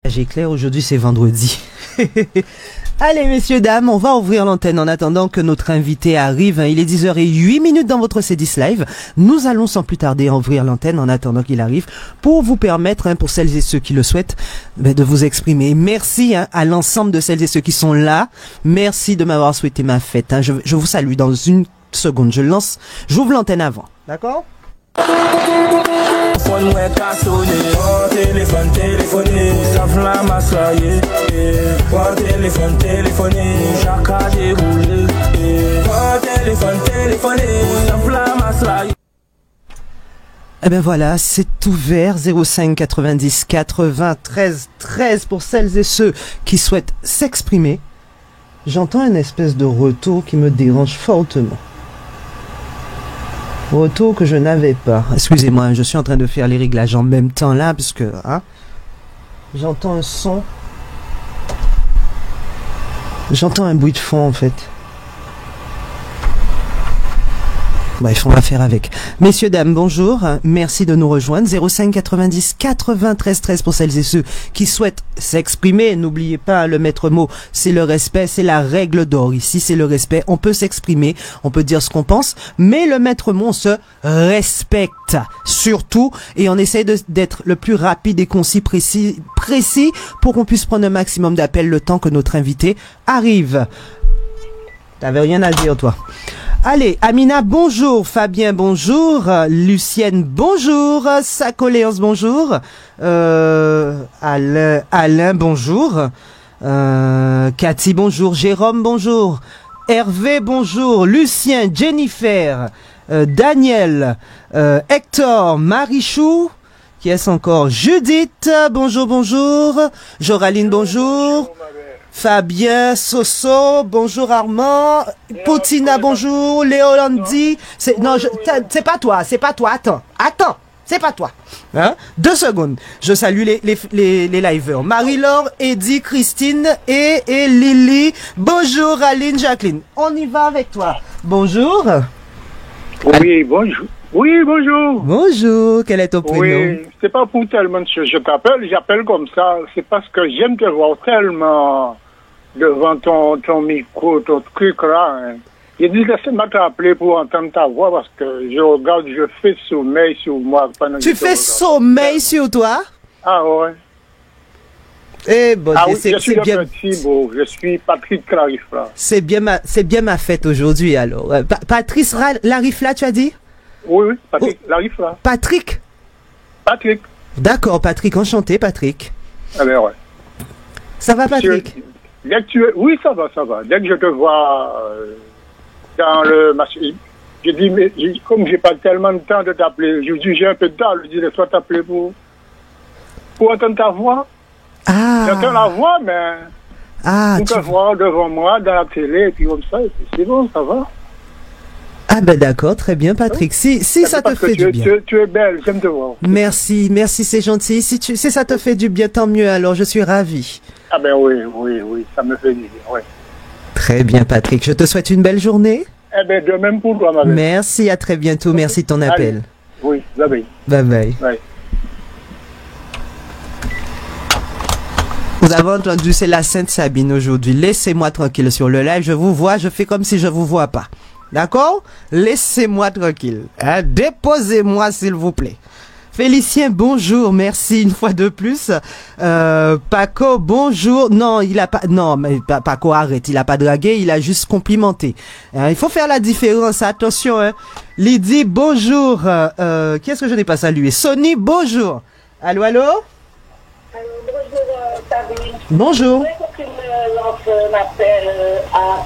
J'ai clair, aujourd'hui c'est vendredi. Allez messieurs, dames, on va ouvrir l'antenne en attendant que notre invité arrive. Il est 10h08 dans votre C10 Live. Nous allons sans plus tarder ouvrir l'antenne en attendant qu'il arrive pour vous permettre, pour celles et ceux qui le souhaitent, de vous exprimer. Merci à l'ensemble de celles et ceux qui sont là. Merci de m'avoir souhaité ma fête. Je vous salue dans une seconde. J'ouvre l'antenne avant. D'accord ? Eh ben voilà, c'est ouvert 05 90 80 13 13 pour celles et ceux qui souhaitent s'exprimer. J'entends une espèce de retour qui me dérange fortement. Retour que je n'avais pas. Excusez-moi, je suis en train de faire les réglages en même temps là, parce que j'entends un son. J'entends un bruit de fond en fait. Bref, on va faire avec. Messieurs, dames, bonjour. Merci de nous rejoindre. 05 90 93 13 pour celles et ceux qui souhaitent s'exprimer. N'oubliez pas, le maître mot, c'est le respect, c'est la règle d'or. Ici, c'est le respect. On peut s'exprimer, on peut dire ce qu'on pense, mais le maître mot, on se respecte. Surtout, et on essaie d'être le plus rapide et concis, précis, pour qu'on puisse prendre un maximum d'appels le temps que notre invité arrive. T'avais rien à dire, toi. Allez, Amina, bonjour. Fabien, bonjour. Lucienne, bonjour. Sacoléance, bonjour. Alain, bonjour. Cathy, bonjour. Jérôme, bonjour. Hervé, bonjour. Lucien, Jennifer, Daniel, Hector, Marichou. Qui est-ce encore? Judith, bonjour, bonjour. Joraline, bonjour. Fabien, Soso, bonjour Armand, Poutina, bonjour, Léolandi, c'est pas toi, attends, c'est pas toi. 2 secondes, je salue les liveurs, Marie-Laure, Eddie, Christine et Lily, bonjour Aline, Jacqueline, on y va avec toi, bonjour. Oui, bonjour. Oui, bonjour. Bonjour, quel est ton prénom? Oui, c'est pas pour tellement que je t'appelle, j'appelle comme ça, c'est parce que j'aime te voir tellement devant ton micro, ton truc là. Hein. J'ai dit, laisse-moi t'appeler pour entendre ta voix parce que je regarde, je fais sommeil sur moi. Tu fais sommeil sur toi? Ah ouais. Eh bon, oui, je suis bien. Je suis Patrick Larifla. C'est bien ma fête aujourd'hui alors. Patrice Larifla, tu as dit? Oui, Patrick Larifla. Patrick? Patrick. D'accord, Patrick, enchanté, Patrick. Ah ben ouais. Ça va, Patrick? Dès que oui, ça va. Dès que je te vois dans le marché, je dis, mais comme j'ai pas tellement de temps de t'appeler, je dis, j'ai un peu de temps, je dis, laisse-moi t'appeler pour entendre ta voix. Ah. J'entends la voix, mais pour te voir devant moi, dans la télé, et puis comme ça, et puis c'est bon, ça va. Ah ben d'accord, très bien Patrick. Si ça te fait du bien. Tu es belle, j'aime te voir. Merci, c'est gentil. Si ça te fait du bien, tant mieux, alors je suis ravi. Ah ben oui, ça me fait du bien, oui. Très bien Patrick, je te souhaite une belle journée. Eh ben de même pour toi, ma belle. Merci, à très bientôt, merci de ton appel. Oui, bye bye. Bye bye. Bye. Vous avez entendu, c'est la Sainte Sabine aujourd'hui. Laissez-moi tranquille sur le live, je vous vois, je fais comme si je vous vois pas. D'accord? Laissez-moi tranquille. Déposez-moi, s'il vous plaît. Félicien, bonjour. Merci une fois de plus. Paco, bonjour. Non, mais Paco, arrête. Il a pas dragué, il a juste complimenté. Il faut faire la différence. Attention, Lydie, bonjour. Qu'est-ce que je n'ai pas salué? Sonny, bonjour. Allô? Bonjour, Sabine. Bonjour. Je voudrais que tu me lances un appel à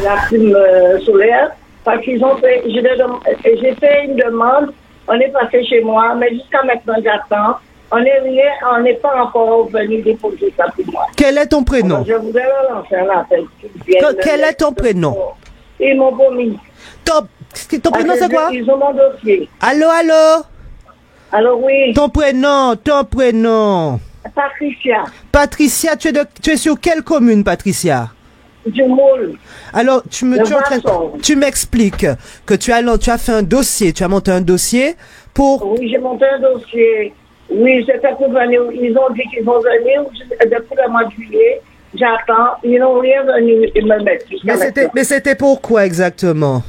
la prime solaire, parce qu'ils ont fait, j'ai fait une demande, on est passé chez moi, mais jusqu'à maintenant j'attends. On n'est pas encore venu déposer ça pour moi. Quel est ton prénom? Je voudrais leur lancer un appel. Quel est ton prénom? Ils m'ont promis. Ton prénom c'est quoi? Ils ont mon dossier. Allô? Alors oui. Ton prénom. Patricia. Patricia, tu es sur quelle commune, Patricia? Du Moule. Alors, tu m'expliques que tu as fait un dossier, tu as monté un dossier pour... Oui, j'ai monté un dossier Oui, c'était pour venir. Ils ont dit qu'ils vont venir depuis le mois de juillet. J'attends. Ils n'ont rien venu me mettre. Mais c'était pourquoi exactement?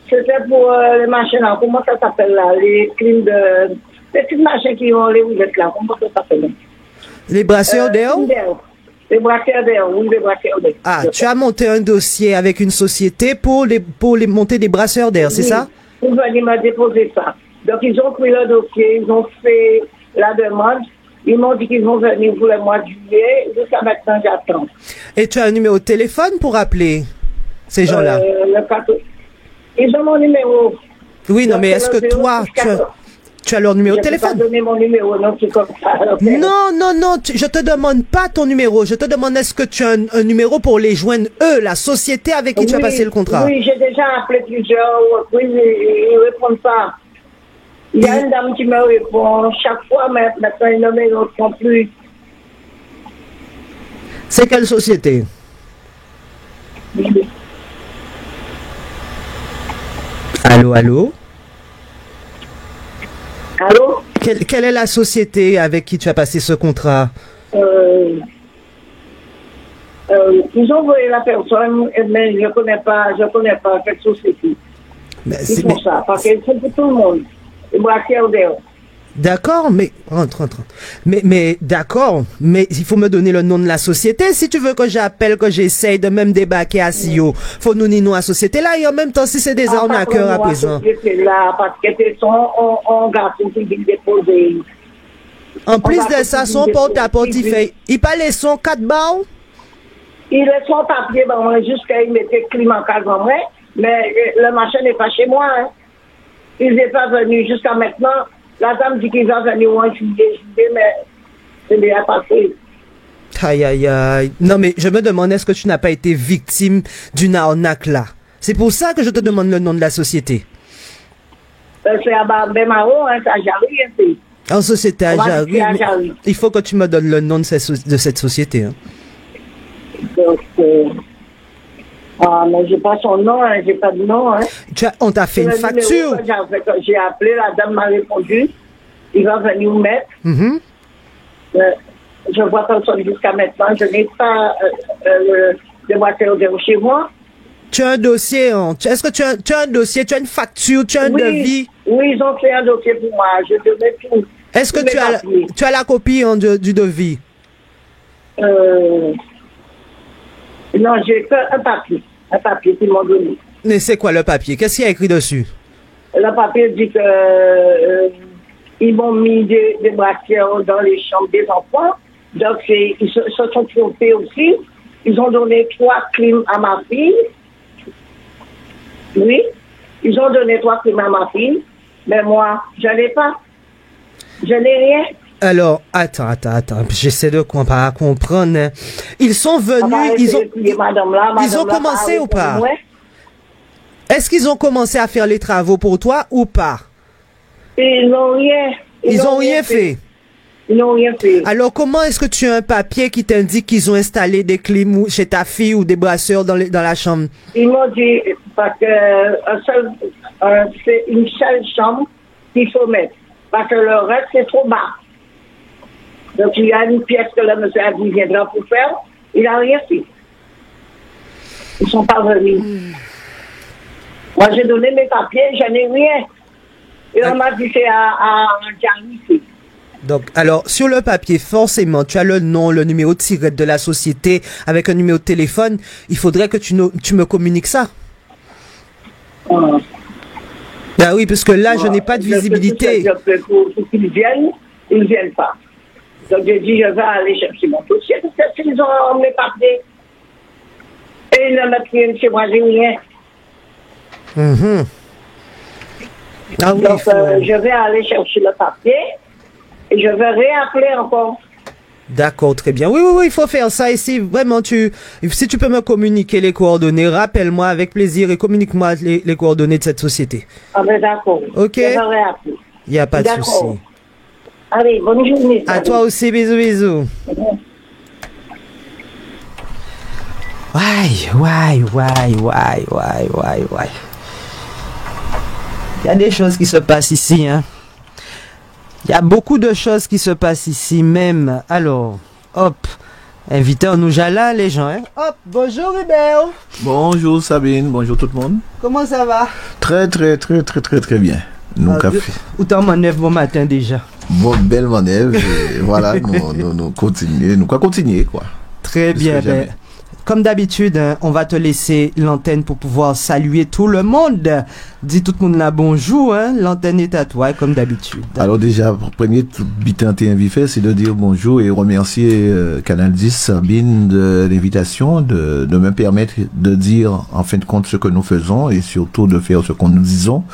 C'était pour les machines là. Comment ça s'appelle là? Les crimes de... Les petites machines qui ont les roulettes là. Comment ça s'appelle? Les brasseurs d'air? Les brasseurs d'air, oui, les brasseurs d'air. Ah, tu as monté un dossier avec une société pour les monter des brasseurs d'air, c'est ça? Pour venir me déposer ça. Donc, ils ont pris le dossier, ils ont fait la demande. Ils m'ont dit qu'ils vont venir pour le mois de juillet. Jusqu'à maintenant, j'attends. Et tu as un numéro de téléphone pour appeler ces gens-là? Ils ont mon numéro. Oui, non, mais est-ce que toi, tu as leur numéro de téléphone? Je ne peux pas donner mon numéro, non, c'est comme ça. Okay. Non, je te demande pas ton numéro. Je te demande est-ce que tu as un numéro pour les joindre, eux, la société avec qui tu as passé le contrat? Oui, j'ai déjà appelé plusieurs. Oui, ils ne répondent pas. Il y a une dame qui me répond chaque fois, mais maintenant, ils ne me répondent plus. C'est quelle société? Oui. Allô? Allô? Quelle est la société avec qui tu as passé ce contrat? Ils ont envoyé la personne, mais je connais pas cette société. C'est pour ça, parce que c'est pour tout le monde. Les brassières d'air. D'accord, mais rentre. Mais d'accord, mais il faut me donner le nom de la société si tu veux que j'appelle, que j'essaye de même débarquer à CEO. Faut nous nier la société là et en même temps si c'est des arnaqueurs à présent. Là, parce que c'est son garçon qui vient déposer. En plus de ça, son porte-à-porte, il parlait son 4 barres. Il laisse son papier, jusqu'à il mettait climat avant moi, mais le machin n'est pas chez moi. Hein. Il n'est pas venu jusqu'à maintenant. La dame dit qu'il va venir en juillet, mais c'est déjà passé. Aïe. Non, mais je me demande, est-ce que tu n'as pas été victime d'une arnaque là? C'est pour ça que je te demande le nom de la société. C'est à Bemaro, hein, à Jarry. En société à Jarry. Il faut que tu me donnes le nom de cette société. Hein. Donc, mais j'ai pas son nom, hein, j'ai pas de nom. Hein. On t'a fait une facture. J'ai appelé, la dame m'a répondu. Il va venir me mettre. Je vois personne jusqu'à maintenant. Je n'ai pas de voiture de chez moi. Tu as un dossier. Est-ce que tu as un dossier, tu as une facture, tu as un devis? Oui, ils ont fait un dossier pour moi. Je devais tout. Est-ce que tu as la copie du devis? Non, j'ai fait un papier qu'ils m'ont donné. Mais c'est quoi le papier? Qu'est-ce qu'il y a écrit dessus? Le papier dit que ils m'ont mis des brassières dans les chambres des enfants. Donc, ils se sont trompés aussi. Ils ont donné 3 clims à ma fille. Oui, ils ont donné 3 clims à ma fille. Mais moi, je n'ai pas. Je n'ai rien. Alors, attends. J'essaie de comprendre. Hein. Ils sont venus, ils ont commencé ou pas? Est-ce qu'ils ont commencé à faire les travaux pour toi ou pas? Ils n'ont rien. Ils n'ont rien fait. Ils n'ont rien fait. Alors, comment est-ce que tu as un papier qui t'indique qu'ils ont installé des clim chez ta fille ou des brasseurs dans la chambre? Ils m'ont dit, parce que c'est une seule chambre qu'il faut mettre. Parce que le reste, c'est trop bas. Donc, il y a une pièce que le monsieur a dit viendra pour faire. Il n'a rien fait. Ils ne sont pas venus. Moi, j'ai donné mes papiers, je n'ai rien. Et on m'a dit c'est à Jarry. Donc, alors, sur le papier, forcément, tu as le nom, le numéro de tirette de la société avec un numéro de téléphone. Il faudrait que tu me communiques ça. Ah oui, parce que là, je n'ai pas de visibilité. Pour qu'ils viennent, ils ne viennent pas. Donc, j'ai dit, je vais aller chercher mon dossier. Parce qu'ils ont mes papiers. Et ils ne mettent rien chez moi, j'ai rien. Ah oui, donc, je vais aller chercher le papier et je vais réappeler encore. D'accord, très bien. Oui, il faut faire ça. Et si vraiment si tu peux me communiquer les coordonnées, rappelle-moi avec plaisir et communique-moi les coordonnées de cette société. Ah ben d'accord. Ok. Je vais réappeler. Il n'y a pas de souci. Allez, bonne journée. À toi aussi, bisous. Ouais. Il y a des choses qui se passent ici, hein. Il y a beaucoup de choses qui se passent ici même. Alors, hop, invitez nous Jala, les gens. Hein. Hop, bonjour Hubert. Bonjour Sabine, bonjour tout le monde. Comment ça va? Très bien. Nous café. Où t'en manœuvre bon matin déjà? Bon, belle manœuvre. Et voilà, nous continuons. Nous continuer quoi. Très bien. Ben, comme d'habitude, hein, on va te laisser l'antenne pour pouvoir saluer tout le monde. Dis tout le monde là bonjour, hein. L'antenne est à toi, comme d'habitude. Alors déjà, premier bitin vite fait, c'est de dire bonjour et remercier Canal 10, Sabine, de l'invitation, de me permettre de dire en fin de compte ce que nous faisons et surtout de faire ce que nous disons.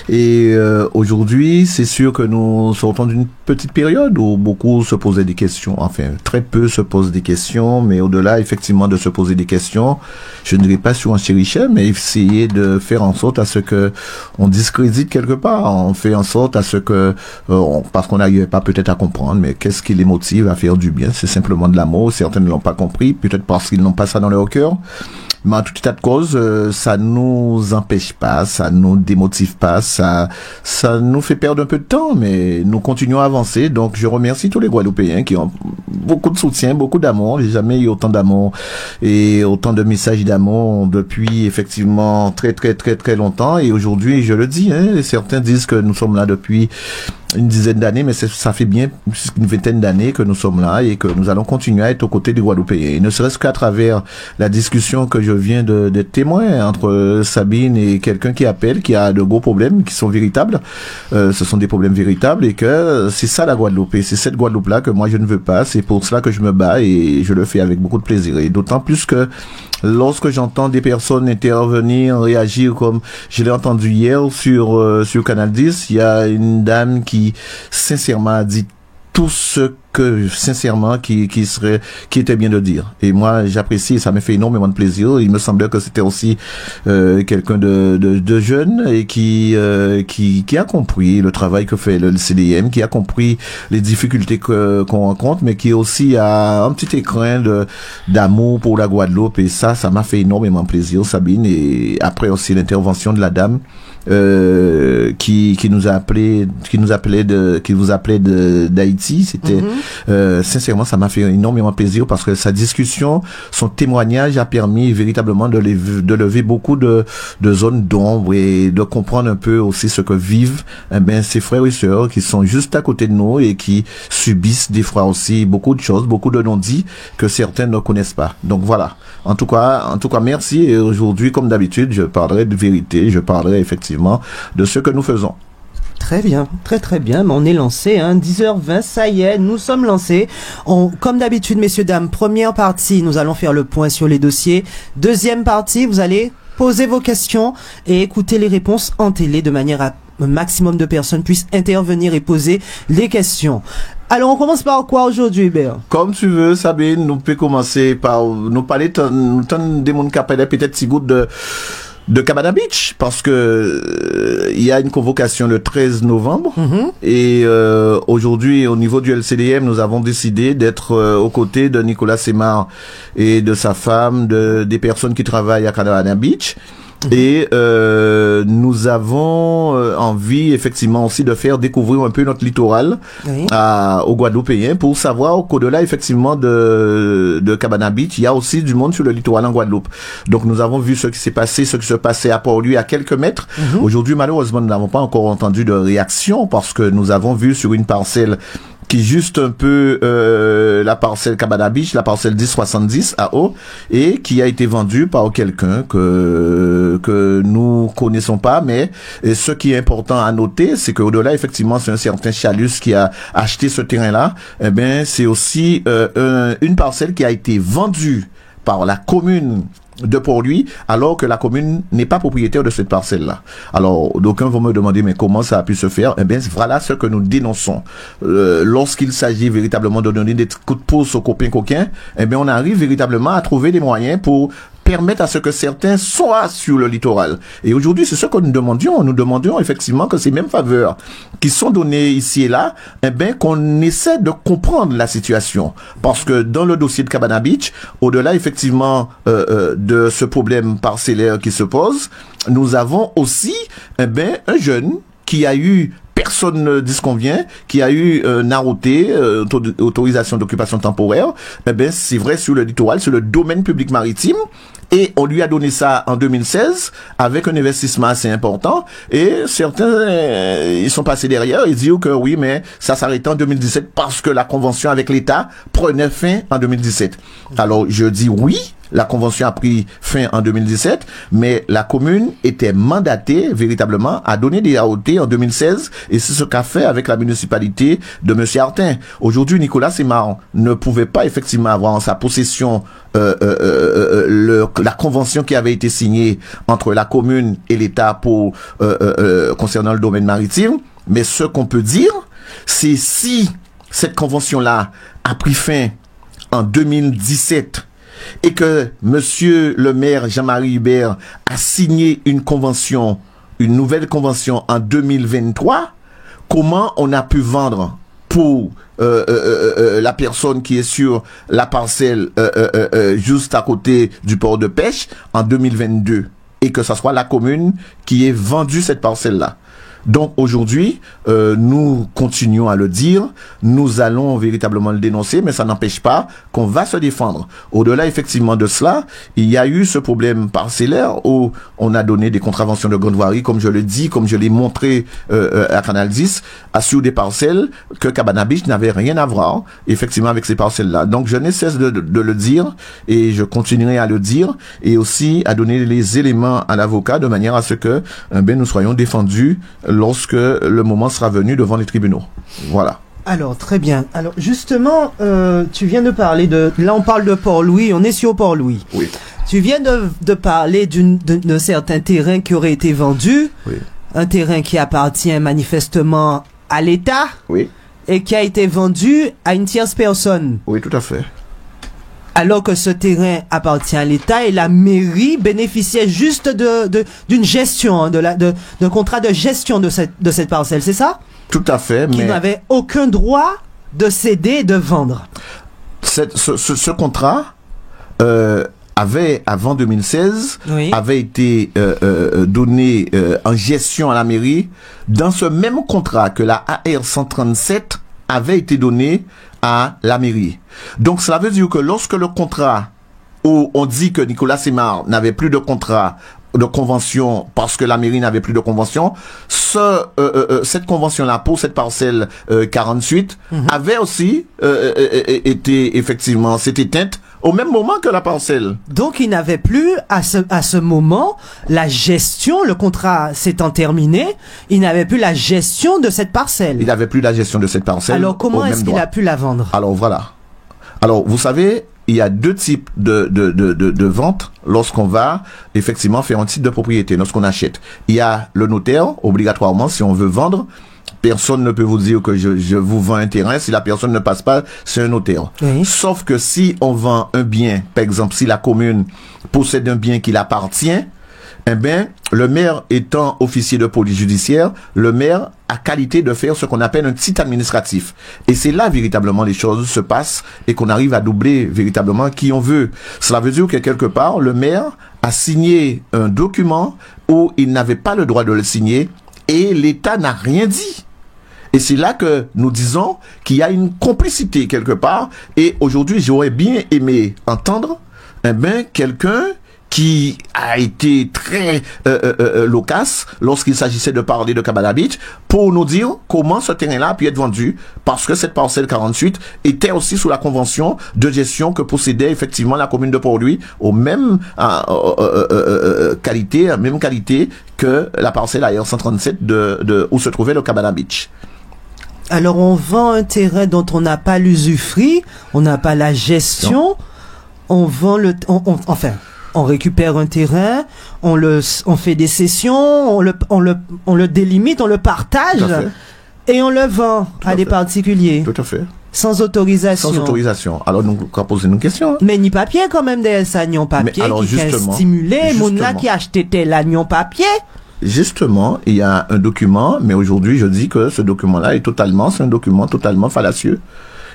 Et aujourd'hui, c'est sûr que nous sortons d'une petite période où beaucoup se posaient des questions, enfin très peu se posent des questions, mais au-delà effectivement de se poser des questions, je ne dirais pas sur un chérichais, mais essayer de faire en sorte à ce que on discrédite quelque part, on fait en sorte à ce que, parce qu'on n'arrivait pas peut-être à comprendre, mais qu'est-ce qui les motive à faire du bien? C'est simplement de l'amour, certains ne l'ont pas compris, peut-être parce qu'ils n'ont pas ça dans leur cœur. Mais en tout état de cause, ça nous empêche pas, ça nous démotive pas, ça nous fait perdre un peu de temps, mais nous continuons à avancer. Donc, je remercie tous les Guadeloupéens qui ont beaucoup de soutien, beaucoup d'amour. J'ai jamais eu autant d'amour et autant de messages d'amour depuis effectivement très longtemps. Et aujourd'hui, je le dis, hein, certains disent que nous sommes là depuis une dizaine d'années, mais ça fait bien une vingtaine d'années que nous sommes là et que nous allons continuer à être aux côtés des Guadeloupéens. Et ne serait-ce qu'à travers la discussion que je viens d'être témoin entre Sabine et quelqu'un qui appelle, qui a de gros problèmes qui sont véritables. Ce sont des problèmes véritables et que c'est ça la Guadeloupe. Et c'est cette Guadeloupe-là que moi je ne veux pas. C'est pour cela que je me bats et je le fais avec beaucoup de plaisir. Et d'autant plus que lorsque j'entends des personnes intervenir, réagir comme je l'ai entendu hier sur Canal 10, il y a une dame qui sincèrement a dit tout ce que sincèrement qui était bien de dire. Et moi j'apprécie et ça me fait énormément de plaisir. Il me semblait que c'était aussi quelqu'un de jeune et qui a compris le travail que fait le CDM, qui a compris les difficultés qu'on rencontre, mais qui aussi a un petit écrin d'amour pour la Guadeloupe. Et ça m'a fait énormément plaisir, Sabine. Et après aussi l'intervention de la dame qui vous appelait d'Haïti, c'était sincèrement ça m'a fait énormément plaisir parce que sa discussion, son témoignage a permis véritablement de lever beaucoup de zones d'ombre et de comprendre un peu aussi ce que vivent ces frères et sœurs qui sont juste à côté de nous et qui subissent des fois aussi beaucoup de choses, beaucoup de non-dits que certains ne connaissent pas. Donc voilà. En tout cas, merci. Et aujourd'hui, comme d'habitude, je parlerai de vérité, je parlerai effectivement de ce que nous faisons. Très bien, très bien, mais on est lancé, hein, 10h20, ça y est, nous sommes lancés. Comme d'habitude, messieurs, dames, première partie, nous allons faire le point sur les dossiers. Deuxième partie, vous allez poser vos questions et écouter les réponses en télé de manière à un maximum de personnes puissent intervenir et poser les questions. Alors, on commence par quoi aujourd'hui, Hubert? Comme tu veux, Sabine, nous pouvons commencer par nous parler de monde qui appelle peut-être si gouttes de Cabana Beach, parce que il y a une convocation le 13 novembre et aujourd'hui au niveau du LCDM nous avons décidé d'être aux côtés de Nicolas Semar et de sa femme, des personnes qui travaillent à Cabana Beach. Et nous avons envie effectivement aussi de faire découvrir un peu notre littoral aux Guadeloupéens pour savoir qu'au-delà effectivement de Cabana Beach, il y a aussi du monde sur le littoral en Guadeloupe. Donc nous avons vu ce qui se passait à Port-Louis à quelques mètres. Aujourd'hui malheureusement nous n'avons pas encore entendu de réaction parce que nous avons vu sur une parcelle qui est juste un peu la parcelle Cabana Beach, la parcelle 1070 à eau, et qui a été vendue par quelqu'un que nous connaissons pas, mais ce qui est important à noter, c'est qu'au-delà, effectivement, c'est un certain Chalus qui a acheté ce terrain-là, c'est aussi une parcelle qui a été vendue par la commune de Port-Louis, alors que la commune n'est pas propriétaire de cette parcelle-là. Alors, d'aucuns vont me demander, mais comment ça a pu se faire? Voilà ce que nous dénonçons. Lorsqu'il s'agit véritablement de donner des coups de pouce aux copains coquins, on arrive véritablement à trouver des moyens pour permettre à ce que certains soient sur le littoral. Et aujourd'hui, c'est ce que nous demandions. Nous demandions effectivement que ces mêmes faveurs qui sont données ici et là, qu'on essaie de comprendre la situation. Parce que dans le dossier de Cabana Beach, au-delà effectivement de ce problème parcellaire qui se pose, nous avons aussi un jeune qui a eu personne ne disconvient, qui a eu un arrêté, autorisation d'occupation temporaire, eh ben, c'est vrai, sur le littoral, sur le domaine public maritime, et on lui a donné ça en 2016 avec un investissement assez important, et certains ils sont passés derrière et disent que oui, mais ça s'arrêtait en 2017 parce que la convention avec l'État prenait fin en 2017. Alors je dis oui, la convention a pris fin en 2017, mais la commune était mandatée véritablement à donner des AOT en 2016, et c'est ce qu'a fait avec la municipalité de M. Artin. Aujourd'hui, Nicolas Simard ne pouvait pas effectivement avoir en sa possession la convention qui avait été signée entre la commune et l'État pour concernant le domaine maritime, mais ce qu'on peut dire, c'est si cette convention-là a pris fin en 2017 et que monsieur le maire Jean-Marie Hubert a signé une convention, une nouvelle convention en 2023, comment on a pu vendre pour la personne qui est sur la parcelle juste à côté du port de pêche en 2022 et que ce soit la commune qui ait vendu cette parcelle-là? Donc aujourd'hui, nous continuons à le dire, nous allons véritablement le dénoncer, mais ça n'empêche pas qu'on va se défendre. Au-delà effectivement de cela, il y a eu ce problème parcellaire où on a donné des contraventions de grande voirie, comme je le dis, comme je l'ai montré à Canal 10, sur des parcelles que Cabana Beach n'avait rien à voir effectivement avec ces parcelles-là. Donc je ne cesse de le dire et je continuerai à le dire et aussi à donner les éléments à l'avocat de manière à ce que nous soyons défendus lorsque le moment sera venu devant les tribunaux. Voilà. Alors, très bien. Alors, justement, tu viens de parler de... Là, on parle de Port-Louis, on est sur Port-Louis. Oui. Tu viens de parler d'un certain terrain qui aurait été vendu. Oui. Un terrain qui appartient manifestement à l'État. Oui. Et qui a été vendu à une tierce personne. Oui, tout à fait. Alors que ce terrain appartient à l'État et la mairie bénéficiait juste d'une gestion, d'un contrat de gestion de cette parcelle, c'est ça? Tout à fait, qui n'avait aucun droit de céder et de vendre. Ce contrat avait, avant 2016, oui, avait été donné en gestion à la mairie dans ce même contrat que la AR 137 avait été donné à la mairie. Donc cela veut dire que lorsque le contrat où on dit que Nicolas Simard n'avait plus de contrat de convention parce que la mairie n'avait plus de convention, cette convention-là pour cette parcelle 48 avait aussi été effectivement, s'est éteinte au même moment que la parcelle. Donc il n'avait plus à ce moment la gestion, le contrat s'étant terminé, il n'avait plus la gestion de cette parcelle. Il n'avait plus la gestion de cette parcelle. Alors comment est-ce qu'il a pu la vendre? Alors voilà. Alors vous savez, il y a deux types de vente lorsqu'on va effectivement faire un titre de propriété, lorsqu'on achète. Il y a le notaire, obligatoirement, si on veut vendre. Personne ne peut vous dire que je vous vends un terrain. Si la personne ne passe pas, c'est un notaire. Oui. Sauf que si on vend un bien, par exemple, si la commune possède un bien qui l'appartient, eh bien, le maire étant officier de police judiciaire, le maire a qualité de faire ce qu'on appelle un titre administratif. Et c'est là, véritablement, les choses se passent et qu'on arrive à doubler, véritablement, qui on veut. Cela veut dire que, quelque part, le maire a signé un document où il n'avait pas le droit de le signer et l'État n'a rien dit. Et c'est là que nous disons qu'il y a une complicité, quelque part. Et aujourd'hui, j'aurais bien aimé entendre, eh bien, quelqu'un qui a été très loquace lorsqu'il s'agissait de parler de Cabana Beach pour nous dire comment ce terrain-là a pu être vendu, parce que cette parcelle 48 était aussi sous la convention de gestion que possédait effectivement la commune de Port-Louis aux mêmes qualité que la parcelle AR 137 où se trouvait le Cabana Beach. Alors on vend un terrain dont on n'a pas l'usufruit, on n'a pas la gestion, on vend on récupère un terrain, on fait des cessions, on le délimite, on le partage et on le vend à des particuliers. Tout à fait. Sans autorisation. Sans autorisation. Alors, nous, on va poser une question. Mais ni papier quand même, des agneaux papier qui a stimulé, moun là qui a acheté tel agneau papier. Justement, il y a un document, mais aujourd'hui, je dis que ce document-là c'est un document totalement fallacieux.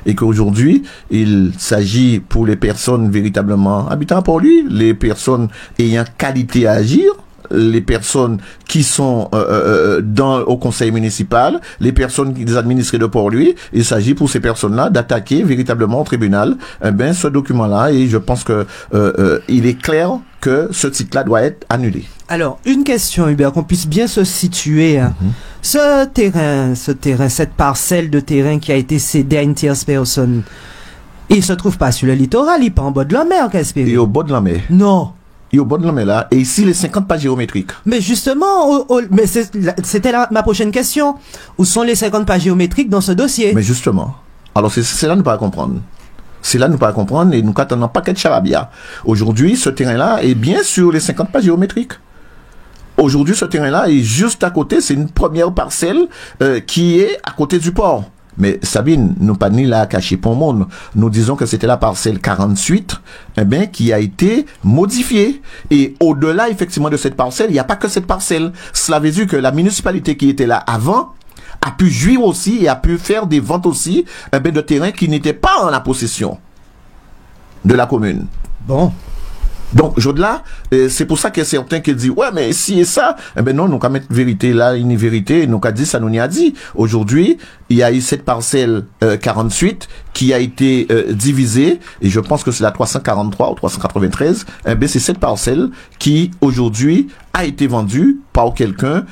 Et qu'aujourd'hui, il s'agit pour les personnes véritablement habitant pour lui, les personnes ayant qualité à agir, les personnes qui sont au conseil municipal, les personnes qui les administrées de Port-Louis. Il s'agit pour ces personnes-là d'attaquer véritablement au tribunal ce document-là, et je pense que il est clair que ce titre-là doit être annulé. Alors, une question, Hubert, qu'on puisse bien se situer. Ce terrain, cette parcelle de terrain qui a été cédée à une tierce personne, il se trouve pas sur le littoral, il est pas en bas de la mer, Gaspéry. Il est au bord de la mer. Non. Il est au bord de la mer là, et ici les 50 pas géométriques. Mais justement, mais c'était ma prochaine question. Où sont les 50 pas géométriques dans ce dossier? Mais justement. Alors c'est là nous pas comprendre. C'est là nous pas comprendre, et nous n'attendons pas qu'être charabia. Aujourd'hui, ce terrain-là est bien sur les 50 pas géométriques. Aujourd'hui, ce terrain-là est juste à côté, c'est une première parcelle qui est à côté du port. Mais Sabine, nous pas ni là caché pour le monde. Nous disons que c'était la parcelle 48, qui a été modifiée. Et au-delà, effectivement, de cette parcelle, il n'y a pas que cette parcelle. Cela veut dire que la municipalité qui était là avant a pu jouir aussi et a pu faire des ventes aussi, de terrain qui n'étaient pas en la possession de la commune. Bon. Donc, au-delà, c'est pour ça qu'il y a certains qui disent, ouais, mais si et ça, non, nous qu'à mettre vérité là, une vérité, nous qu'à dire ça, nous n'y a dit. Aujourd'hui, il y a eu cette parcelle 48 qui a été divisée, et je pense que c'est la 343 ou 393, c'est cette parcelle qui, aujourd'hui, a été vendue par quelqu'un,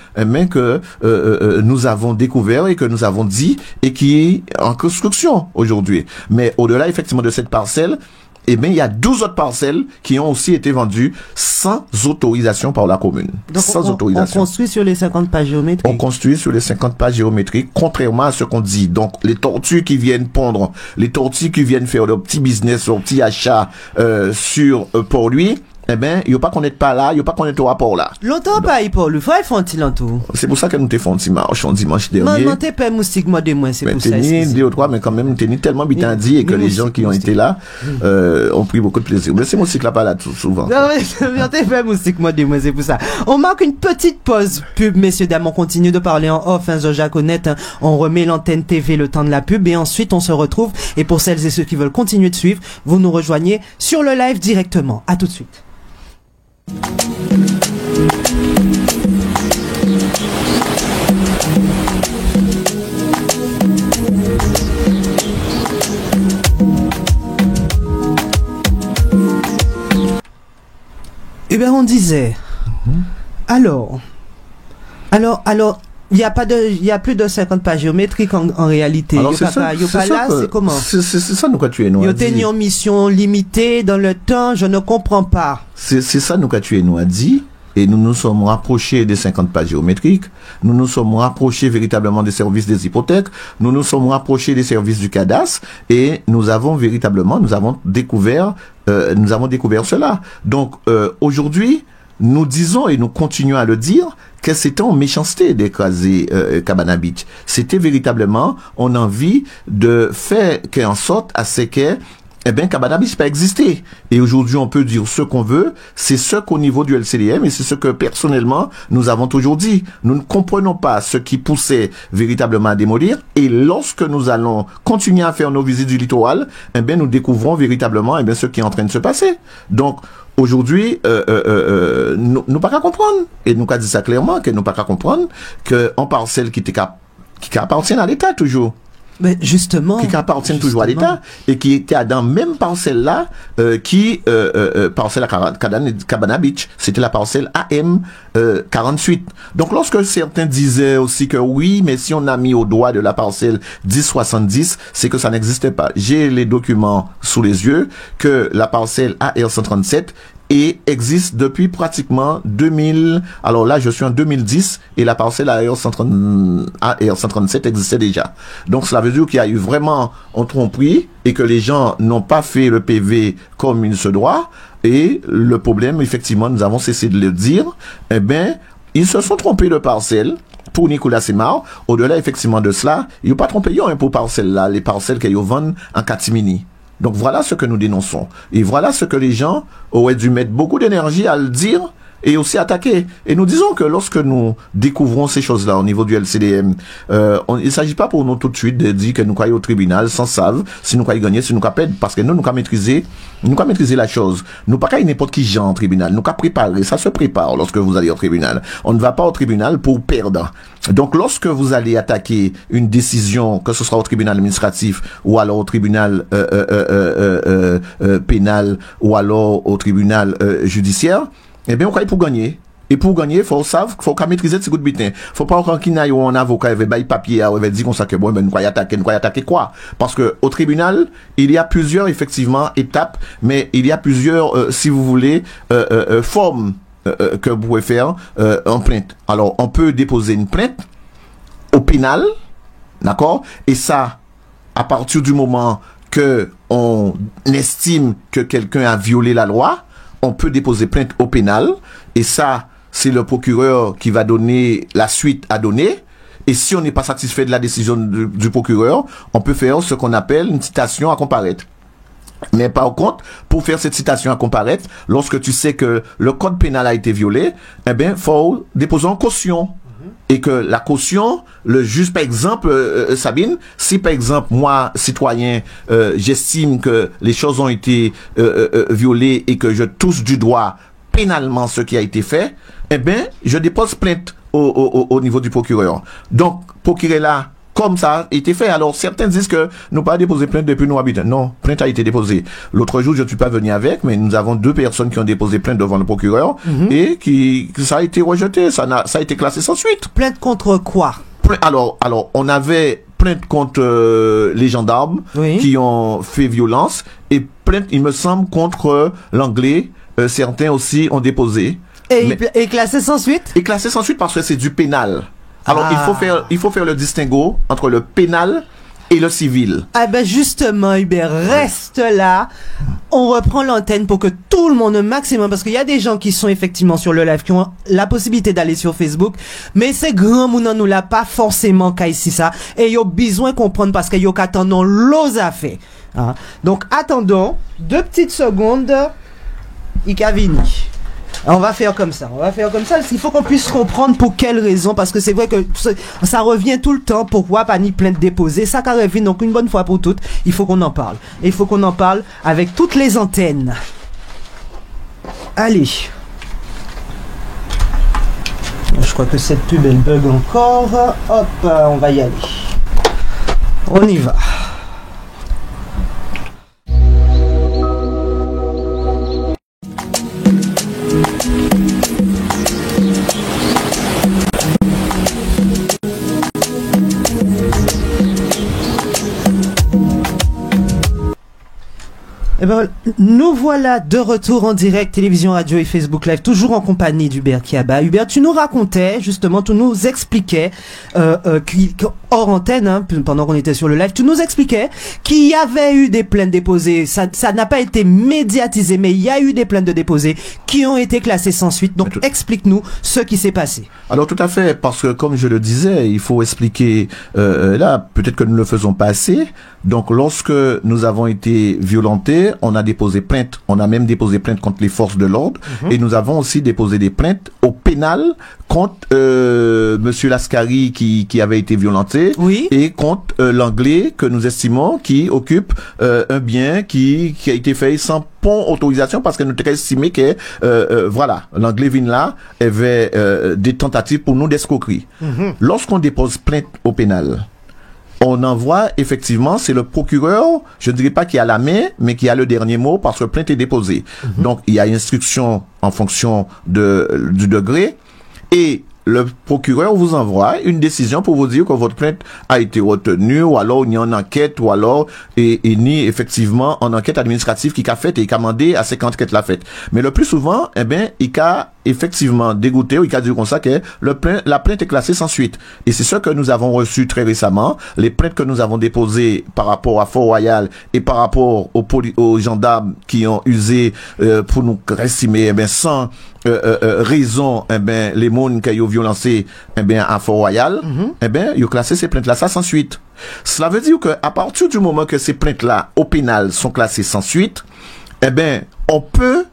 que nous avons découvert et que nous avons dit, et qui est en construction aujourd'hui. Mais au-delà, effectivement, de cette parcelle, il y a 12 autres parcelles qui ont aussi été vendues sans autorisation par la commune. Donc sans autorisation. On construit sur les 50 pas géométriques. On construit sur les 50 pas géométriques, contrairement à ce qu'on dit. Donc, les tortues qui viennent pondre, les tortues qui viennent faire leur petit business, leur petit achat sur Port-Louis, il n'y a pas qu'on n'est pas là, il n'y a pas qu'on est au rapport là. Longtemps pas, pour lui, faut faire un tout. C'est pour ça que nous t'ai fait un petit marche en dimanche dernier. Non, t'es pas moustique, moi, de moins, c'est pour ça. Deux ou trois, mais quand même, t'es tellement bien dit, et que les gens qui ont été là, ont pris beaucoup de plaisir. Mais c'est moustique là pas là, tout souvent. Non, mais t'es pas moustique, moi, de moins, c'est pour ça. On marque une petite pause pub, messieurs, dames, on continue de parler en off, Jean-Jacques Honnête, on remet l'antenne TV le temps de la pub, et ensuite, on se retrouve, et pour celles et ceux qui veulent continuer de suivre, vous nous rejoignez sur le live directement. À tout de suite. Eh bien, on disait. Alors, il y a plus de 50 pages géométriques en réalité. Alors, c'est comment? C'est ça, nous, quand tu es, nous. Il y a une mission limitée dans le temps, je ne comprends pas. C'est ça, nous, quand tu es, nous, a dit. Et nous nous sommes rapprochés des 50 pages géométriques. Nous nous sommes rapprochés véritablement des services des hypothèques. Nous nous sommes rapprochés des services du cadastre. Et nous avons découvert cela. Donc, aujourd'hui, nous disons et nous continuons à le dire que c'était en méchanceté d'écraser Cabana Beach. C'était véritablement en envie de faire en sorte à ce que Cabana Beach pas existé. Et aujourd'hui, on peut dire ce qu'on veut. C'est ce qu'au niveau du LCDM, et c'est ce que personnellement nous avons toujours dit. Nous ne comprenons pas ce qui poussait véritablement à démolir. Et lorsque nous allons continuer à faire nos visites du littoral, nous découvrons véritablement ce qui est en train de se passer. Donc, aujourd'hui, nous pas qu'à comprendre. Et nous qu'à dire ça clairement, que nous pas qu'à comprendre qu'en parcelle qui appartient à l'État toujours. Mais justement. Qui appartient toujours à l'État, et qui était dans même parcelle là, parcelle à Cabana Beach. C'était la parcelle AM 48. Donc, lorsque certains disaient aussi que oui, mais si on a mis au doigt de la parcelle 1070, c'est que ça n'existait pas. J'ai les documents sous les yeux que la parcelle AR 137 et existe depuis pratiquement 2000. Alors là, je suis en 2010 et la parcelle AR 137 existait déjà. Donc cela veut dire qu'il y a eu vraiment un tromperie et que les gens n'ont pas fait le PV comme il se doit. Et le problème, effectivement, nous avons cessé de le dire, ils se sont trompés de parcelle. Pour Nicolas Simard, au-delà effectivement de cela, ils n'ont pas trompé pour parcelles là, les parcelles qu'ils vendent en catimini. Donc voilà ce que nous dénonçons. Et voilà ce que les gens auraient dû mettre beaucoup d'énergie à le dire, et aussi attaquer. Et nous disons que lorsque nous découvrons ces choses-là au niveau du LCDM, il ne s'agit pas pour nous tout de suite de dire que nous croyons au tribunal sans savre, si nous croyons gagner, si nous croyons perdre, parce que nous croyons maîtriser la chose. Nous pas qu'à n'importe qui genre en tribunal, nous croyons préparer, ça se prépare lorsque vous allez au tribunal. On ne va pas au tribunal pour perdre. Donc lorsque vous allez attaquer une décision, que ce soit au tribunal administratif ou alors au tribunal pénal ou alors au tribunal judiciaire, eh bien on croit pour gagner. Et pour gagner, faut qu'à maîtriser ce coup de butin. Faut pas encore qu'il n'aille où un avocat avait bail papier, avait dit qu'on ça que bon, ben, nous croyons attaquer quoi? Parce que, au tribunal, il y a plusieurs, effectivement, étapes, mais il y a plusieurs, si vous voulez, formes, que vous pouvez faire, en plainte. Alors, on peut déposer une plainte au pénal, d'accord? Et ça, à partir du moment que on estime que quelqu'un a violé la loi, on peut déposer plainte au pénal, et ça, c'est le procureur qui va donner la suite à donner. Et si on n'est pas satisfait de la décision du procureur, on peut faire ce qu'on appelle une citation à comparaître. Mais par contre, pour faire cette citation à comparaître, lorsque tu sais que le code pénal a été violé, eh bien, faut déposer en caution. Et que la caution, le juge, par exemple, Sabine, si par exemple, moi, citoyen, j'estime que les choses ont été violées et que je touche du doigt pénalement ce qui a été fait, eh bien, je dépose plainte au niveau du procureur. Donc, procureur là, comme ça a été fait. Alors, certains disent que nous pas déposé plainte depuis nos habitants. Non, plainte a été déposée. L'autre jour, je ne suis pas venu avec, mais nous avons 2 personnes qui ont déposé plainte devant le procureur et ça a été rejeté. Ça a été classé sans suite. Plainte contre quoi? Alors, on avait plainte contre les gendarmes qui ont fait violence et plainte, il me semble, contre l'anglais. Certains aussi ont déposé. Et classé sans suite? Et classé sans suite parce que c'est du pénal. Alors, il faut faire le distinguo entre le pénal et le civil. Ah ben justement, Hubert, reste là. On reprend l'antenne pour que tout le monde, au maximum, parce qu'il y a des gens qui sont effectivement sur le live, qui ont la possibilité d'aller sur Facebook, mais c'est grand moun nous l'a pas forcément qu'à ici ça. Et il y a besoin de comprendre parce qu'il y a qu'attendons l'os à faire. Hein? Donc, attendons 2 petites secondes. Ikavini. On va faire comme ça. Il faut qu'on puisse comprendre pour quelles raisons, parce que c'est vrai que ça revient tout le temps. Pourquoi pas ni plainte déposée? Ça revient, donc une bonne fois pour toutes, il faut qu'on en parle. Et il faut qu'on en parle avec toutes les antennes. Allez. Je crois que cette pub elle bug encore. Hop, on va y aller. On y va. Eh ben, nous voilà de retour en direct, télévision, radio et Facebook Live, toujours en compagnie d'Hubert Kiaba. Hubert, tu nous racontais, justement, tu nous expliquais, hors antenne, hein, pendant qu'on était sur le live, tu nous expliquais qu'il y avait eu des plaintes déposées. Ça n'a pas été médiatisé, mais il y a eu des plaintes de déposées qui ont été classées sans suite. Donc, explique-nous ce qui s'est passé. Alors, tout à fait, parce que, comme je le disais, il faut expliquer, là, peut-être que nous ne le faisons pas assez. Donc, lorsque nous avons été violentés, on a déposé plainte, on a même déposé plainte contre les forces de l'ordre, et nous avons aussi déposé des plaintes au pénal contre Monsieur Lascari qui avait été violenté, et contre l'anglais que nous estimons qui occupe un bien qui a été fait sans autorisation parce que nous avons estimé que voilà, l'anglais Vinla avait des tentatives pour nous d'escroquerie. Lorsqu'on dépose plainte au pénal, on envoie, effectivement, c'est le procureur, je ne dirais pas qui a la main, mais qui a le dernier mot parce que plainte est déposée. Donc, il y a instruction en fonction du degré et le procureur vous envoie une décision pour vous dire que votre plainte a été retenue, ou alors il y a une enquête, ou alors et ni effectivement en enquête administrative qui a fait et qui a demandé à ce qu'enquête l'a faite. Mais le plus souvent, eh bien, il a effectivement dégoûté, ou il a dit comme ça que la plainte est classée sans suite. Et c'est ce que nous avons reçu très récemment, les plaintes que nous avons déposées par rapport à Fort-Royal et par rapport aux gendarmes qui ont usé pour nous estimer, eh bien, sans raison, eh ben, les monde qui ont violencé, eh ben, à Fort-Royal, eh ben, ils ont classé ces plaintes-là, ça sans suite. Cela veut dire que, à partir du moment que ces plaintes-là, au pénal, sont classées sans suite, eh ben, on peut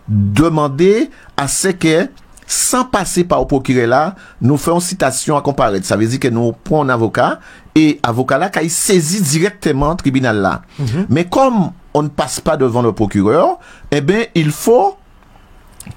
demander à ce que sans passer par le procureur là, nous faisons citation à comparaître. Ça veut dire que nous prenons un avocat, et avocat là, qui saisit directement le tribunal là. Mais comme on ne passe pas devant le procureur, eh bien, il faut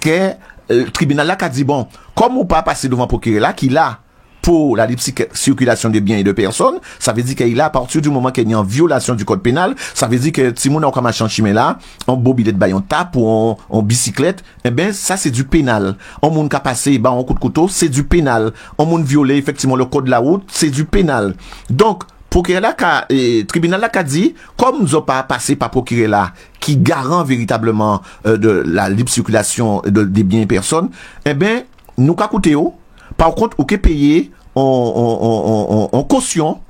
que le tribunal là, qui dit, bon, comme on pas passer devant le procureur là, qui là, pour la libre circulation de biens et de personnes, ça veut dire qu'il a, à partir du moment qu'il y a une violation du code pénal, ça veut dire que si mon a comme un chimé là, en bobilet de baillon tape ou en bicyclette, eh ben, ça c'est du pénal. En moun ka passé, en coup de couteau, c'est du pénal. En moun violé, effectivement, le code de la route, c'est du pénal. Donc, procureur là, tribunal là, dit, comme nous n'avons pas passé par procureur là, qui garant véritablement, de la libre circulation des biens et personnes, eh ben, nous ka coûté par contre, ou que payer en caution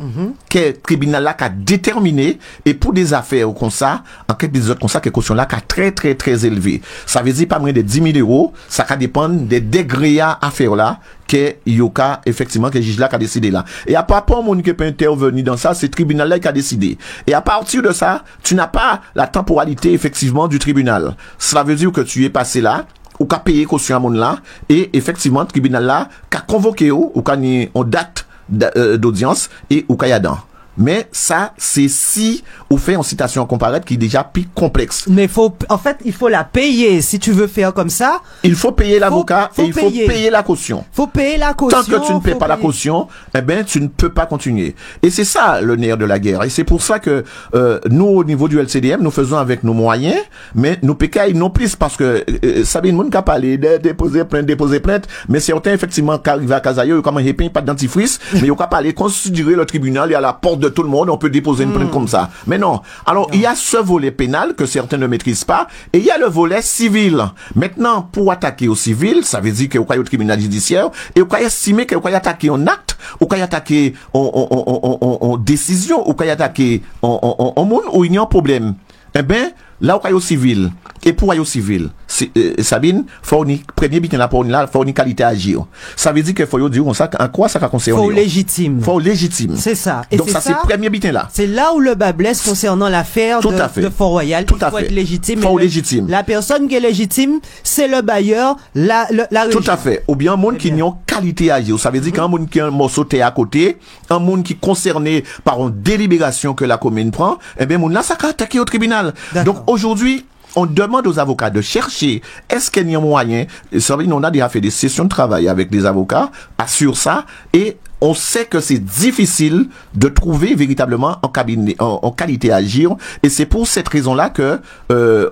que le tribunal là a déterminé, et pour des affaires comme ça, en quelque des autres comme ça, que caution là a très très très élevé. Ça veut dire pas moins de 10 000 euros, ça va dépendre des degrés à affaire là que yoka effectivement que le juge là a décidé là. Et à part pour mon qui peut intervenir dans ça, c'est le tribunal là qui a décidé. Et à partir de ça, tu n'as pas la temporalité effectivement du tribunal. Cela veut dire que tu es passé là, ou qu'a payé caution à mon là, et effectivement le tribunal là qu'a convoqué ou qu'a ni en date d'audience et ou qu'a y a dans. Mais ça, c'est si on fait en citation comparaître qui est déjà plus complexe. Mais en fait, il faut la payer. Si tu veux faire comme ça, il faut payer l'avocat et il faut payer la caution. Faut payer la caution. Tant que tu ne paies pas la caution, eh ben, tu ne peux pas continuer. Et c'est ça, le nerf de la guerre. Et c'est pour ça que, nous, au niveau du LCDM, nous faisons avec nos moyens, mais nous pécailles non plus parce que, Sabine Moun qu'a parlé de déposer plainte, mais certains, effectivement, qui arrivent à Kazayo, comme un pas de dentifrice, mais ils ont qu'à parler, considérer le tribunal et à la porte de tout le monde, on peut déposer une plainte comme ça. Mais non. Alors, il y a ce volet pénal que certains ne maîtrisent pas, et il y a le volet civil. Maintenant, pour attaquer au civil, ça veut dire que au tribunal judiciaire, et au estimer que au attaquer en acte, au attaquer en décision, au attaquer en monde où il y a un problème. Eh ben, là au civil, et pour au civil, Sabine, fournit, premier bitin là, fournit qualité à agir. Ça veut dire qu'il faut dire, en quoi ça va concerner? Faut légitime. Faut légitime. C'est ça. Et donc ça, c'est premier bitin là. C'est là où le bas blesse concernant l'affaire de Fort-Royal. Tout à faut fait. être légitime. Faut légitime. La personne qui est légitime, c'est le bailleur, la région. Tout à fait. Ou bien un monde qui n'a qualité à agir. Ça veut dire qu'un monde qui a un morceau de à côté, un monde qui est concerné par une délibération que la commune prend, eh bien, monde là, ça va attaquer au tribunal. Donc, aujourd'hui, on demande aux avocats de chercher, est-ce qu'il y a un moyen, on a déjà fait des sessions de travail avec des avocats, assure ça, et on sait que c'est difficile de trouver véritablement en qualité à agir, et c'est pour cette raison-là que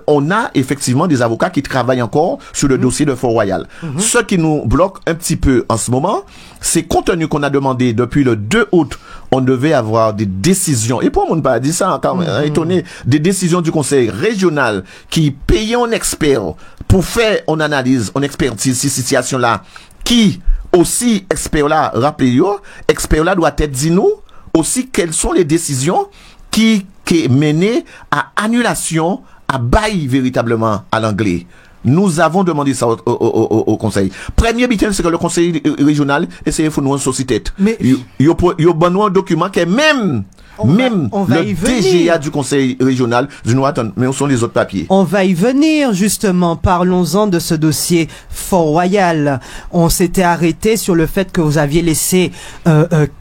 on a effectivement des avocats qui travaillent encore sur le dossier de Fort-Royal. Ce qui nous bloque un petit peu en ce moment, c'est compte tenu qu'on a demandé depuis le 2 août, on devait avoir des décisions, et pour moi on ne pas dit ça, quand même, étonné, des décisions du conseil régional qui payait un expert pour faire une analyse, une expertise ces situations-là, qui aussi, expert là, rappelez-vous, expert là doit être dit nous aussi quelles sont les décisions qui menées à annulation, à bail véritablement à l'anglais. Nous avons demandé ça au conseil. Premier bitin, c'est que le conseil régional essaye de faire nous une société. Mais il y a un document qui est même le DGA du conseil régional du Nouatan, mais où sont les autres papiers? On va y venir, justement. Parlons-en de ce dossier Fort-Royal. On s'était arrêté sur le fait que vous aviez laissé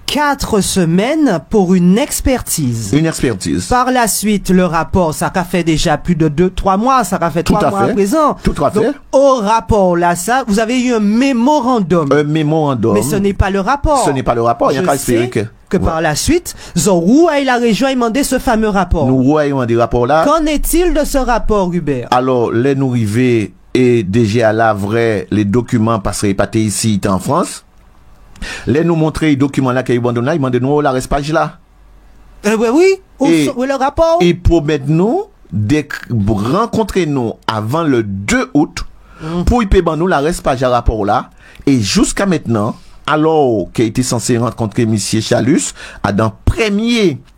4 semaines pour une expertise. Une expertise. Par la suite, le rapport, ça a fait déjà plus de 2-3 mois, ça a fait 3 mois à présent. Tout à fait. Donc, au rapport, là, ça, vous avez eu un mémorandum. Un mémorandum. Mais ce n'est pas le rapport. Ce n'est pas le rapport. Il y a qu'à espérer que par la suite, Zorou et la région a demandé ce fameux rapport. Nous avons des rapports là. Qu'en est-il de ce rapport, Hubert? Alors, les nous rivés et déjà là, vrai, les documents passeraient pas ici, en France. Les nous montrer les documents là qu'ils ont donné, ils demandent nous la respage là. Oui, le rapport. Et promettent nous de rencontrer nous avant le 2 août pour y payer nous la respage à rapport là. Et jusqu'à maintenant, alors qu'il était censé rencontrer monsieur Chalus, dans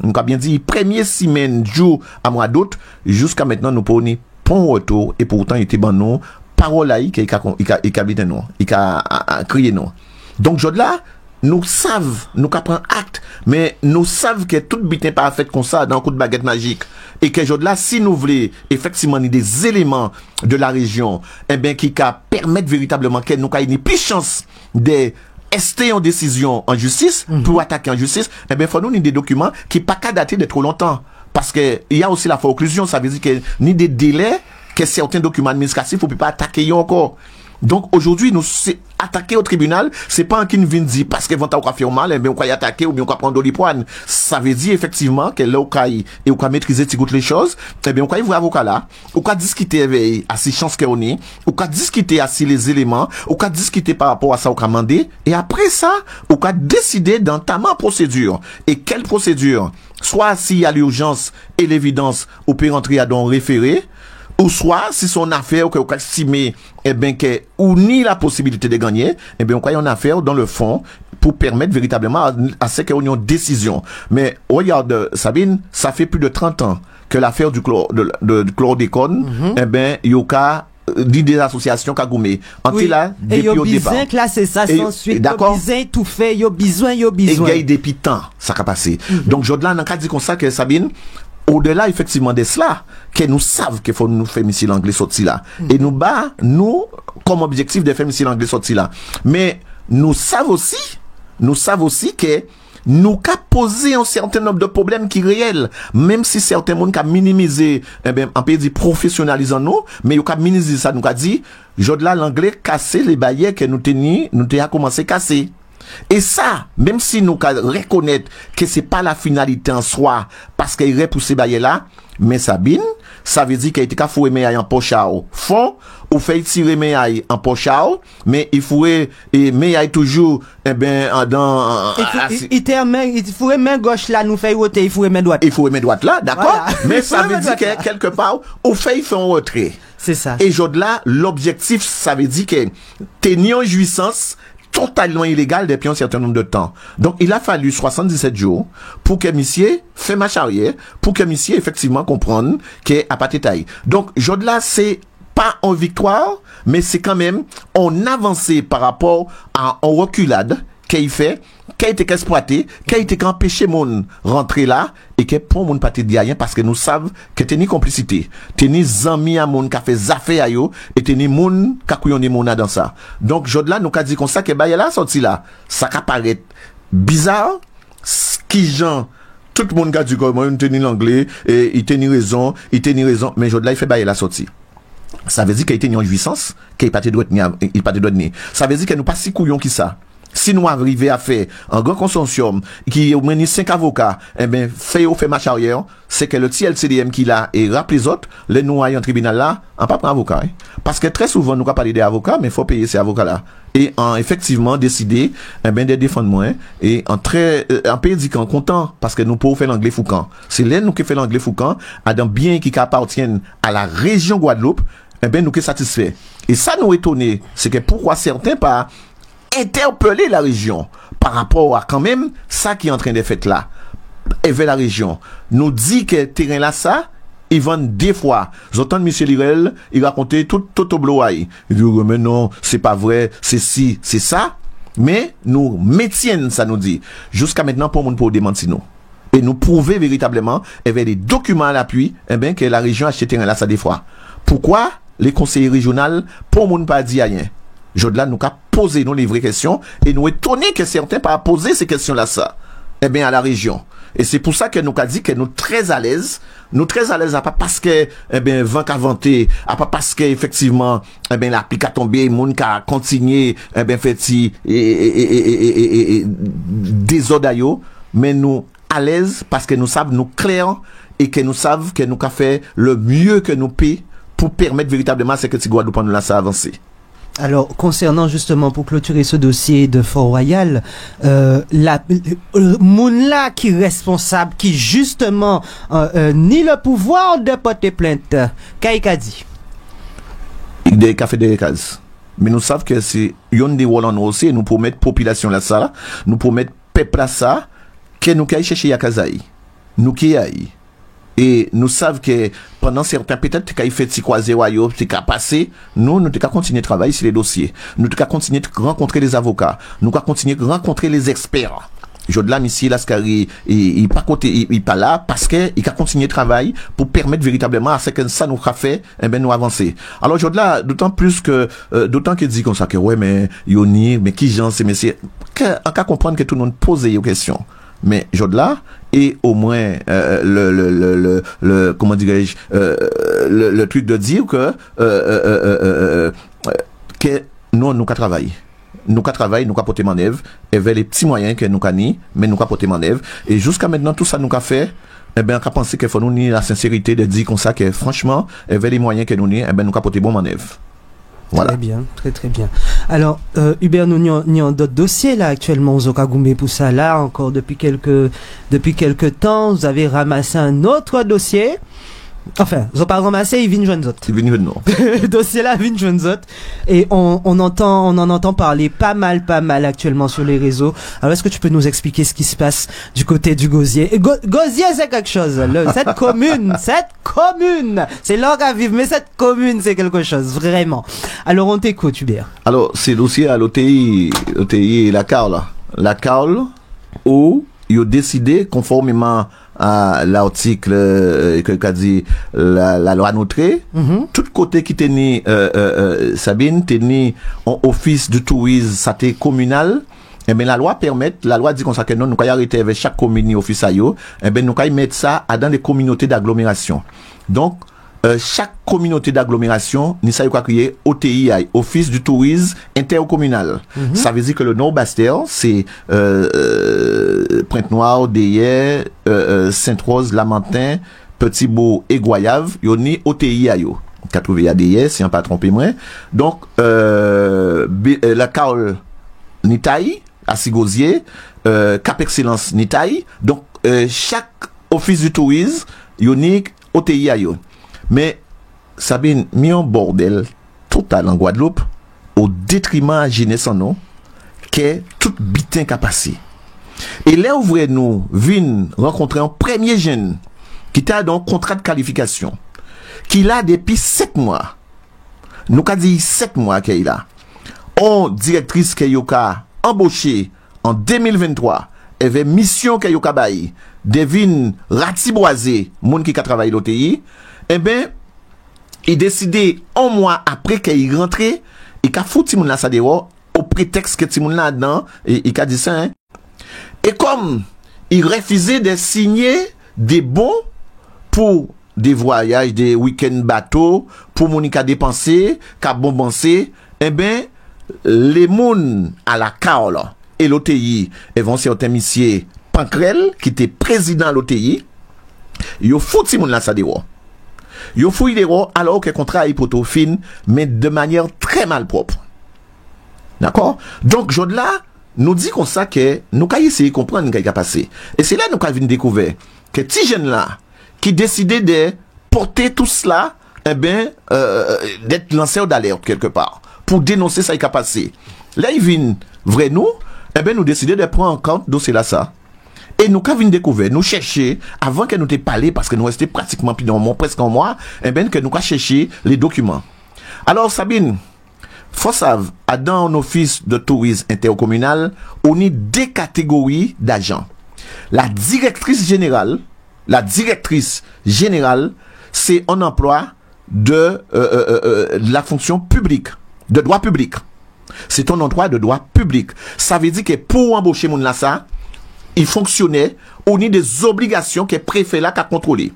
on a bien dit, premier semaine, jour à mois d'août, jusqu'à maintenant, nous prenons pont retour, et pourtant, il était bon nous, parole là, il a habité nous, il a crié nous. Donc, je là, nous savons, nous prenons acte, mais nous savons que tout bit n'est pas fait comme ça, dans un coup de baguette magique. et que là, si nous voulons effectivement des éléments de la région, eh bien, qui permettent véritablement que nous ayons plus chance de rester en décision en justice, pour attaquer en justice, eh bien, il faut nous des documents qui pas qu'à dater de trop longtemps. Parce que il y a aussi la forclusion, ça veut dire que ni des délais que certains documents administratifs, on peut pas attaquer encore. Donc aujourd'hui, nous attaquer au tribunal, c'est pas un qui nous vient dire parce que vont t'avoir fait mal, mais on va y attaquer ou bien on va prendre l'olipoine. Ça veut dire effectivement que là, on va maîtriser toutes les choses, eh bien, on va y voir avocat là, on va discuter avec à ces chances qu'on est, on va discuter à ces les éléments, on va discuter par rapport à ça, on va demander, et après ça, on va décider d'entamer procédure. Et quelle procédure? Soit s'il y a l'urgence et l'évidence, on peut rentrer à don référé, ou soit si son affaire que vous estimez eh bien que ou ni la possibilité de gagner, eh bien on a une affaire dans le fond pour permettre véritablement à ce qu'on ait une décision. Mais regarde Sabine, ça fait plus de 30 ans que l'affaire du chlordécone, eh bien il y a des associations qui ont gommé. Oui. Là, et depuis au départ. Et classer ça sans suite. D'accord. Besoin tout fait, yo besoin. Et gagne depuis temps, ça a passé. Donc Jodla n'a qu'à dire comme ça que Sabine, au-delà effectivement de cela, que nous savons qu'il faut nous faire ici l'anglais sorti là. Et nous comme objectif de faire ici l'anglais sorti là. Mais nous savons aussi que nous qu'a posé un certain nombre de problèmes qui réels, même si certains monde qu'a minimisé, eh ben, on peut dire professionnalisant nous, mais nous qu'a minimisé ça, nous qu'a dit, Jodla l'anglais casser les barrières que nous t'ayons commencé à casser. Et ça, même si nous reconnaître que c'est pas la finalité en soi, parce qu'il repousse ces barrières là, mais Sabine, ça veut dire qu'il était qu'à fouer mes en poche à fond, ou fait tirer mes en poche à mais il faut mes toujours, eh ben, dans, il faut main gauche là, nous fait voter, il faut main droite. Il faut main droite là, d'accord? Voilà. Mais ça veut dire que quelque part, au fait, il fait un retrait. C'est ça. Et là, l'objectif, ça veut dire que tenir en jouissance, totalement illégal depuis un certain nombre de temps. Donc, il a fallu 77 jours pour que monsieur fait marche arrière, pour que monsieur effectivement comprenne qu'est à partir taille. Donc, Jodla, c'est pas en victoire, mais c'est quand même en avancée par rapport à en reculade qu'il fait, qui a été exploité, qui a été empêché mon rentrer là, et que pour mon parti de rien, parce que nous savons que t'es ni complicité, t'es ni amis à mon qui a fait affaire à yo, et t'es ni mon qui a couillonné mon dans ça. Donc, Jodla, nous a dit comme ça, que bah, là, sorti là, ça paraît bizarre, qui genre, tout le monde a dit comment il tenait l'anglais, et il tenait raison, mais Jodla, il fait bah, la sortie. Ça veut dire qu'il était en jouissance, qu'il pas de droit ni. Ça veut dire que nous pas si couillons qui ça. Si nous arrivons à faire un grand consortium qui réunit 5 avocats, eh ben, fait marche arrière, c'est que le petit LCDM qui l'a et rappelle les autres, les nous en tribunal là, on pas prendre avocat, hein. Parce que très souvent, nous pas parler des avocats, mais il faut payer ces avocats-là. Et en effectivement décider, eh ben, de défendre moins, et en pays dit qu'en content, parce que nous pouvons faire l'anglais foucan. C'est là, nous qui fait l'anglais foucan, à dans bien qui appartiennent à la région Guadeloupe, eh ben, nous qui satisfait. Et ça nous étonné, c'est que pourquoi certains pas interpeller la région par rapport à quand même ça qui est en train de faire là et vers la région nous dit que terrain là ça ils vendent des fois j'entends monsieur Lirel il racontait tout au bloaï il dit mais non c'est pas vrai c'est si c'est ça mais nous métienne ça nous dit jusqu'à maintenant pour monde pour démentir nous et nous prouver véritablement avec des documents à l'appui eh bien que la région a acheté terrain là ça des fois pourquoi les conseillers régionaux pour monde pas dit rien Jodla nous a posé nous les vraies questions et nous étonnés que certains pas posé ces questions-là ça. Eh bien à la région. Et c'est pour ça que nous a dit que nous très à l'aise à pas parce que eh bien vent qu'a vanté, à pas parce que effectivement eh bien l'applique a tombé, moun qu'a continué eh bien fait désordre yo, mais nous à l'aise parce que nous savons nous clairs et que nous savons que nous qu'a fait le mieux que nous peut pour permettre véritablement à ce que Guadeloupe nous laisse avancer. Alors, concernant justement, pour clôturer ce dossier de Fort-Royal, Mounla qui est responsable, qui justement ni le pouvoir de porter plainte, qu'est-ce dit? Il y a fait des cases. Mais nous savons que c'est yon des Wallon aussi, nous promettons population là ça, nous promettons peuple là ça, que nous qui chercher à Kazaï. Nous qui aille. Et nous savons que pendant certains, peut-être qu'il fait si croiser wayo, c'est qu'à passer, nous qu'à continuer de travailler sur les dossiers. Nous qu'à continuer de rencontrer les avocats. Nous qu'à continuer de rencontrer les experts. Jodla Missi Lascari, il pas côté, il pas là, parce que il a continué de travail pour permettre véritablement à ce que ça nous a fait, eh ben, nous avancer. Alors, Jodla, d'autant qu'il dit comme ça que, ouais, mais, Yoni, mais qui j'en sais, mais c'est, en cas comprendre que tout le monde pose des questions. Mais Jodla, et au moins, comment dirais-je, le truc de dire que nous travaillons. Nous travaillons, nous porter en œuvre, et vers les petits moyens que nous avons, mais nous porter en œuvre. Et jusqu'à maintenant, tout ça nous a fait, eh ben, on a pensé qu'il faut nous nier la sincérité de dire comme ça que, franchement, et vers les moyens que nous avons, eh ben, nous avons porter bon en œuvre. Voilà. Très bien, très bien. Alors, Hubert, nous avons d'autres dossiers là actuellement aux Okagoumé pour ça là, encore depuis quelques temps, vous avez ramassé un autre dossier. Enfin, ils ont pas ramassé, ils viennent joindre d'autres. Le dossier là, vient joindre d'autres. Et on en entend parler pas mal actuellement sur les réseaux. Alors, est-ce que tu peux nous expliquer ce qui se passe du côté du Gosier? Gosier, c'est quelque chose. Cette commune, c'est l'orgue à vivre, mais cette commune, c'est quelque chose, vraiment. Alors, on t'écoute, Hubert. Alors, c'est le dossier à l'OTI et la CAOL. La CAOL, où ils ont décidé, conformément à l'article que qu'a dit la loi Notre, tout côté qui tenait Sabine tenait en office de tourisme, ça était communal. Eh ben la loi dit qu'on ça que nous qu'à arrêter avec chaque commune office à yo, eh ben nous qu'à mettre ça dans les communautés d'agglomération. Donc chaque communauté d'agglomération, ni ça y quoi crier OTI, Office du tourisme intercommunal. Ça veut dire que le Nord-Bastère, c'est Pointe-Noire, Deyé, Sainte-Rose, Lamentin, Petit-Beau et Goyave, yo ni OTI à yo. Qu'a trouvé à Deyé, si on pas trompé moi. Donc la CAOL Nitaï, à Sigosier, Cap Excellence Nitaï. Donc chaque office du tourisme, yo ni OTI à yo. Mais, Sabine, mis un bordel total en Guadeloupe, au détriment à Genève son nom, qu'est tout bitin qu'a passé. Et là, où nous venons rencontrer un premier jeune, qui a donc contrat de qualification, qui l'a depuis 7 mois. Nous qu'a dit 7 mois qu'il a. On directrice qu'il a embauché en 2023, et avait mission qu'il a baillé, devine ratiboisé, moun qui a travaillé l'OTI, eh ben, il décidé un mois après qu'il rentré, il a foutu moun la sa dehors, au prétexte que Timoun là dedans, et il a dit ça, hein. Et comme il refusait de signer des bons pour des voyages, des week-ends bateaux, pour moun qui a dépensé, qui a bonbonsé, eh ben, les moun à la CAOL et l'OTI, et vont certains messieurs Pancrel, qui était président de l'OTI, ils ont foutu moun la sa dehors. Yo fouille les rois alors que le contrat est poto fin, mais de manière très malpropre. D'accord? Donc, Jodla nous dit comme ça que nous avons essayé de comprendre ce qui a passé. Et c'est là que nous avons découvert que ces jeunes-là, qui décidaient de porter tout cela, eh ben, d'être lanceurs d'alerte quelque part, pour dénoncer ce qui a passé. Là, ils viennent, vrai nous, eh ben, nous décidons de prendre en compte dossier là ça. Et nous avons découvert, nous chercher, avant que nous t'aies parlé, parce que nous restions pratiquement plus d'un mois, presque un mois, eh ben, que nous avons cherché les documents. Alors, Sabine, faut savoir, dans un office de tourisme intercommunal, on a 2 catégories d'agents. La directrice générale, c'est un emploi de la fonction publique, de droit public. C'est un emploi de droit public. Ça veut dire que pour embaucher mon là ça, il fonctionnait, on a des obligations que le préfet là a contrôlé.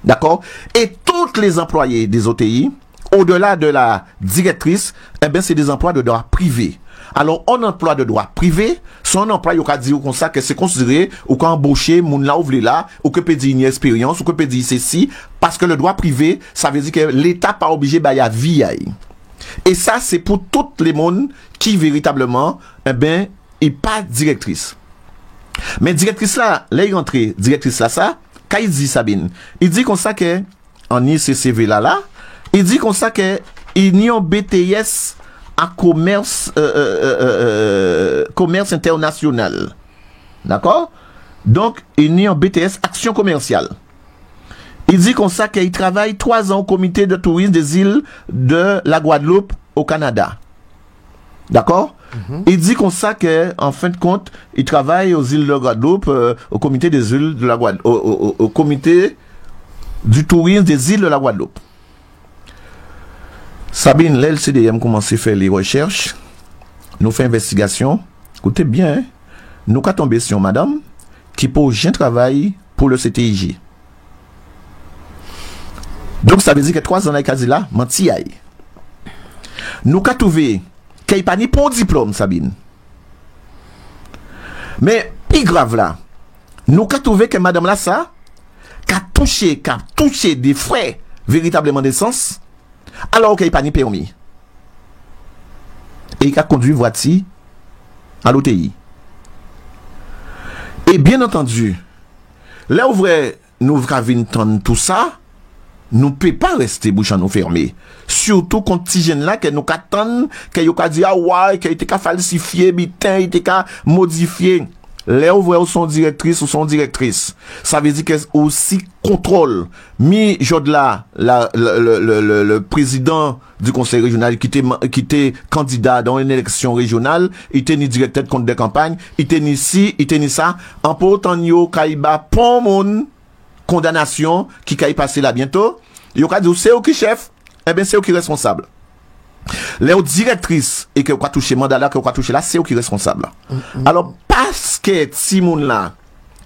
D'accord? Et tous les employés des OTI, au-delà de la directrice, eh ben, c'est des emplois de droit privé. Alors, un emploi de droit privé, son emploi, il y a dire comme ça que c'est considéré, ou qu'à embaucher, moun là, ouvre là, ou que peut dire une expérience, ou que peut dire ceci, parce que le droit privé, ça veut dire que l'État pas obligé de la vie. Et ça, c'est pour tout le monde qui, véritablement, eh ben, est pas directrice. Mais directrice là, là il rentre, directrice là ça, quand il dit Sabine, il dit comme ça que en ICCV là, il dit comme ça que il y a un BTS à commerce commerce international. D'accord? Donc il y a un BTS action commerciale. Il dit comme ça qu'il travaille 3 ans au comité de tourisme des îles de la Guadeloupe au Canada. D'accord? Il dit comme ça que, en fin de compte, il travaille aux îles de Guadeloupe, au comité des îles de la Guadeloupe, au comité du tourisme des îles de la Guadeloupe. Sabine, l'LCDM commence à faire les recherches, nous fait investigation. Écoutez bien, hein? Nous avons tombé sur madame qui pose un travail pour le CTIG. Donc ça veut dire que 3 ans là, menti aille. Nous avons trouvé qu'il n'y a pas ni pour diplôme, Sabine. Mais, plus grave là, nous avons trouvé que madame là, ça, qu'a touché des frais véritablement d'essence, alors qu'il n'y a pas ni permis. Et il a conduit voiture à l'OTI. Et bien entendu, là où nous avons tout ça, nous ne pouvons pas rester bouche à nous fermer. Surtout quand petit jeune là, que nous attendons, que nous avons dit, ah ouais, qu'il a été falsifié, bitin, il a été modifié. Là où son directrice ou son directrice, ça veut dire que aussi contrôle. Jodla, le président du conseil régional qui était candidat dans une élection régionale, il était ni directeur de compte de campagne, il était ni ci, il était ni ça, en portant yo kaiba pon mon condamnation qui kay passer là bientôt, yo ka dit c'est eux qui chef, eh ben c'est eux qui responsable. Les directrices et que quoi toucher mandat là que quoi toucher là, c'est eux qui responsable. Alors parce que Timoun là,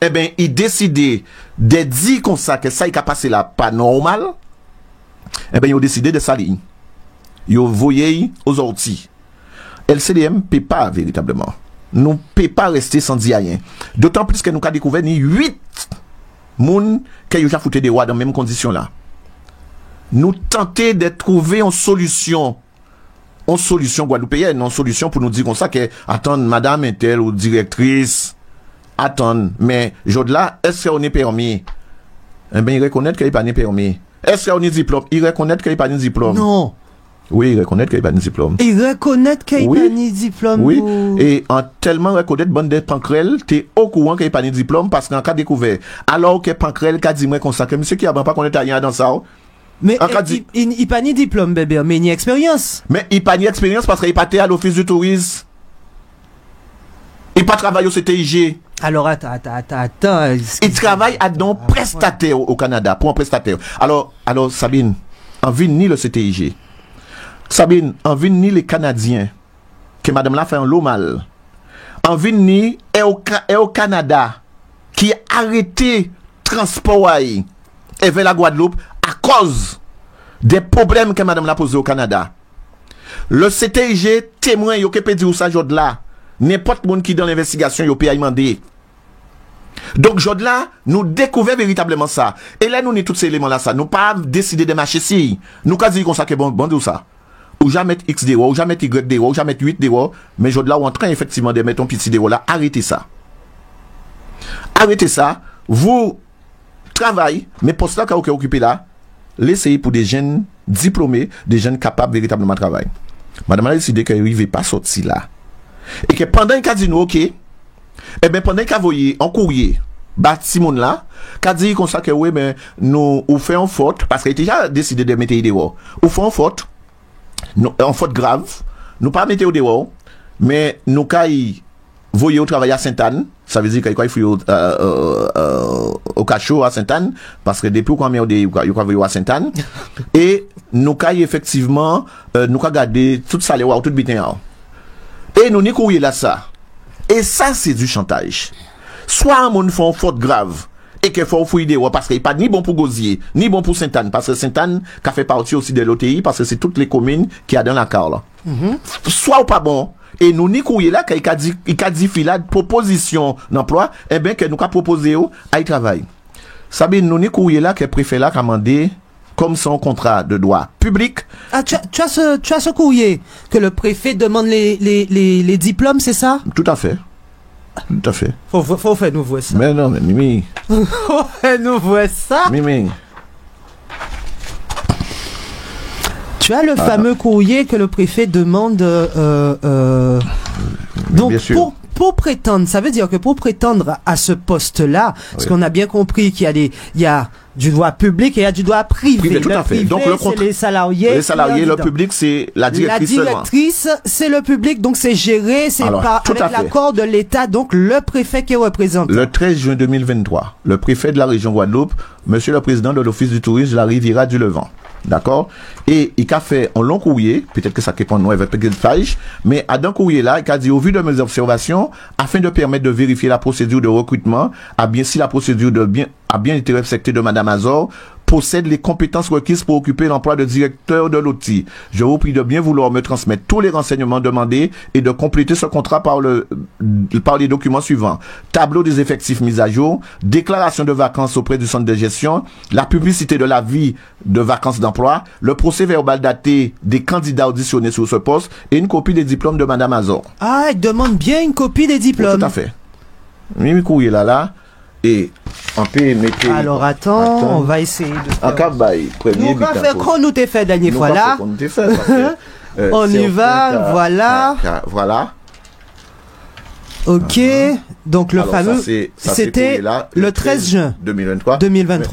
eh ben il décidé de dire comme ça que ça il a passé là pas normal, eh ben ils ont décidé de salir. Ils ont voyé aux orties. LCDM peut pas véritablement. Nous peut pas rester sans dire rien. D'autant plus que nous avons découvert ni 8 moun qui ont foutu des rois dans les mêmes conditions là. Nous tenter de trouver une solution guadeloupéenne, une solution pour nous dire comme ça que attendre madame est telle ou directrice, attendre, mais Jodla, est-ce qu'on est permis? Eh bien, il reconnaît qu'il n'est pas permis. Est-ce qu'on est diplôme? Il reconnaît qu'il n'est pas diplôme. Non. Oui, il reconnaît qu'il n'est pas diplôme. Il reconnaît qu'il n'est pas diplôme. Oui, et en tellement reconnaître bande de Pancrel, tu es au courant qu'il n'est pas diplôme parce qu'en cas découvert, alors que Pancrel a dit moi comme ça, que monsieur qui a pas connaître rien dans ça. Mais il pas ni diplôme, bébé, mais ni expérience. Mais il pas ni expérience parce qu'il pas été à l'office du tourisme. Il pas travaillé au CTIG. Alors, attends. Il travaille à don prestataire au Canada, pour un prestataire. Alors, Sabine, en ville ni le CTIG. Sabine, en ville ni les Canadiens, que madame l'a fait un lot mal. En ville ni est au Canada, qui a arrêté transport et vers la Guadeloupe à cause des problèmes que madame l'a posé au Canada. Le CTIG témoin, yo peut dire ça Jodla. N'importe monde qui dans l'investigation, yo peut y demander. Donc Jodla, nous découvrons véritablement ça. Et là, nous avons tous ces éléments-là, ça. Nous pas décidé de marcher si. Nous pas dit qu'on ça que bon ou ça. Ou jamais X déro, ou jamais Y déro, ou jamais 8 déro. Mais Jodla, ou en train effectivement de mettre un petit déro là. Arrêtez ça. Arrêtez ça. Vous travaillez, mais pour cela que vous occupez là, laissez pour des jeunes diplômés, des jeunes capables véritablement de travailler. Madame a décidé qu'elle ne pas sortir là. Et que pendant qu'il a dit nous, ok, eh bien pendant qu'il a envoyé en courrier, Simon là, qu'a dit comme ça que oui, mais nous, on fait une faute, parce qu'il a déjà décidé de mettre dehors. On fait une faute grave, nous pas mettre dehors, mais nous, quand il voyait au travail à Sainte-Anne, ça veut dire qu'il faut au cachot à Sainte-Anne, parce que depuis qu'on met au à Sainte-Anne, et nous, quand effectivement, nous, quand garder tout ça, les tout bitin. Et nous, n'y courrier là, ça. Et ça, c'est du chantage. Soit un monde fait une faute grave, et qu'il faut fouiller des parce qu'il n'est pas ni bon pour Gosier, ni bon pour Sainte-Anne, parce que Sainte-Anne, qui fait partie aussi de l'OTI, parce que c'est toutes les communes qui a dans la carte, là. Soit ou pas bon, et nous, n'y courrier là, qu'il a dit, la proposition d'emploi, eh bien, que nous, a proposé, à y travailler. Sabine, nous, n'y courrier là, que le préfet là, commandé, comme son contrat de droit public. Ah, tu as ce courrier que le préfet demande les diplômes, c'est ça? Tout à fait. Tout à fait. Faut faire nous voir ça. Mais non, mais Mimi. Faut faire nous voir ça. Mimi. Tu as le fameux courrier que le préfet demande. Donc, bien sûr. Pour prétendre, ça veut dire que pour prétendre à ce poste-là, parce qu'on a bien compris qu'il y a Du droit public et il y a du droit privé. Privé, tout à fait. Privé, donc c'est les salariés. Le public, c'est la directrice. La directrice, c'est le public, donc c'est géré, c'est avec l'accord de l'État, donc le préfet qui représente. Le 13 juin 2023, le préfet de la région Guadeloupe, monsieur le président de l'Office du tourisme de la Riviera du Levant. D'accord? Et il a fait un long courrier, peut-être que ça répond nous avec petite page, mais à d'un courrier là, il a dit au vu de mes observations, afin de permettre de vérifier la procédure de recrutement, si la procédure a bien été respectée de Madame Azor, possède les compétences requises pour occuper l'emploi de directeur de l'OTI. Je vous prie de bien vouloir me transmettre tous les renseignements demandés et de compléter ce contrat par les documents suivants. Tableau des effectifs mis à jour, déclaration de vacances auprès du centre de gestion, la publicité de l'avis de vacances d'emploi, le procès verbal daté des candidats auditionnés sur ce poste et une copie des diplômes de Madame Azor. Ah, il demande bien une copie des diplômes. Tout à fait. Oui, courrier là. Et on peut mettre. Alors attends, on va essayer de faire. En cas bail, premier. On va faire qu'on nous t'ai fait la dernière fois là. On y va, voilà. Voilà. Ok, donc le fameux, c'était le 13 juin 2023.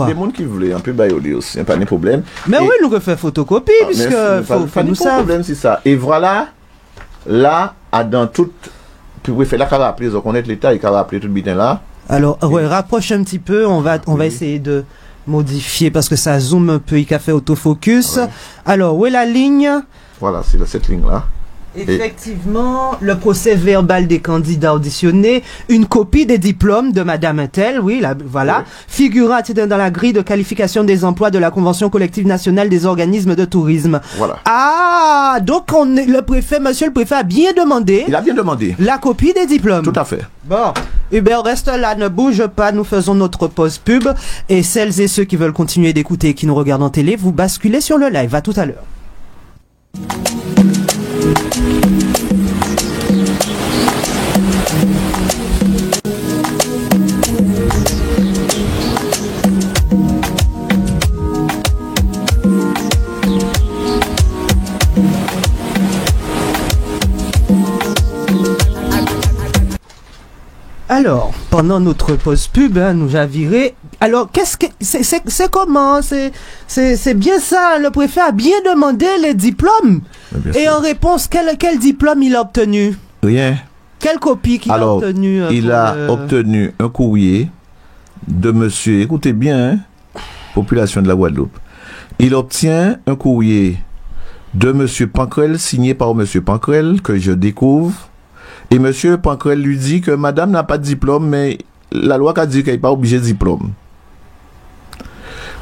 Les gens qui voulaient un peu bailler aussi, pas de problème. Mais oui, nous refait photocopie, puisque faut nous ça. Problème, c'est ça. Et voilà, là, dans toute, puis vous faites là, qu'on va appeler, on connaît l'État, il va appeler tout le bitin là. Alors, ouais, rapproche un petit peu, on va essayer de modifier parce que ça zoome un peu, il a fait autofocus. Ouais. Alors, où est la ligne? Voilà, c'est cette ligne-là. Effectivement, le procès verbal des candidats auditionnés, une copie des diplômes de Madame Intel, oui, là, voilà, ouais. Figurant dans la grille de qualification des emplois de la Convention collective nationale des organismes de tourisme. Voilà. Ah, donc monsieur le préfet a bien demandé. Il a bien demandé. La copie des diplômes. Tout à fait. Bon. Hubert, reste là, ne bouge pas, nous faisons notre pause pub. Et celles et ceux qui veulent continuer d'écouter et qui nous regardent en télé, vous basculez sur le live. À tout à l'heure. Alors, pendant notre pause pub, nous a viré. Alors, c'est comment? C'est bien ça, le préfet a bien demandé les diplômes. Et en réponse, quel diplôme il a obtenu? Rien. Quelle copie qu'il a obtenu? Il a obtenu un courrier de monsieur, écoutez bien, population de la Guadeloupe. Il obtient un courrier de monsieur Pancrel, signé par monsieur Pancrel, que je découvre. Et monsieur Pancrel lui dit que madame n'a pas de diplôme, mais la loi a dit qu'elle n'est pas obligée de diplôme.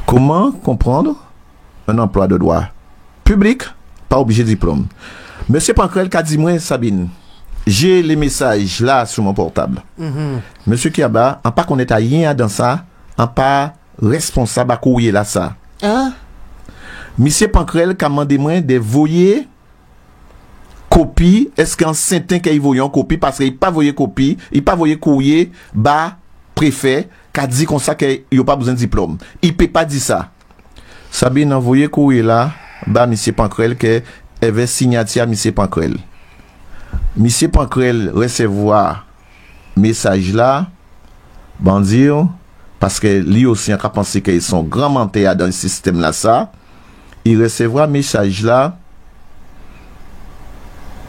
Comment comprendre un emploi de droit public, pas obligé de diplôme? Monsieur Pancrel a dit, moi, Sabine, j'ai les messages là sur mon portable. Monsieur Kiaba, en pas qu'on est à rien dans ça, en pas responsable à courrier là ça. Hein? Monsieur Pancrel a demandé moi de voyer copie, est-ce qu'en Saint-Tin qu'il voyait en copie, parce qu'il pas voyé copie, il pas voyé courrier, préfet, qui a dit comme ça qu'il n'y a pas besoin de diplôme. Il peut pas dire ça. Sabine envoyé courrier là, monsieur Pancrel, qui avait signature à monsieur Pancrel. Monsieur Pancrel recevoir message là, dire, parce que lui aussi a pensé qu'ils sont grand mentés dans le système là ça, il recevra message là,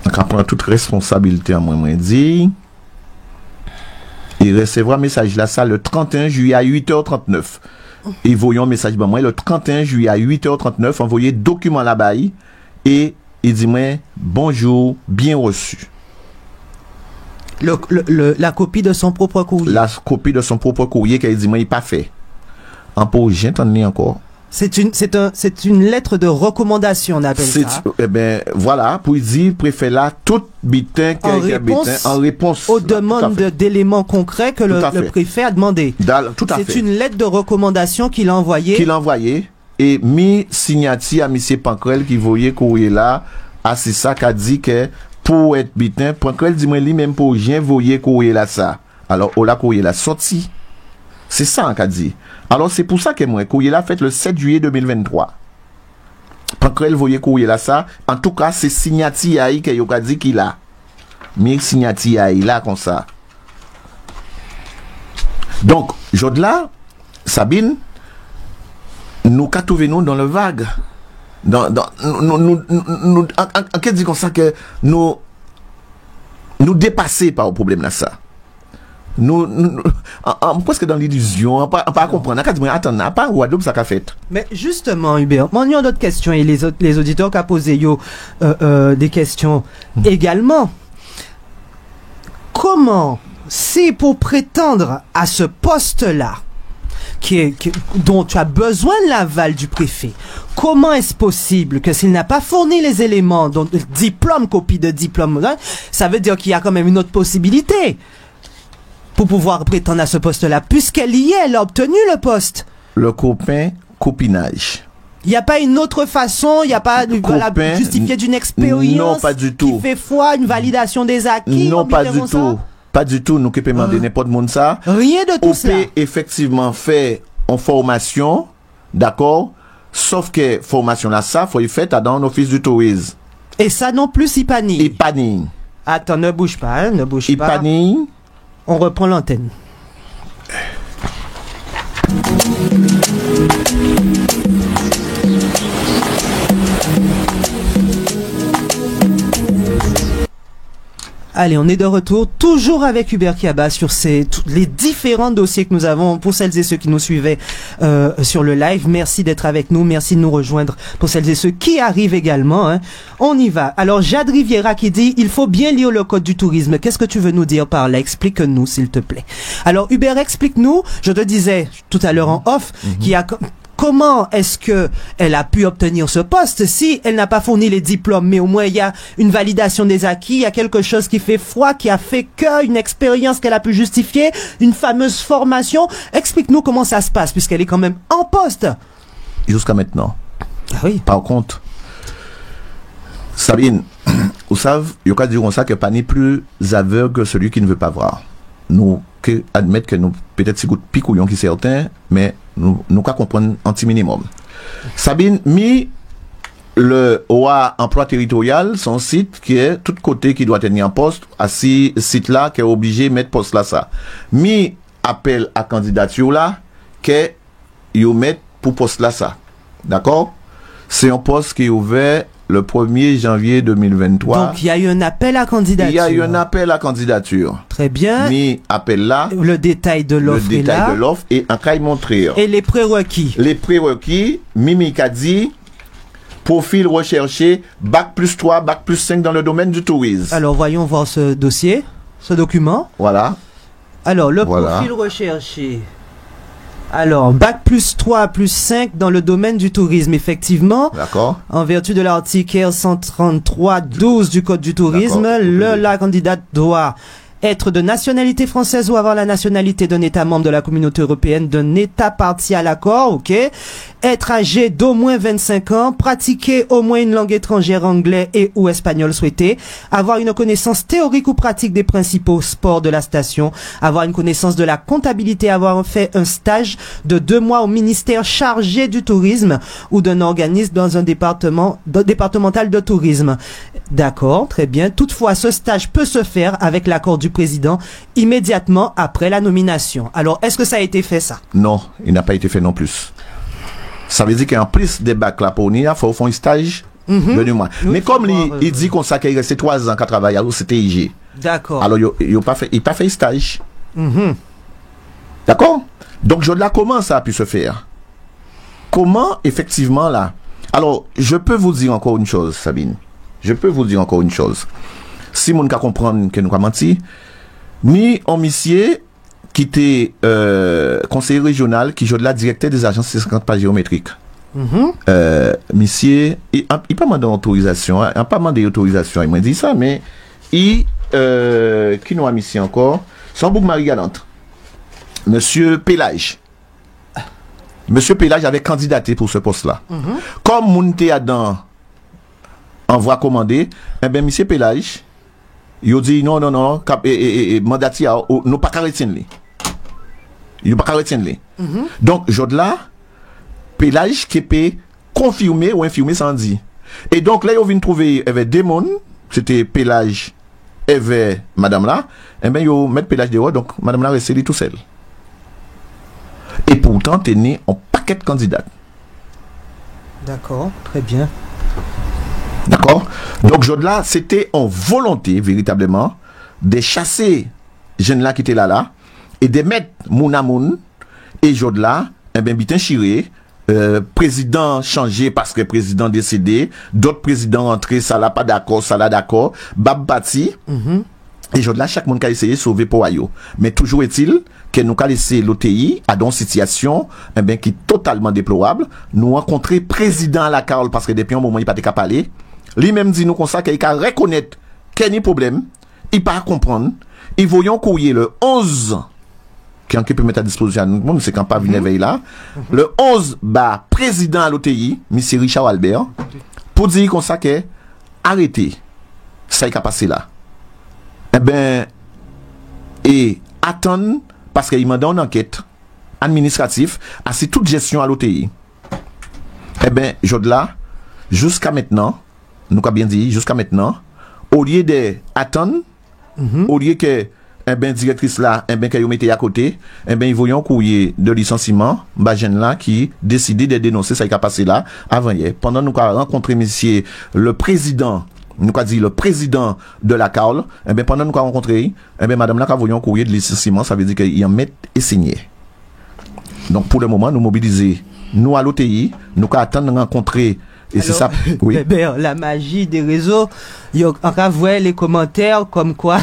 on prend toute responsabilité à moi dit. Il recevra message là ça le 31 juillet à 8h39. Et voyons message ben moi le 31 juillet à 8h39 envoyé document là-bas et il dit moi bonjour, bien reçu. La copie de son propre courrier. La copie de son propre courrier qu'il dit moi il pas fait. En pour j'entends encore. C'est une lettre de recommandation, on appelle ça. Eh ben, voilà, pour dire, préfet là, tout bitin, en réponse aux demandes d'éléments concrets que le préfet a demandé. Tout à fait. C'est une lettre de recommandation qu'il a envoyée. Et mis signature à M. Pancrel qui voyait courrier là, à c'est ça qu'a dit que, pour être bitin, Pancrel dit moi lui-même pour rien voyait courrier là ça. Alors, on l'a courrier là sorti. C'est ça qu'a dit. Alors, c'est pour ça que moi, courrier là fait le 7 juillet 2023. Pancrel voyait courrier là ça. En tout cas, c'est signature à qu'il a dit qu'il a. Mais signature à là comme ça. Donc, Jodla, Sabine, nous qu'à trouver nous dans le vague. En qu'est-ce dit comme ça que nous dépasser par le problème là ça. Nous presque dans l'illusion, on pas comprendre. Attends, pas Guadeloupe ça qu'a fait. Mais justement, Hubert, il y a d'autres questions et les auditeurs qui ont posé des questions également. Comment, c'est pour prétendre à ce poste-là, dont tu as besoin de l'aval du préfet, comment est-ce possible que s'il n'a pas fourni les éléments, donc diplôme, copie de diplôme, ça veut dire qu'il y a quand même une autre possibilité pour pouvoir prétendre à ce poste-là, puisqu'elle y est, elle a obtenu le poste. Le copinage. Il n'y a pas une autre façon, il n'y a pas justifié d'une expérience non, pas du tout. Qui fait foi, une validation des acquis. Non, pas du tout. Pas du tout, nous qui pouvons demander n'importe monde ça. Rien de tout ça. On peut effectivement faire en formation, d'accord, sauf que formation là, ça, faut y faire dans l'office du tourisme. Et ça non plus, Ipani. Ipani. Attends, ne bouge pas, hein, ne bouge pas. Ipani. On reprend l'antenne. Allez, on est de retour, toujours avec Hubert Kiaba sur les différents dossiers que nous avons pour celles et ceux qui nous suivaient sur le live. Merci d'être avec nous, merci de nous rejoindre pour celles et ceux qui arrivent également. Hein. On y va. Alors, Jade Riviera qui dit, il faut bien lire le code du tourisme. Qu'est-ce que tu veux nous dire par là? Explique-nous, s'il te plaît. Alors, Hubert, explique-nous. Je te disais tout à l'heure en off qu'il y a... Comment est-ce que elle a pu obtenir ce poste si elle n'a pas fourni les diplômes, mais au moins il y a une validation des acquis, il y a quelque chose qui fait foi, qui a fait que une expérience qu'elle a pu justifier, une fameuse formation. Explique-nous comment ça se passe puisqu'elle est quand même en poste. Jusqu'à maintenant. Ah oui. Par contre, Sabine, vous savez, il y a dire ça que pas ni plus aveugle que celui qui ne veut pas voir. Nous admettre que nous peut-être si goût picouillons qui certains, mais nous qu'à comprendre un petit minimum. Sabine, le OA emploi territorial, son site qui est tout côté qui doit tenir en poste, à ce site-là qui est obligé de mettre poste là ça. Appel à candidature là, que you met pour poste là ça. D'accord? C'est un poste qui est ouvert le 1er janvier 2023. Donc, il y a eu un appel à candidature. Il y a eu un appel à candidature. Très bien. Appel là. Le détail de l'offre est là. Le détail de l'offre et un cas montrer. Et les prérequis. Les prérequis, Mimi a dit, profil recherché, bac plus 3, bac plus 5 dans le domaine du tourisme. Alors, voyons voir ce dossier, ce document. Voilà. Alors, profil recherché. Alors, bac plus 3, plus 5 dans le domaine du tourisme, effectivement. D'accord. En vertu de l'article 133.12 du Code du tourisme, la candidate doit être de nationalité française ou avoir la nationalité d'un État membre de la Communauté européenne, d'un État partie à l'accord, ok. Être âgé d'au moins 25 ans, pratiquer au moins une langue étrangère, anglais et ou espagnol souhaité, avoir une connaissance théorique ou pratique des principaux sports de la station, avoir une connaissance de la comptabilité, avoir fait un stage de 2 mois au ministère chargé du tourisme ou d'un organisme dans un départemental de tourisme. D'accord, très bien. Toutefois, ce stage peut se faire avec l'accord du président immédiatement après la nomination. Alors, est-ce que ça a été fait, ça? Non, il n'a pas été fait non plus. Ça veut dire qu'en plus des bacs là pour nous, il faut faire un stage de mois. Mais comme il dit qu'on s'est resté 3 ans qu'à travailler au CTIG. D'accord. Alors, il n'a pas fait stage. D'accord? Donc, comment ça a pu se faire? Comment, effectivement, là? Alors, je peux vous dire encore une chose, Sabine. Je peux vous dire encore une chose. Si mon cas comprendre que nous avons menti, en monsieur qui était conseiller régional, qui joue de la directeur des agences 50 pas géométriques. Monsieur, il n'a pas demandé d'autorisation, il n'a pas demandé d'autorisation, il m'a dit ça, mais qui nous a mis ici encore? Sans bouc Marie Galante. Monsieur Pélage. Monsieur Pélage avait candidaté pour ce poste-là. Comme mon théâtre envoi commandé, eh bien, monsieur Pélage, il dit non, mandati, nous pas qu'à retenir. Il pas qu'à retenir. Donc, là, Pélage qui peut confirmer ou infirmer sans dire. Et donc, là, il vient trouver, avec des mondes, c'était Pélage, avec madame là, eh bien, il met Pélage dehors, donc, madame là, reste tout seul. Et pourtant, t'es né en paquet de candidats. D'accord, très bien. D'accord? Donc, Jodla, c'était en volonté, véritablement, de chasser jeunes là qui étaient là, et de mettre Mounamoun et Jodla, bitin chiré, président changé parce que président décédé, d'autres présidents rentrés, ça là pas d'accord, ça là d'accord, Bab Bati, et Jodla, chaque monde qui a essayé de sauver Poayo. Mais toujours est-il que nous avons laissé l'OTI à une situation qui est totalement déplorable. Nous rencontré président à la Carole parce que depuis un moment, il n'a pas parler. Lui-même dit nous comme ça qu'il a reconnaître qu'il y a un problème, il pas comprendre. Ils voyons courrier le 11, qui peut mettre à disposition à nous, c'est quand pas venu veille là. Le 11, président à l'OTI, M. Richard Albert, pour dire comme ça que arrêtez, ça y a passé là. Et attendre, parce qu'il m'a donné une enquête administrative, à toute gestion à l'OTI. Jodla, jusqu'à maintenant, nous avons bien dit, jusqu'à maintenant, au lieu d'attendre, au lieu que directrice là, qu'elle mette à côté, ils voyons courrier de licenciement, jeune là qui décidé de dénoncer ça qui a passé là avant hier. Pendant nous avons rencontré monsieur le président, nous avons dit le président de la CAOL, pendant nous avons rencontré, madame là qui voyons courrier de licenciement, ça veut dire qu'il en met et signé. Donc pour le moment, nous mobiliser, nous à l'OTI, nous avons attendre de rencontrer. Et c'est ça, oui. La magie des réseaux, on va voir les commentaires comme quoi,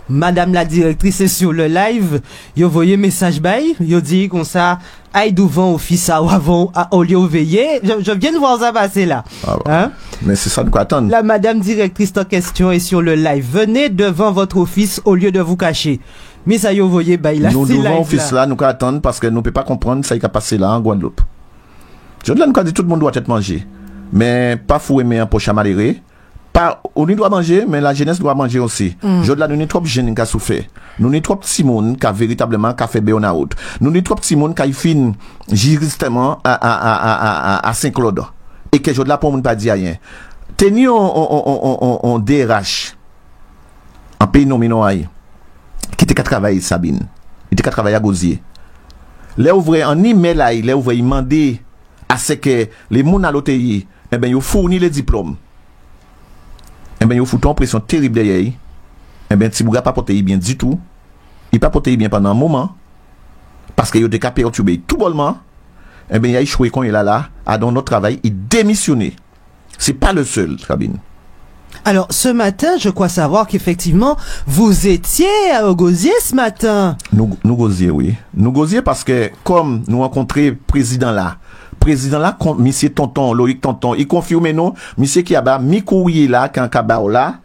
madame la directrice est sur le live, vous voyez message bail, vous dit comme ça, aïe devant office à avant, au lieu veiller, je viens de voir ça passer là. Ah bon. Hein? Mais c'est ça, nous attendre. La madame directrice en question est sur le live. Venez devant votre office au lieu de vous cacher. Mais ça, vous voyez, bail là, nous devant office là, nous attendre parce que nous ne pouvons pas comprendre ça qui a passé là en Guadeloupe. Je nous dit tout le monde doit être mangé. Mais pas fou aimer un poche à malheureux. Pas, on doit manger, mais la jeunesse doit manger aussi. Je nous avons trop de jeunes qui ont souffert. Nous avons trop de petits monde qui a véritablement fait burn-out. Nous avons trop de petits monde qui a fin justement à Saint-Claude. Et que je là pour ne pas dire rien. Tenir on DRH. En pays nominaux qui était qu'à travailler Sabine. Il était qu'à travailler à Gosier. Là ouvrir en email là ouvrir demander à ce que les gens à l'OTI, ils fournissent les diplômes. Ils foutent une pression terrible derrière. Tibouga pas porté bien du tout. Il pas porté bien pendant un moment. Parce qu'il a été perturbé tout bonnement. Il a échoué quand il est là, à dans notre travail, il démissionné. C'est pas le seul, Sabine. Alors, ce matin, je crois savoir qu'effectivement, vous étiez à Gosier ce matin. Nous Gosier, oui. Nous Gosier parce que, comme nous rencontré président là, monsieur Tonton, Loïc Tonton, il confirme nous, monsieur qui a bas, mi courrier là, quand kabao là,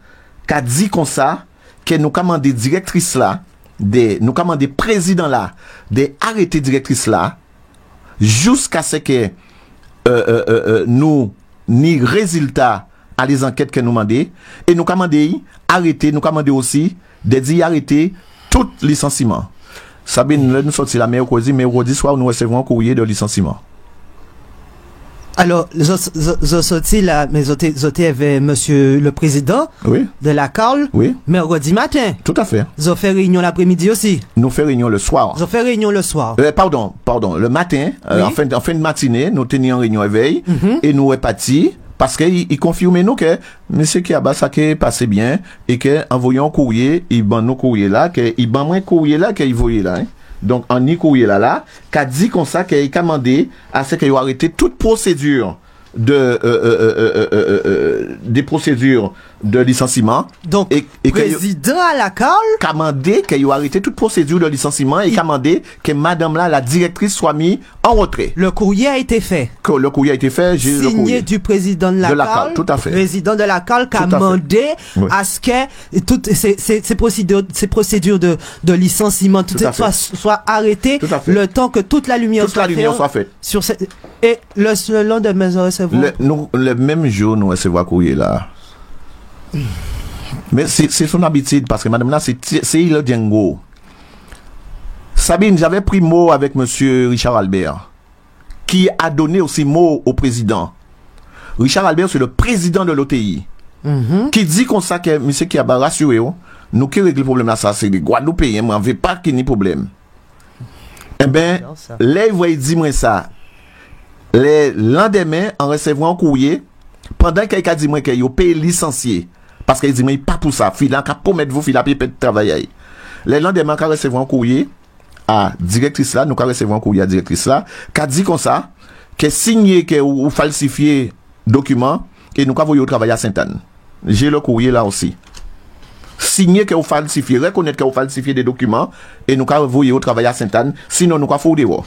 qu'a dit comme ça, que nous commandé directrice là, nous commandé président là, d'arrêter directrice là, jusqu'à ce que, nous, ni résultat à les enquêtes que nous demandons, et nous commandé arrêter, nous commandé aussi, de dire arrêter tout licenciement. Sabine, nous sorti la mercredi soir, nous recevons un courrier de licenciement. Alors, je sorti là, mais j'étais avec monsieur le président de la CAOL, mercredi matin. Tout à fait. Ils ont fait réunion l'après-midi aussi. Nous fait réunion le soir. Ils ont fait réunion le soir. Pardon, le matin, en fin de matinée, nous tenions réunion éveil, et nous est partis, parce qu'il confirme nous que monsieur Kiaba, ça qui passé bien, et que, en voyant courrier, il ban nos courriers là, il ban moins courrier là, qu'il voyait là, hein. Donc, en y courrier là, qu'a dit comme ça qu'il a commandé à ce qu'il a arrêté toute procédure des procédures de licenciement. Donc, et président à la CAOL commandé qu'il a arrêté toute procédure de licenciement et commandé que madame là, la directrice, soit mise en retrait. Le courrier a été fait. Le courrier a été fait. Signé du président de la CAOL. Tout à fait. Président de la CAOL qui a demandé à ce que toutes ces procédures de licenciement, tout soit arrêtées le temps que toute la lumière soit faite. Sur et le lendemain, le même jour, nous recevons courrier là. Mais c'est son habitude parce que madame là, c'est le Django. Sabine, j'avais pris mot avec monsieur Richard Albert, qui a donné aussi mot au président. Richard Albert, c'est le président de l'OTI, qui dit comme ça que monsieur qui a rassuré, nous qui règle le problème là, ça, c'est les Guadeloupéens, mais on ne veut pas qu'il y ait problème. Eh bien, là, il dit moi ça. les lendemains, en recevant un courrier, pendant quelqu'un dit moi qu'il paye licencié, parce qu'il dit moi pas pour ça, filant qu'à promettre vous, filant payer de travailler. Les lendemains, quand recevons un courrier à directrice là, nous quand recevons un courrier à directrice là, qu'a dit comme ça, qu'est signé que ou falsifié document, et nous quand voyons au travail à Sainte-Anne. J'ai le courrier là aussi. Signé que vous falsifiez, reconnaître que vous falsifiez des documents, et nous quand voyons au travail à Sainte-Anne, sinon nous quand faut dehors.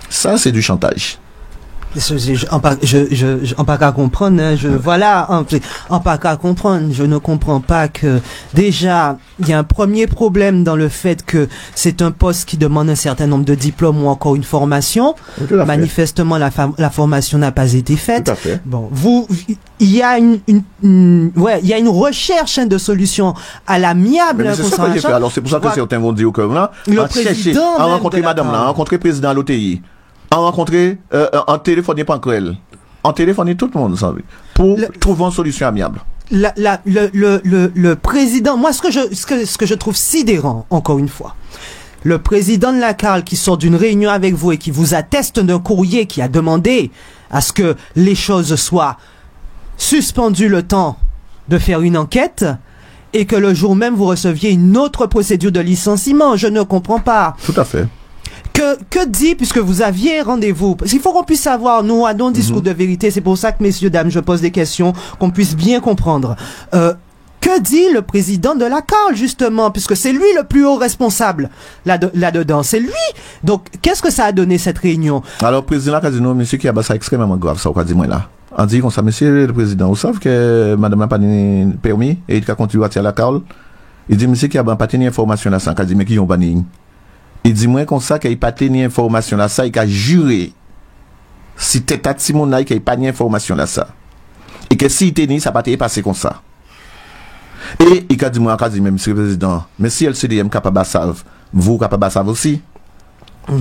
Ça, c'est du chantage. En pas qu'à comprendre, hein, en pas qu'à comprendre, je ne comprends pas que déjà il y a un premier problème dans le fait que c'est un poste qui demande un certain nombre de diplômes ou encore une formation. Manifestement, la formation n'a pas été faite. Tout à fait. Bon, il y a il y a une recherche de solutions à l'amiable. Mais c'est ça que j'ai fait. Alors c'est pour ça que certains vont dire que là, le rencontrer madame là, rencontrer président de l'OTI. En rencontrer en téléphoner Pancrel, en téléphoner tout le monde, pour trouver une solution amiable. Le président, moi ce que je trouve sidérant, encore une fois, le président de la CARL qui sort d'une réunion avec vous et qui vous atteste d'un courrier qui a demandé à ce que les choses soient suspendues le temps de faire une enquête, et que le jour même vous receviez une autre procédure de licenciement, je ne comprends pas. Tout à fait. Que dit, puisque vous aviez rendez-vous, parce qu'il faut qu'on puisse savoir, nous, à nos discours de vérité, c'est pour ça que, messieurs, dames, je pose des questions, qu'on puisse bien comprendre. Que dit le président de la CARL, justement, puisque c'est lui le plus haut responsable là-dedans, c'est lui. Donc, qu'est-ce que ça a donné, cette réunion? Alors, le président a dit non, monsieur, qui a ça extrêmement grave, ça, on dit moi là. On dit comme ça, monsieur le président, vous savez que madame n'a pas permis, et il a continué à tirer la CARL. Il dit, monsieur, qui a pas tenu information là, ça, il dit, mais qui ont banni? Il dit moi comme ça qu'il n'a pas tenu information là ça, il a juré si t'es à Simon qu'il n'a pas tenu information là ça. Et que si il tenait, ça n'a pas été passé comme ça. Et il a dit moi, monsieur le président, mais si LCDM capable de savent, vous capable de savent aussi.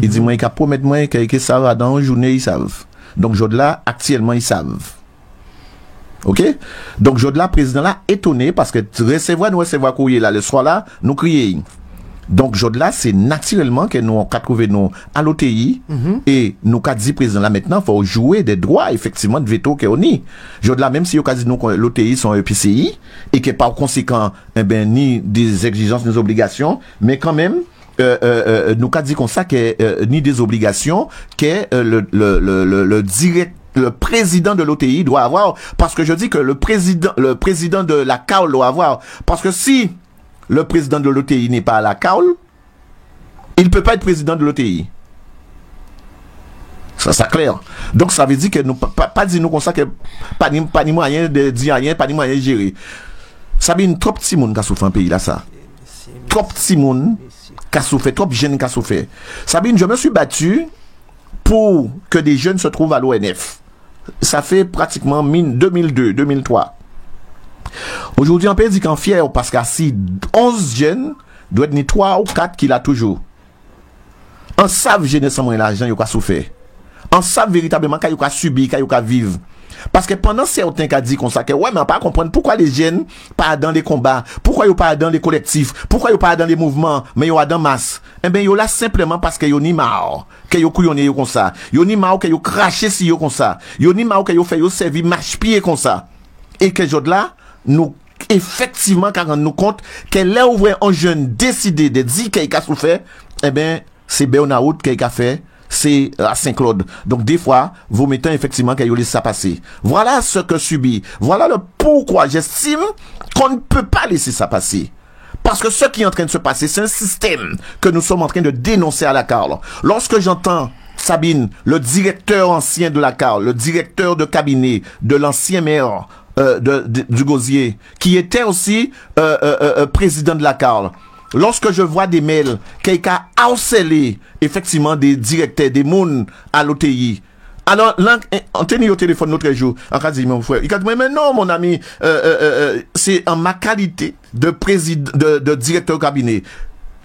Il dit moi, il a promis moi que ça va dans une journée, ils savent. Donc, Jodla, actuellement, ils savent. OK? Donc, Jodla, président là, étonné parce que recevoir courrier là, le soir là, nous crions. Donc, Jodla, c'est naturellement que nous avons trouvé nous à l'OTI et nous avons dit président là maintenant, il faut jouer des droits, effectivement, de veto qu'on a. Jodla, même si nous avons dit nous l'OTI sont un PCI et que par conséquent, ni des exigences, ni des obligations, mais quand même, nous avons dit comme ça que ni des obligations, que le président de l'OTI doit avoir, parce que je dis que le président de la CARL doit avoir, parce que si le président de l'OTI n'est pas à la CARL, il ne peut pas être président de l'OTI. Ça, c'est clair. Donc, ça veut dire que nous, pas dire nous comme ça que pas ni moyen de dire rien, pas ni moyen de gérer. Ça veut dire trop petit monde qui a souffert un pays là, ça. Trop petit monde qui a souffert, trop jeunes qui a souffert. Ça veut dire, je me suis battu pour que des jeunes se trouvent à l'ONF. Ça fait pratiquement 2002, 2003. Aujourd'hui, on peut dire qu'on est fier parce qu'à si 11 jeunes, doit être 3 ou 4 qui l'a toujours. On savent généralement l'argent, il a souffert. On savent véritablement qu'il a subi, qu'il a vécu. Parce que pendant certains qui ont dit comme ça, que ouais, mais on pas comprendre pourquoi les jeunes pas dans les combats, pourquoi ils pas dans les collectifs, pourquoi ils pas dans les mouvements, mais ils sont dans masse. Eh bien, ils là simplement parce que ils ni marre, que ils couillonnent comme ça. Ils ni marre que ils craché si ils comme ça. Ils ni marre que ils fait servir marche-pied comme ça. Et que jour là, nous effectivement quand nous compte que là où un jeune décidé de dire qu'il a souffert, eh bien c'est burn-out qu'il a fait, c'est à Saint-Claude. Donc des fois vous mettez effectivement qu'il a laissé ça passer. Voilà ce que subit. Voilà le pourquoi j'estime qu'on ne peut pas laisser ça passer. Parce que ce qui est en train de se passer, c'est un système que nous sommes en train de dénoncer à la CARL. Lorsque j'entends Sabine, le directeur ancien de la CARL, le directeur de cabinet de l'ancien maire du Gosier, qui était aussi président de la CARL. Lorsque je vois des mails qui a harcelé effectivement des directeurs, des mouns à l'OTI. Alors là, on tenait au téléphone l'autre jour, on a dit mon frère, il a dit mais non mon ami, c'est en ma qualité de président, de directeur cabinet.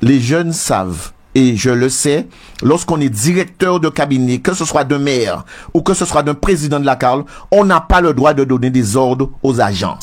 Les jeunes savent. Et je le sais, lorsqu'on est directeur de cabinet, que ce soit d'un maire ou que ce soit d'un président de la CARL, on n'a pas le droit de donner des ordres aux agents.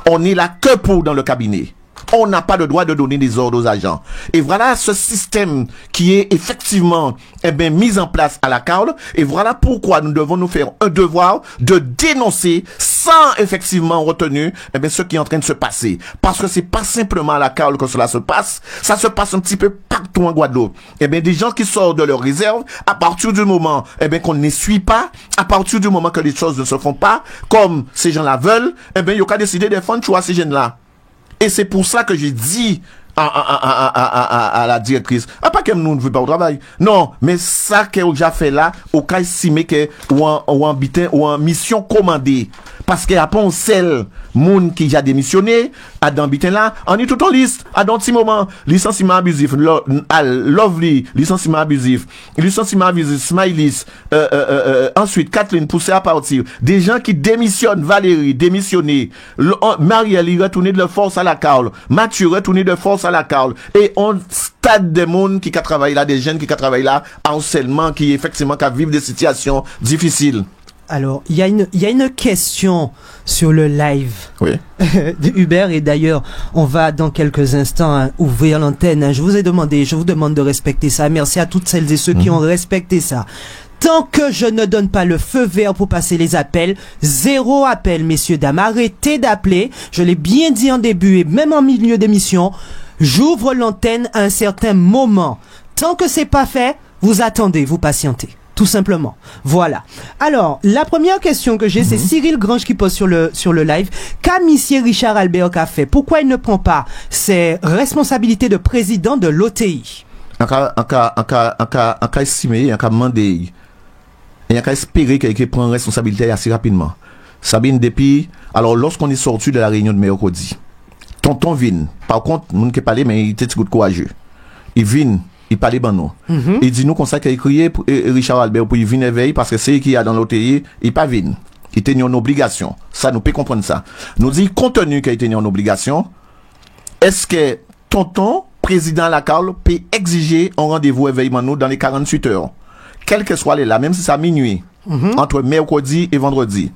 On est là que pour dans le cabinet. on n'a pas le droit de donner des ordres aux agents. Et voilà ce système qui est effectivement mis en place à la CAOL. Et voilà pourquoi nous devons nous faire un devoir de dénoncer sans effectivement retenue ce qui est en train de se passer. Parce que c'est pas simplement à la CAOL que cela se passe, ça se passe un petit peu partout en Guadeloupe. Des gens qui sortent de leur réserve, à partir du moment qu'on ne les suit pas, à partir du moment que les choses ne se font pas comme ces gens-là veulent, il y a qu'à décider de défendre ces jeunes-là. Et c'est pour ça que j'ai dit à la directrice, pas que nous ne voulons pas au travail. Non, mais ça qu'elle a déjà fait là, au cas estimé que ou en mission commandée. Parce qu'il y a pas un seul monde qui a démissionné, à dans bitin là, on est tout en liste, à dans petit moment, licenciement abusif, Lovely, licenciement abusif, Smileys, ensuite Kathleen poussée à partir, des gens qui démissionnent, Valérie, démissionné, Marielle, il retourné de la force à la CAOL, Mathieu, retourné de force à la CAOL, et on stade des monde qui travaillent là, des jeunes qui travaillent là, harcèlement, qui effectivement qui vivent des situations difficiles. Alors, il y a une question sur le live de Hubert, et d'ailleurs, on va dans quelques instants ouvrir l'antenne. Je vous demande de respecter ça. Merci à toutes celles et ceux qui ont respecté ça. Tant que je ne donne pas le feu vert pour passer les appels, 0 appel, messieurs, dames. Arrêtez d'appeler. Je l'ai bien dit en début et même en milieu d'émission. J'ouvre l'antenne à un certain moment. Tant que c'est pas fait, vous attendez, vous patientez. Tout simplement. Voilà. Alors, la première question que j'ai, c'est Cyril Grange qui pose sur le live. Qu'a monsieur Richard Albert qu'a fait? Pourquoi il ne prend pas ses responsabilités de président de l'OTI? En cas estimé, en cas mandé, et en cas espéré qu'il prend responsabilité assez rapidement. Sabine, depuis, alors lorsqu'on est sorti de la réunion de mercredi, tonton Vin, par contre, nous qui parlé, mais il était tout courageux. Il vient. Il parlait ben nous. Il dit nous comme ça qu'il a écrit Richard Albert pour y venir éveiller parce que c'est qui a dans l'OTI, il pas vient. Il tenait une obligation. Ça nous peut comprendre ça. Nous dit compte tenu qu'il a tenu une obligation, est-ce que tonton président la CAOL peut exiger un rendez-vous éveillement nous dans les 48 heures, quel que soit là, même si c'est à minuit, entre mercredi et vendredi.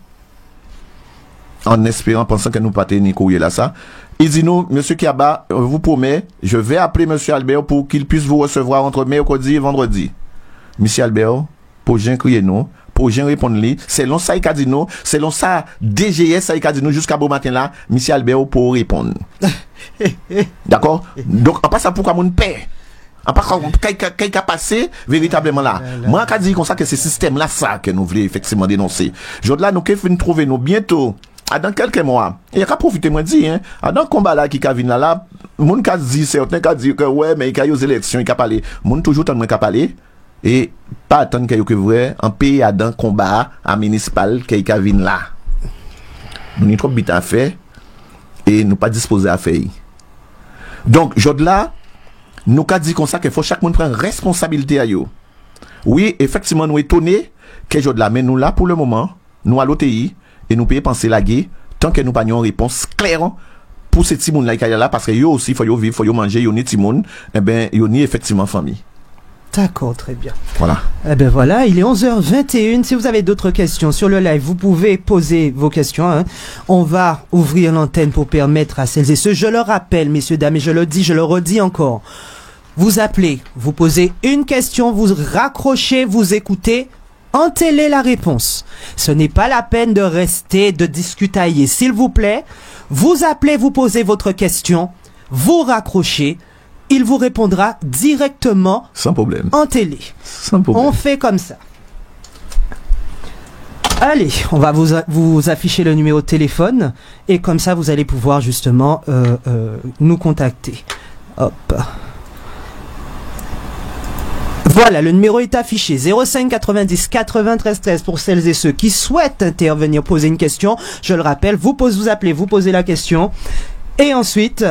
En espérant, pensant que nous pas tenir courrier là ça. Il dit nous, monsieur Kiaba, vous promet, je vais appeler monsieur Albert pour qu'il puisse vous recevoir entre mercredi et vendredi. Monsieur Albert, pour gens crier nous, pour gens répondre lui, c'est long ça il a dit nous, c'est long ça DGS ça il a dit nous jusqu'à bon matin là, monsieur Albert pour répondre. D'accord? Donc, en passant pourquoi mon père? En passant, qu'est-ce a passé véritablement là? Moi, quand je dis comme ça que ce système là, ça que nous voulons effectivement dénoncer. Je là, nous devons trouver nous bientôt. Dans quelques mois, il y a qu'à profiter, moi, dit, hein, dans le combat là, qui a venu là, moun ka dit, certains ka dit que, ouais, mais il y a eu aux élections, il a parlé, moun toujours tant de parler, et pas attendre qu'il y ait que vrai, un pays à dans combat, à municipal, qui a venu là. Nous n'y trop vite à faire, et nous pas disposés à faire. Donc, je là, nous ka dit comme ça qu'il faut chaque monde prendre responsabilité à yo. Oui, effectivement, nous étonnés, que je là, mais nous là, pour le moment, nous à l'OTI, et nous pouvons penser la guerre tant que nous pas une réponse claire pour ces petits monde là qui là parce que yo aussi faut yo vivre, faut yo manger, yo ni petit monde, yo ni effectivement famille. D'accord, très bien. Voilà. Voilà, il est 11h21. Si vous avez d'autres questions sur le live, vous pouvez poser vos questions. Hein. On va ouvrir l'antenne pour permettre à celles et ceux, je le rappelle, messieurs, dames, et je le dis, je le redis encore. Vous appelez, vous posez une question, vous raccrochez, vous écoutez. En télé la réponse. Ce n'est pas la peine de rester, de discutailler. S'il vous plaît, vous appelez, vous posez votre question, vous raccrochez, il vous répondra directement. Sans problème. En télé. Sans problème. On fait comme ça. Allez, on va vous afficher le numéro de téléphone et comme ça vous allez pouvoir justement nous contacter. Hop. Voilà, le numéro est affiché, 05 90 93 13 pour celles et ceux qui souhaitent intervenir, poser une question. Je le rappelle, vous appelez, vous posez la question et ensuite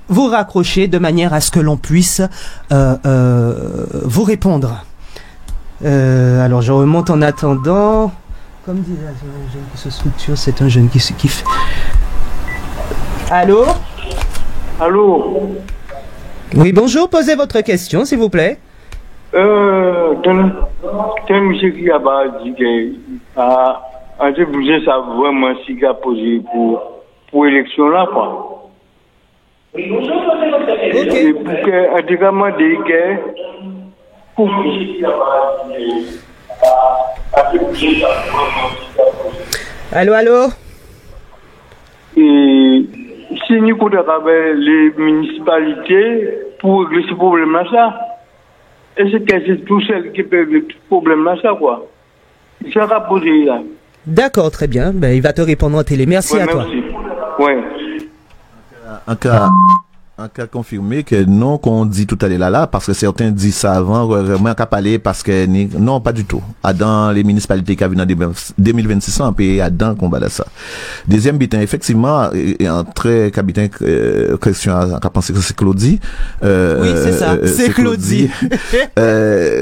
vous raccrochez de manière à ce que l'on puisse vous répondre. Alors je remonte en attendant. Comme disait un jeune qui se structure, c'est un jeune qui fait. Allô? Allô? Oui, bonjour, posez votre question s'il vous plaît. Monsieur qui a dit que j'ai bougé ça vraiment si qu'a posé pour l'élection là quoi. Ok. Et pour que, antigament des gays, pour Allô? et si nous comptons avec les municipalités pour régler ce problème-là, ça, est-ce que c'est tout seul qui peut régler ce problème-là, ça, quoi? Ça va poser là. D'accord, très bien. Ben, il va te répondre en télé. Merci Ouais, à toi. merci. Ouais. Un cas confirmé que non, qu'on dit tout à l'heure là, parce que certains disent ça avant, vraiment qu'à parler, parce que non, pas du tout. Dans les municipalités qui avaient dans 2026 ans, pays à dans combat de ça. Deuxième bitin, effectivement, et un très cabinet, question à penser que c'est Claudie. Oui, c'est ça. C'est Claudie.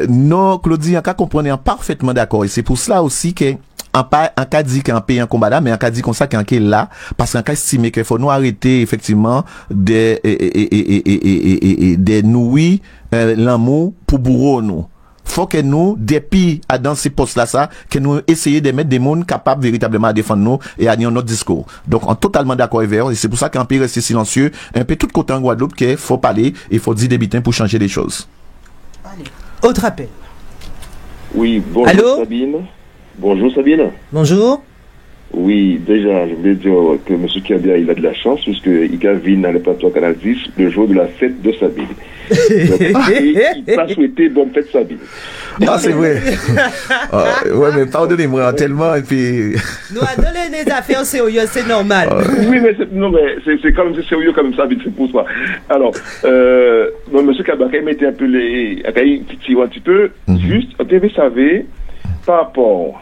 Non, Claudie, en cas comprenant parfaitement d'accord. Et c'est pour cela aussi que, en cas dit qu'un pays en combat là, mais en cas dit comme ça qu'un qui est là, parce qu'en cas estimé qu'il faut nous arrêter effectivement des nouilles l'amour pour bourreau nous. Faut que nous, depuis dans ces postes là ça, que nous essayer de mettre des mondes capables véritablement à défendre nous et à dire notre discours. Donc, on est totalement d'accord avec vous, et c'est pour ça qu'un pays reste silencieux, un peu tout côté en Guadeloupe, qu'il faut parler, il faut dire des bitins pour changer les choses. Allez. Autre appel. Oui, bonjour. Allô? Sabine. Bonjour Sabine. Bonjour. Oui, déjà, je voulais dire que M. Kiabia, il a de la chance, puisqu'il a vu dans le plateau Canal 10 le jour de la fête de Sabine. Donc, et il t'a souhaité bonne fête Sabine. Ah, c'est vrai. Ouais, mais pardonnez-moi tellement, et puis... Nous a donné des affaires sérieuses, c'est normal. Oui, mais c'est quand même sérieux comme Sabine, c'est pour ça. Alors, M. Kiabia, il mettait un peu les... Il un petit peu, juste, on devait savoir, par rapport...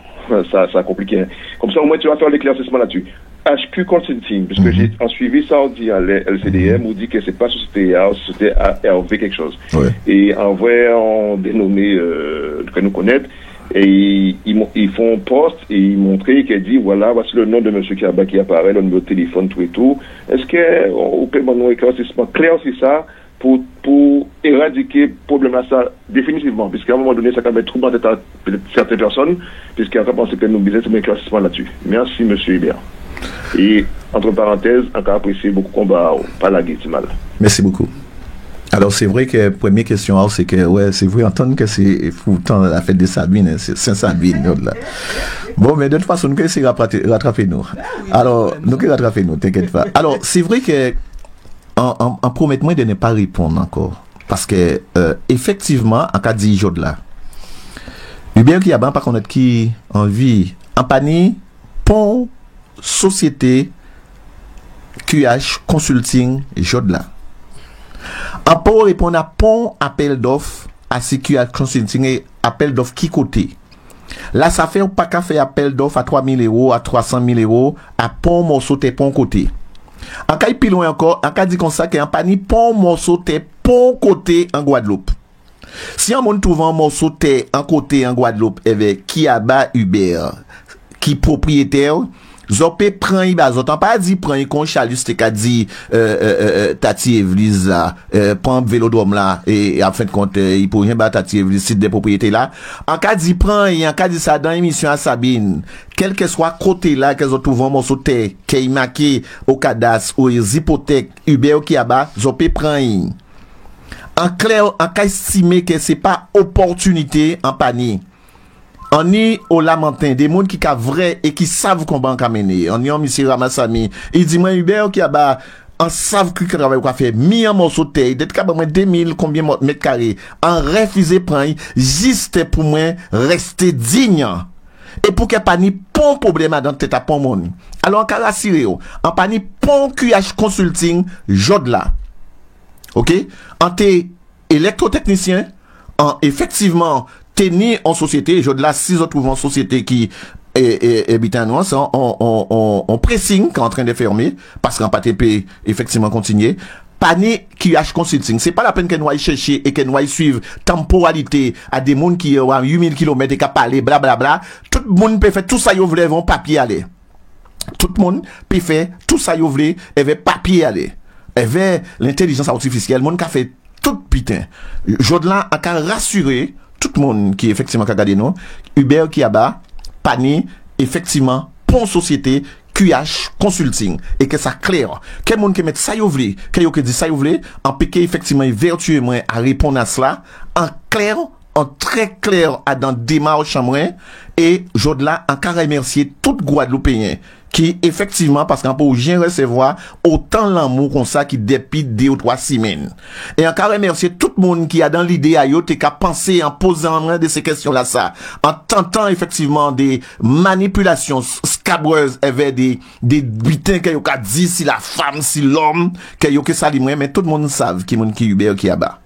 Ça compliqué. Hein. Comme ça, au moins, tu vas faire l'éclaircissement là-dessus. HQ Consulting, puisque j'ai en suivi ça, on dit à LCDM, on dit que c'est pas société A, société ARV quelque chose. Ouais. Et en vrai, on dénommé que nous connaître, et ils font poste et ils montraient qu'elle dit voilà, voici le nom de monsieur Kiaba qui apparaît, le numéro de téléphone, tout et tout. Est-ce qu'on peut avoir un éclaircissement clair sur ça? Pour éradiquer le problème à ça définitivement, puisqu'à un moment donné, ça peut être troublant à certaines personnes, puisqu'il y a pensé que nous business un éclaircissement là-dessus. Merci, M. Hébert. Et, entre parenthèses, encore apprécié beaucoup combat, pas la guette, mal. Merci beaucoup. Alors, c'est vrai que, première question, c'est que, ouais, c'est vrai, entendre que c'est pourtant la fête de Sabine, c'est Saint-Sabine, là. Bon, mais de toute façon, nous allons essayer de rattraper nous. Alors, nous allons rattraper nous, t'inquiète pas. Alors, c'est vrai que, en promettant de ne pas répondre encore. Parce que, effectivement, en cas de jour là, Hubert qui a pas connaître qui en vie, en panier, pont, société, QH, consulting, jour là. En pour répondre à pont, appel d'offres, à QH consulting et appel d'offres qui côté. Là, ça fait pas qu'à faire appel d'offres à 3 000 euros, à 300 000 euros, à pont, morceau, pont côté. En cas plus loin encore, en cas dit comme ça, qu'il y a un panier pont morceau terre pont côté en Guadeloupe. Si on monde trouve un morceau terre en côté en Guadeloupe avec qui abat Uber, qui propriétaire, Zopé prend il bas, autant pas dit prend il con chalus te ka dit Tati Evelyse là, prend vélodrome là et en fin de compte il pour rien ba Tati Evelyse site des propriétés là. En cas dit prend et en cas dit ça dans émission à Sabine, quel que soit côté là que trouve un morceau terre qui marqué au cadastre ou hypothèque Uber qui a bas, Zopé prend il. En clair, en cas estimé que c'est pas opportunité en panier. On y au lamentin des monde qui ka vrai et qui savent comment mener. On y a monsieur Ramassami, il dit moi Hubert qui a ba en savent que travail quoi faire mis en morceau terre d'être capable 2000 combien mètres carrés en refusé prendre juste pour moi rester digne. Et pour qu'il n'y ait pas ni pont problème dans tête à pont monde. Alors on ka rassurer en pas ni pont QH consulting jod là. OK? En t'es électrotechnicien en effectivement tenir en société, je de là, si on trouve en société qui est bitanois, on pressing qui est en train de fermer, parce qu'en PATP, effectivement, continuer. Pani QH Consulting, c'est pas la peine que nous aille chercher et que nous aille suivre temporalité à des gens qui ont 8000 km et qui parlent, blablabla. Tout le monde peut faire tout ça, ils veulent, vont papier aller. Tout le monde peut faire tout ça, ils veulent, et veut papier aller. Et veut l'intelligence artificielle, le monde qui a fait tout putain. Jodelin a qu'à rassurer tout le monde qui effectivement a regardé nous, Uber qui a bas, Pani, effectivement, pont société, QH Consulting et que ça clair. Quel monde qui met ça yo vle, quel yo qui dit ça yo vle, en piqué effectivement vertueux moi à répondre à cela en clair, en très clair à dans démarche moi et jodla en carré remercier tout Guadeloupéen qui effectivement parce qu'en pour bien recevoir autant l'amour comme ça qui depuis 2 ou 3 semaines et encore remercier tout le monde qui a dans l'idée à yo t'es qu'à penser en posant de ces questions là ça en tentant effectivement des manipulations scabreuses avec des butins que yo ka dit si la femme si l'homme que ça li mais tout le monde savent qui monde qui Hubert qui a bas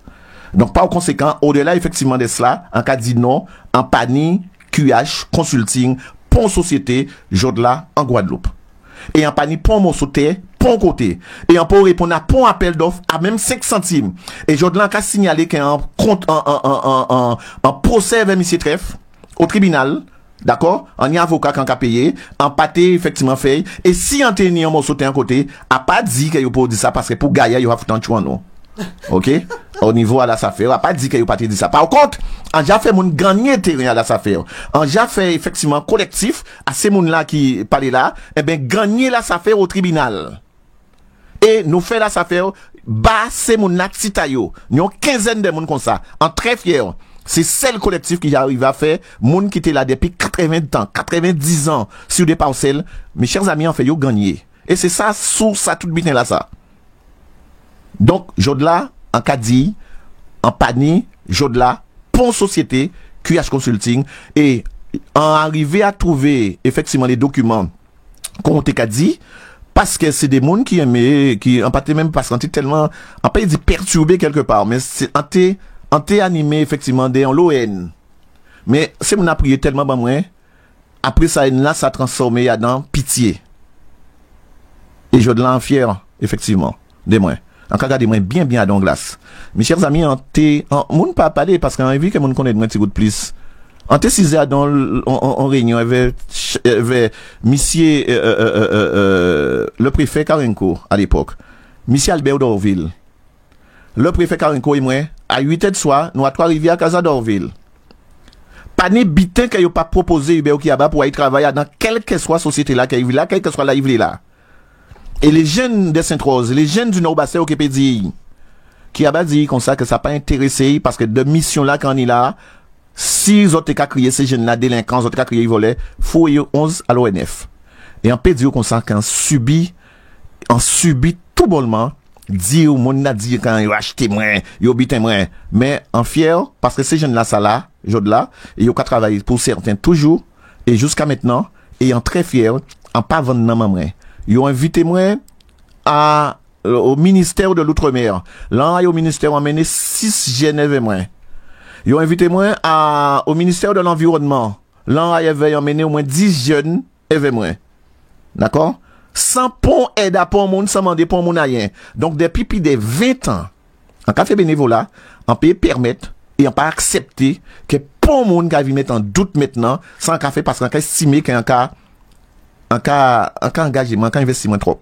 donc par conséquent au-delà effectivement de cela en cas dit non en panique QH Consulting Pont Société, Jodla, en Guadeloupe. Et en panique, Pont Monsoté, Pont Côté. Et on peut répondre à Pont Appel d'offres à même 5 centimes. Et Jodla a signalé qu'il y a un compte, en procès avec M. Treff, au tribunal, d'accord? On y a avocat qui a payé, en pâté, effectivement, fait. Et si on tenait un Monsoté en côté, a pas dit qu'il peut dire ça parce que pour Gaïa, il y a foutu en chouan, non? OK? Au niveau à la affaire, a pas dit qu'il pas dit ça. Par contre, on déjà fait mon gagner terrain à la affaire. On déjà fait effectivement collectif à ces moun là qui parlaient là, eh ben gagner la affaire au tribunal. Et nous fait la affaire bas ces moun là citayo. Nous une quinzaine de moun comme ça, en très fiers. C'est celle collectif qui arrive à faire moun qui était là depuis 80 ans, 90 ans sur des parcelles. Mes chers amis, en fait yo gagner. Et c'est ça sous ça tout bitin là ça. Donc, Jodla, en Kadi, en Pani, Jodla, Pont Société, QH Consulting, et en arrivé à trouver effectivement les documents qu'on t'a dit, parce que c'est des gens qui aimaient, qui en partie même parce qu'on était tellement, on peut dire perturbé quelque part, mais c'est on t'est animé effectivement dans l'ON. Mais c'est mon a prié tellement ben moi, après ça, là, ça a transformé dans pitié. Et Jodla en fier, effectivement, de moi. En cas de moi bien à Donglas. Mes chers amis, moun pas parler parce qu'on a vu que moun connaît de moi petit goût plus. En te 6 dans en réunion avec monsieur le préfet Karenko à l'époque. Monsieur Albert Dorville. Le préfet Karenko et moi à 8h de soir, nous à Trois-Rivières à Casa Dorville. Pas ni bitin que yo pas proposé Hubert Kiaba pour aller travailler dans quelle que soit société là qu'il là, quelle que soit la là. Et les jeunes de Sainte-Rose, les jeunes du Nord-Bassin au Képédi, qui a dit comme ça que ça pas intéressé parce que de mission là quand on est là, si ils ont été crié ces jeunes là délinquants, ils ont été crié ils volaient, faut 11 à l'ONF. Et on peut dire comme ça qu'on subit tout bonnement, dire au monde n'a dit quand ils ont acheté moins, ils ont bité moins, mais en fier parce que ces jeunes là ça là, Jodla, et ils ont qu'à travailler pour certains toujours et jusqu'à maintenant et en très fier en pas vendre nan maman. Ils ont invité moi au ministère de l'Outre-mer. Là, au ministère, on a mené 6 jeunes avec moi. Ils ont invité moi au ministère de l'Environnement. Là, il y avait emmené au moins 10 jeunes avec moi. D'accord? Sans pont aide à pont monde, sans demander pont monde rien. Donc, depuis plus de 20 ans, en café bénévolat, on peut permettre et on peut accepter que pont monde qui mettre en doute maintenant, sans café parce qu'on peut estimer qu'il y a un cas engagement, un cas investissement trop.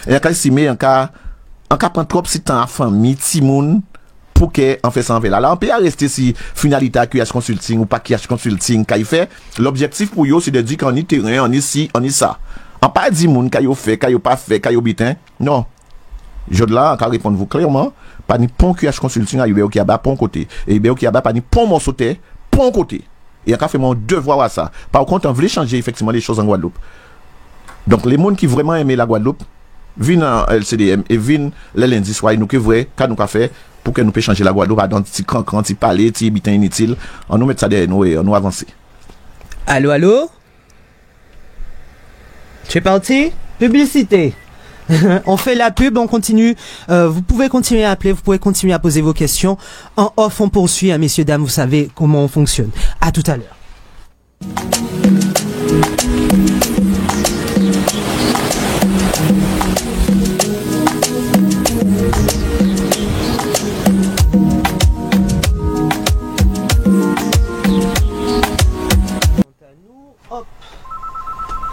Et un cas estimé, un cas prend trop si temps à famille, timoun, pour que, en fait, ça en fait là. Là, on peut rester si finalité à QH Consulting ou pas QH Consulting, qu'il fait. L'objectif pour eux, c'est de dire qu'on y terrain, on y ci, on y ça. On pas dit moun, qu'il fait, qu'il pas fait, qu'il bitin. Non. Je de là, encore répondre vous clairement, pas ni pont QH Consulting à Hubert Kiaba, pont côté. Et Hubert Kiaba, pas ni pont Monsoté, pont côté. Et encore fait mon devoir à ça. Par contre, on voulait changer effectivement les choses en Guadeloupe. Donc, les gens qui vraiment aiment la Guadeloupe, viennent en LCDM et viennent le lundi soir, nous que vrai, qu'à nous faire pour que nous puissions changer la Guadeloupe à dans petit cran, petit palais, petit bitin inutile. On nous met ça derrière nous et on nous avance. Allô? Tu es parti? Publicité. On fait la pub, on continue. Vous pouvez continuer à appeler, vous pouvez continuer à poser vos questions. En off, on poursuit, hein, messieurs, dames, vous savez comment on fonctionne. À tout à l'heure.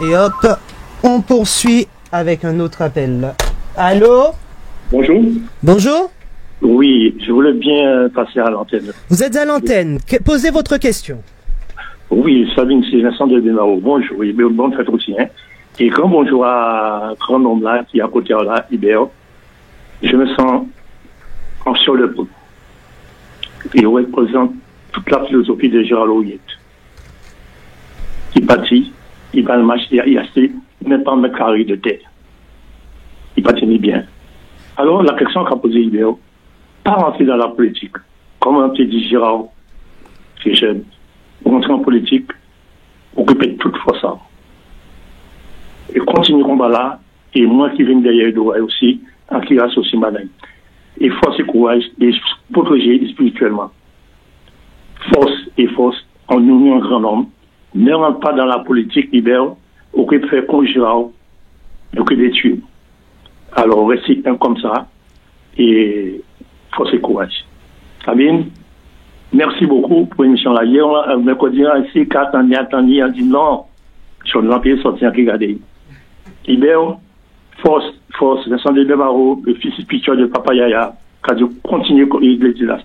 Et hop, on poursuit avec un autre appel. Allô? Bonjour. Bonjour. Oui, je voulais bien passer à l'antenne. Vous êtes à l'antenne. Posez votre question. Oui, Sabine, c'est Vincent de Bémaro. Bonjour, oui, bonne fête aussi. Hein. Et grand bonjour à grand homme là, qui est à côté là, Hubert. Je me sens en sur le peuple. Il représente toute la philosophie de Gérald Lauriette. Il bâtit, il va le marché, il a assez, même pas un mètre carré de terre. Il bâtit bien. Alors, la question qu'a posée Hubert, pas rentrer dans la politique, comme un petit dit Gérald, qui est jeune, rentrer en politique, occuper de toute ça. Et continuer le combat là, et moi qui viens derrière Douai aussi, en qui reste aussi madame. Et force et courage, et protéger spirituellement. Force et force, en nous un grand homme, ne rentre pas dans la politique libérale, ou que faire conjurer, ou que des tuer. Alors, restez un comme ça, et force et courage. Sabine, merci beaucoup pour l'émission là. Hier, on m'a dit, ici, attendez, on dit non, je ne vais pas sortir qui regarder. Libère, force, Vincent de Demaro, le fils spirituel de Papa Yaya, qui a dû continuer comme il dit là.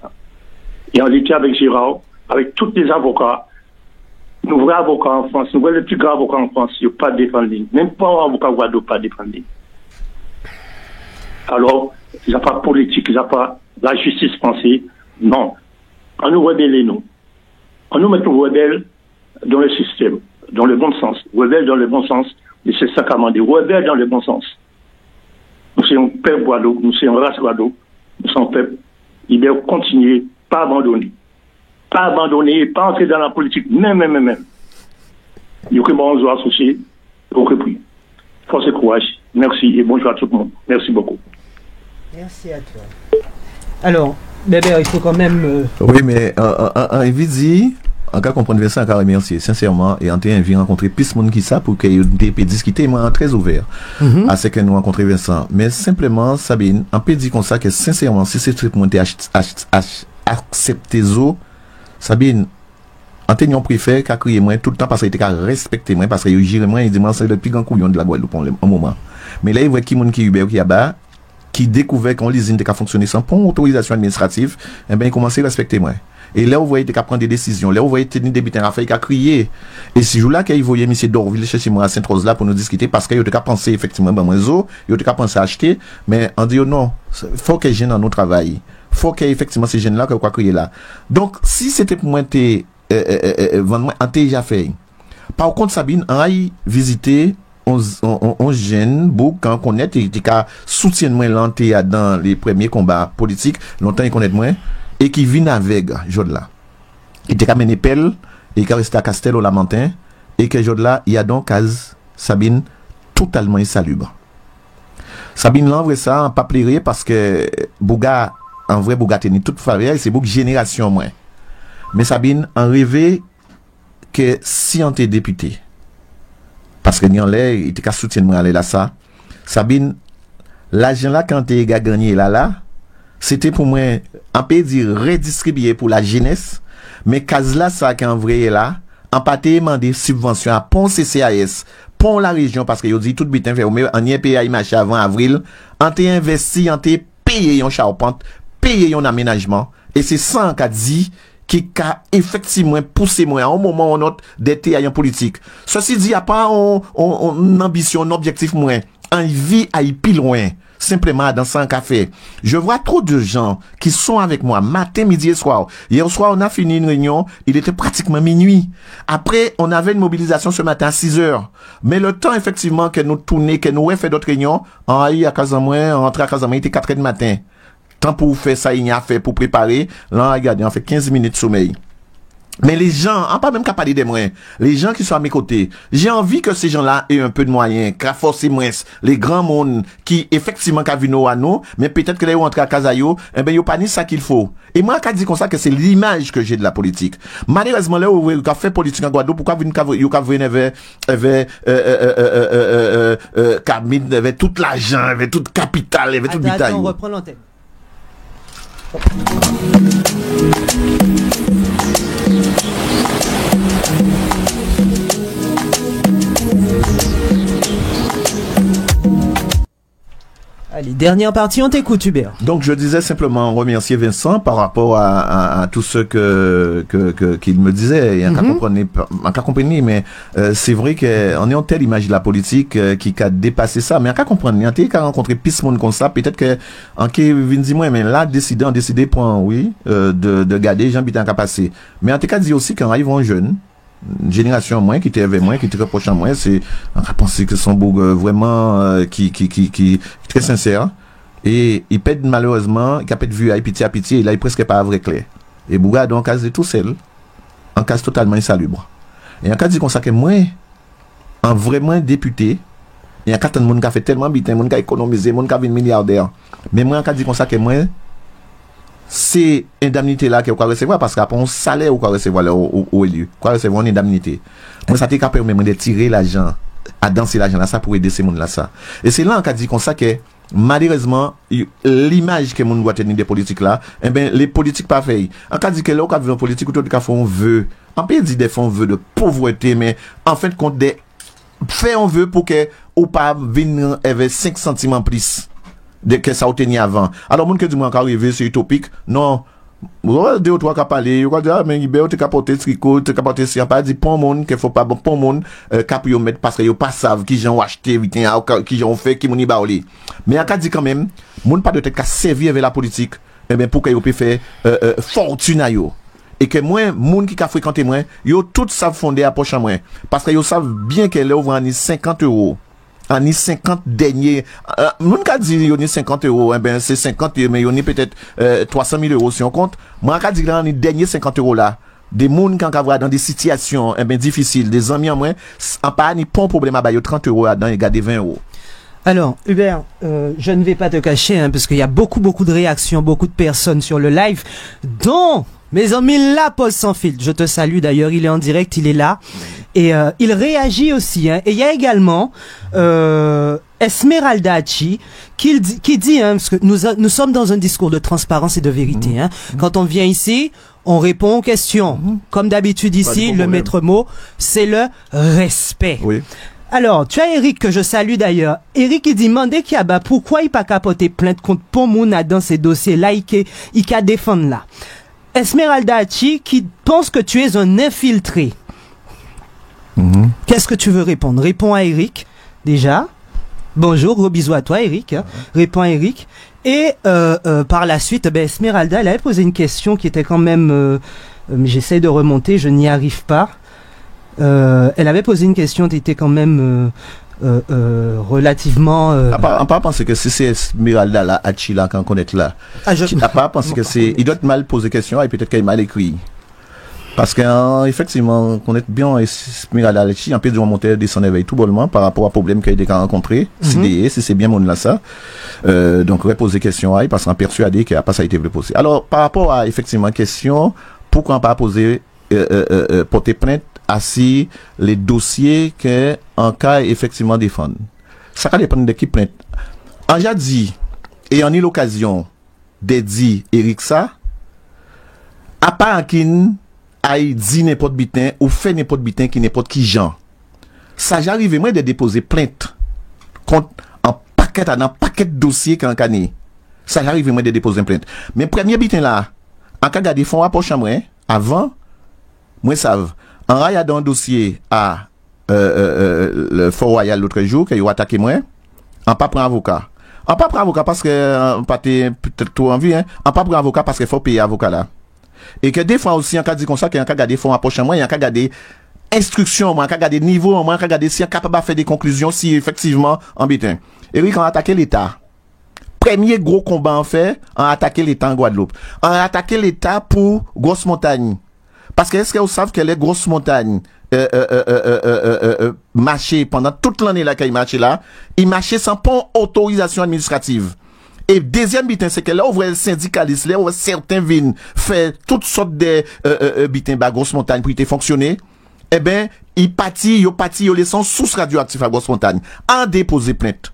Et on était avec Gérard, avec tous les avocats, nous vrais avocats en France, nous vrais les plus grands avocats en France, ils n'ont pas défendu. Même pas un avocat Guadeloupe n'a pas défendu. Alors, il n'y a pas de politique, il n'y a pas la justice française. Non. On nous rebelle, nous. On nous met nous rebelles dans le système, dans le bon sens. Rebelles dans le bon sens. Et c'est ça qu'a demandé. Rebelles dans le bon sens. Nous sommes un peuple Guadeloupe, nous sommes une race Guadeloupe, nous sommes un peuple. Il doit continuer, pas abandonner. Pas abandonner, pas entrer dans la politique, même. Il y a que bon, on doit associer, au repris. Force et courage. Merci et bonjour à tout le monde. Merci beaucoup. Merci à toi. Alors, Bébert, il faut quand même... Oui, mais en Evidi, en cas comprendre Vincent, en cas remercier sincèrement, et en t'ayant envie de rencontrer plus de monde qui ça pour qu'il puisse discuter, moi, très ouvert à ce que nous rencontrons Vincent. Mais simplement, Sabine, on peut dire comme ça que sincèrement, si c'est ce que tu accepté zo, Sabine, en t'ayant préféré qu'à crier moi tout le temps parce qu'il était qu'à respecter moi, parce qu'il gère moi, il dit moi, c'est le plus grand couillon de la Guadeloupe en moment. Mais là, il voit qui monde qui Hubert qui a bas, qui découvrait qu'on l'usine était qu'à fonctionner sans pour autorisation administrative, eh ben, il commençait à respecter moi. Et là, vous voyez qu'à prendre des décisions. Là, vous voyez tenir des butins à faire, qu'à crier. Et ce jour-là, qu'il voyait M. Dorville chez moi à Sainte-Rose là pour nous discuter, parce qu'il y a qu'à penser effectivement, ben, moi, il y a qu'à penser à acheter, mais on dit, non, faut qu'il y ait des jeunes dans nos travail. Faut qu'il y ait effectivement ces jeunes-là, qu'on crier là. Donc, si c'était pour moi, on déjà fait. Par contre, Sabine, on a visité, on gêne beaucoup quand on connaît, et qu'à soutient moins l'anté dans les premiers combats politiques, longtemps il connaît moins, et qui vient avec Jodla. Il était qu'à mener pelle, et qui resté à Castel au Lamentin, et que Jodla, il y a donc Sabine totalement insalubre. Sabine l'envre ça, en pas plairé, parce que Bouga, en vrai, Bouga tenait toute faveur, c'est beaucoup génération moins. Mais Sabine, en rêvait que si on était député, parce que en l'air, il était qu'à soutenir moi aller là ça. Sabine, l'argent là quand tu as gagné là, c'était pour moi un peu dire redistribuer pour la jeunesse, mais case là ça qu'en vrai là, en pas demander subvention à Pont CCAS, Pont la région parce que yo dit tout bitin fait en y payer marché avant avril, en t'es investi, en t'es payé yon charpente, payé yon aménagement et c'est ça qu'a dit qui a effectivement poussé moi à un moment ou autre d'être en politique. Ceci dit, il n'y a pas une ambition, un objectif moins. On vit à y plus loin. Simplement dans 100 cafés. Je vois trop de gens qui sont avec moi matin, midi et soir. Hier soir, on a fini une réunion. Il était pratiquement minuit. Après, on avait une mobilisation ce matin à 6 heures. Mais le temps, effectivement, que nous tournions, que nous avons fait d'autres réunions, on a eu à Casamouin, on rentré à Casamouin, il était 4 heures du matin. Tant pour faire ça, il y a fait pour préparer. Là, regardez, on fait 15 minutes de sommeil. Mais les gens, pas même qu'à parler de moi, les gens qui sont à mes côtés, j'ai envie que ces gens-là aient un peu de moyens, qu'à forcer moins, les grands mondes qui, effectivement, qu'à vu nous à nous, mais peut-être que là, ils rentrent à Casayo, eh ben, ils n'ont pas ni ça qu'il faut. Et moi, qu'à dire comme ça que c'est l'image que j'ai de la politique. Malheureusement, là, où qu'a fait politique en Guadeloupe, pourquoi vous venez avec, Camille, avec tout l'argent, avec toute capital, avec tout le détail. On reprend l'antenne. Allez, dernière partie, on t'écoute, Hubert. Donc, je disais simplement remercier Vincent par rapport à tout ce qu'il me disait. Il y a qu'à comprendre, mais c'est vrai qu'on est en telle image de la politique qui a dépassé ça. Mais à qu'à comprendre, il y a qu'à rencontrer plus de monde comme ça. Peut-être que, en qui vient dire moi, mais là, décider pour, oui, de garder Jean-Bitan qui a passé. Mais en tout cas, dire aussi qu'en arrivant jeune, une génération moins qui était avec moi, qui était proche à moi, c'est on a pensé que son beau vraiment qui très sincère et il pète malheureusement il a pète vu à pitié et là il presque pas vrai clair et Bouga donc case tout seul en case totalement insalubre et en cas dit comme ça que moi en vraiment député il y a quatre monde qui a fait tellement bitin monde qui a économisé monde qui a 20 milliardaire mais moi en cas dit comme ça que moi c'est indemnité là qu'on va recevoir parce qu'après on salaire ou qu'on recevoir au élu qu'on recevoir une indemnité moi ça t'est capable même de tirer l'argent à danser l'argent là ça pour aider ces monde là ça et c'est là on a dit comme ça que malheureusement l'image que monde doit tenir des politiques là eh ben les politiques pas fait on a dit que là on a vu en politique tout cas font vœu on peut dire des fonds vœu de pauvreté mais en fin de compte des fait on veut pour que ou pas venir avec 5 centimes plus de que ça obtenu avant. Alors, moun que dit moi encore arrivé c'est utopique. Non. Deux ou trois qui parlé, on dire mais il te capoter tricot, te capoter si pas dit pon monde qu'il faut pas bon pon monde cap yo mettre parce que yo pas savent qui j'ont acheté qui j'ont fait qui mouni baoli. Mais a dit quand même, moun pas de tête qu'à servir avec la politique eh ben pour que yo peut faire fortune à yo. Et que moi moun qui a fréquenté moi, yo tout savent fonder à poche à moi parce que yo savent bien qu'elle ouvre en 50 €. En 50 derniers, moun ka dit yon 50 €, eh ben c'est 50 mais yon peut-être 300 000 € si on compte. Moi ka dit là en dernier 50 € là, des moun quand ka voir dans des situations eh ben difficiles, des amis en moins, en pas ni pon problème à ba yo 30 € là-dedans et garder 20 €. Alors, Hubert, je ne vais pas te cacher, hein, parce qu'il y a beaucoup de réactions, beaucoup de personnes sur le live, dont mes amis La Poste Sans Filtre. Je te salue d'ailleurs, il est en direct, il est là. Et il réagit aussi. Hein. Et il y a également Esmeralda Hachi qui dit, hein, parce que nous sommes dans un discours de transparence et de vérité. Hein. Quand on vient ici, on répond aux questions. Comme d'habitude ici, le maître mot, c'est le respect. Oui. Alors, tu as Eric que je salue d'ailleurs. Eric il dit mandé qui a bah pourquoi il pas capoté plainte contre Pomouna dans ces dossiers-là, il a défendre là. Esmeralda Hachi qui pense que tu es un infiltré. Qu'est-ce que tu veux répondre? Réponds à Eric, déjà. Bonjour, gros bisous à toi, Eric. Hein. Réponds à Eric. Et par la suite, ben, Esmeralda, elle avait posé une question qui était quand même... j'essaie de remonter, je n'y arrive pas. Elle avait posé une question qui était quand même... relativement... On pas penser que c'est Esmeralda là, Hachi là, quand on est là. Tu n'as pas pensé que c'est... Il doit mal poser question et peut-être qu'il est mal écrit. Parce qu'effectivement, on est bien Esmeralda Hachi, en plus de monter de son éveil tout bonnement par rapport à problème qu'il a rencontré, si c'est bien mon là ça. Donc, reposer question parce qu'on est persuadé qu'il n'a pas ça été posé. Alors, par rapport à effectivement question, pourquoi on pas poser porter plainte à si les dossiers que en cas effectivement défendre. Ça va dépendre de qui plainte. En j'ai dit et en eu l'occasion de dire Eric ça à part qu'il aille dit n'importe bitin ou fait n'importe bitin qui n'importe qui gens. Ça j'arrive moi de déposer plainte contre un paquet de dossiers qu'en cané. Ça j'arrive moi de déposer une plainte. Mais premier bitin là en cas garder fonds à poche moi avant moi savent en regardant un dossier à le Fort Royal l'autre jour qu'il a attaqué moi en pas prendre avocat. En pas prendre avocat parce que pas peut-être trop envie hein. En pas prendre avocat parce qu'il faut payer avocat là. Et que des fois aussi en cas dit comme ça qu'il y a garder fonds à poche moi, il y a garder instruction, moi, garder niveau, moi, garder si capable de faire des conclusions si effectivement en bitin. Eric a attaqué l'État. Premier gros combat en fait, a attaqué l'État en Guadeloupe. A attaqué l'État pour Grosse Montagne. Parce que est-ce que vous savez que les grosses montagnes marchaient pendant toute l'année là qu'il marchait là, ils marchaient sans pas autorisation administrative. Et deuxième bitin, c'est que là, on voit les syndicalistes, là, on voit certains vignes faire toutes sortes de bitins bas grosse montagne pour y fonctionner. Eh ben, ils laissent sous radioactif à Grosse Montagne. En déposer plainte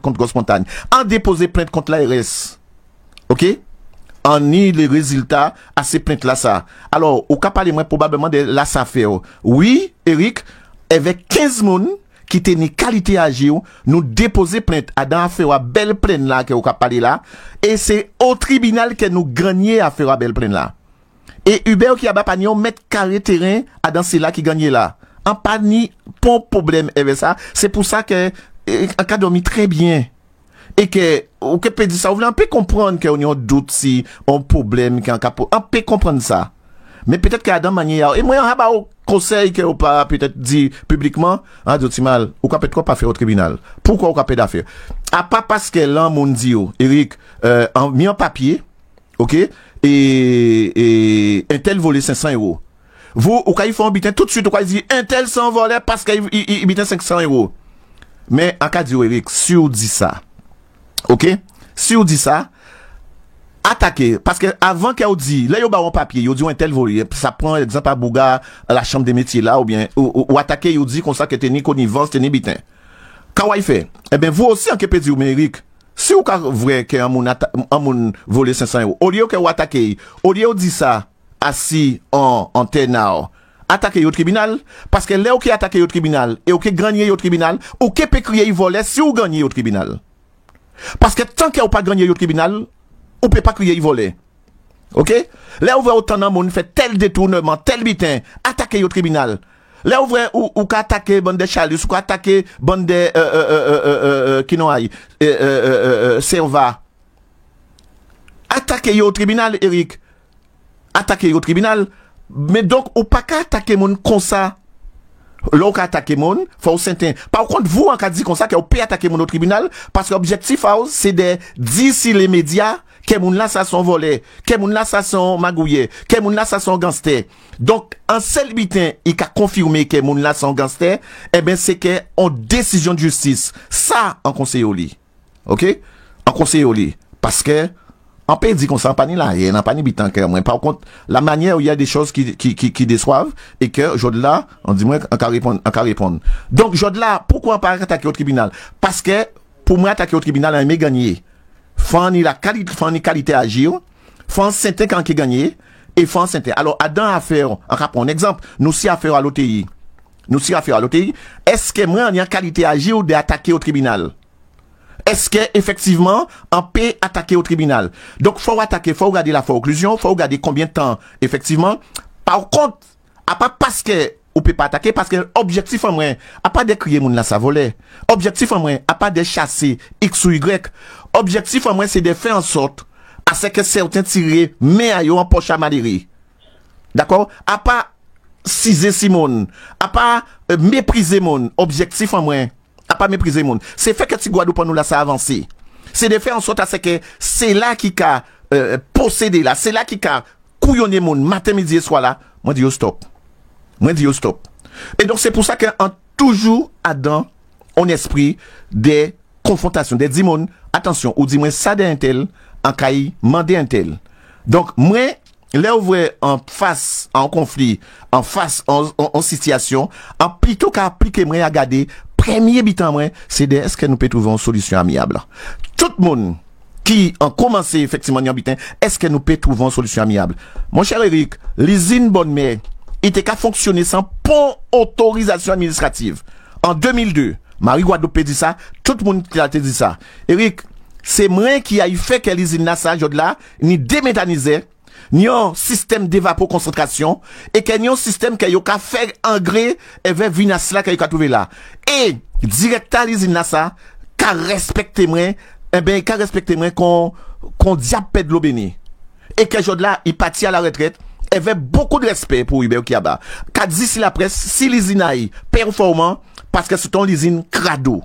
contre Grosse Montagne. En déposer plainte contre l'ARS. OK? En ni les résultats à ces plaintes là ça. Alors, au cas parler moins probablement de la SAFEO. Oui, Eric, avec 15 moun qui te ni qualité agir, nous déposer plainte à dans affaire belle plainte là que vous parlé là, et c'est au tribunal que nous gagner affaire belle plainte là. Et Hubert qui a pas ni un mètre carré terrain à dans c'est là qui gagne là. En pas ni pas problème avec ça, c'est pour ça que en cas dormi très bien. Et que, ou que peut dire ça, on peut comprendre qu'on a un doute si un problème qui est on peut comprendre ça. Mais peut-être qu'à dans manière, et moi, on a pas un conseil que on pas peut-être dit publiquement, hein, d'autres mal, ou peut peut-être pas faire au tribunal. Pourquoi on peut pas faire? À pas parce que là, mon dit, Eric, mis en papier, ok, et un tel volé 500 €. Vous, au cas il faut un bitin tout de suite, au cas il dit, un tel s'envolait parce qu'il bitin 500 €. Mais, en cas de Eric, si on dit ça, ok? Si on dit ça, attaquer. Parce que avant qu'on dit, là, yon ba un papier, yon dit un tel volé. Ça prend, exemple, à Bouga, à la chambre des métiers là, ou bien, ou attaquer, yon dit comme ça que t'es ni connivence, t'es ni bitin. Quand il fait? Eh bien, vous aussi, en que peut dire, mais Eric, si vous avez vrai qu'un moun volé 500 €, au lieu que vous attaquez, au lieu de dire ça, assis en ténor, attaquer au tribunal, parce que là, qui attaquer au tribunal, et qui gagner au tribunal, ou qui peut crier voler si vous gagnez au tribunal. Parce que tant que vous pas gagné au tribunal, on peut pas crier voler. OK? Là, vous voyez autant de monde fait tel détournement, tel bitin, attaquer au tribunal. Là, vous voyez ou attaquer bande de chalus, ou attaquer bande de qui non aille, serva. Attaquer au tribunal, Eric. Attaquer au tribunal. Mais donc, ou pas qu'à attaquer mon comme ça. L'on ka attaquer mon, faut s'entendre. Par contre, vous, en cas dit comme ça, que vous pouvez attaquer mon au tribunal, parce que l'objectif, c'est de dire si les médias, que moun là, ça sont volés, que moun là, ça sont magouillés, que moun là, ça sont gangsters. Donc, un seul bitin, il a confirmé que moun là, sont gangsters, eh ben, c'est que, en décision de justice, ça, en conseil au lit. OK? En conseil au lit. Parce que, on peut dire qu'on s'en pas ni là, il n'y a pas ni bitan que moi. Par contre, la manière où il y a des choses qui déçoivent, et que, Jodla, on dit moi, on peut répondre. Donc, Jodla, pourquoi on pas attaquer au tribunal? Parce que, pour moi, attaquer au tribunal, on a gagné. Faut ni la qualité à agir, faut s'inter quand qui gagné, et faut s'inter. Alors, à dans affaire, on rapport, un exemple, nous si affaire à l'OTI. Est-ce que moi, on a qualité à agir ou d'attaquer au tribunal? Est-ce que effectivement on peut attaquer au tribunal? Donc faut attaquer, faut regarder la conclusion, faut regarder combien de temps effectivement. Par contre, à pas parce que on peut pas attaquer parce que objectif en moins, à pas de crier moun la ça voler. Objectif en moins, à pas de chasser X ou Y. Objectif en moins c'est de faire en sorte à ce que certains tirent mais ayo en poche à Maléry. D'accord? À pas ciser Simone, à pas mépriser mon objectif en moins. À pas mépriser monde. C'est fait que ti Guadeloupe nous là ça avancer. C'est de faire en sorte à ce que c'est là qui a possédé là, c'est là qui a couillonné monde matin midi et soir là. Moi dis yo stop. Et donc c'est pour ça qu'on toujours dans en esprit des confrontations, des dit monde attention, ou dit moi ça d'un tel en caille, mandé un tel. Donc moi là où en face en conflit, en face en situation, en plutôt qu'à appliquer moi à garder premier bitan moi c'est de est-ce que nous pouvons trouver une solution amiable. Tout le monde qui a commencé effectivement en bitan, est-ce que nous pouvons trouver une solution amiable. Mon cher Eric, l'usine Bonne Mère était qu'à fonctionner sans pas autorisation administrative. En 2002, Marie Guadeloupe dit ça, tout le monde a dit ça. Eric, c'est moi qui a fait que l'usine là ça là ni déméthanisé ni un système d'évapoconcentration et qu'il y a un système qui a fait engrais et vers vinas là qu'il a trouvé là. Et directeur l'usine là ça qu'a respecté moi qu'on diapède de l'eau bénie. Et que jour là il partit à la retraite avait beaucoup de respect pour Hubert Kiaba. Qu'a dit si la presse si l'usine a performant parce que c'est ton usine crado.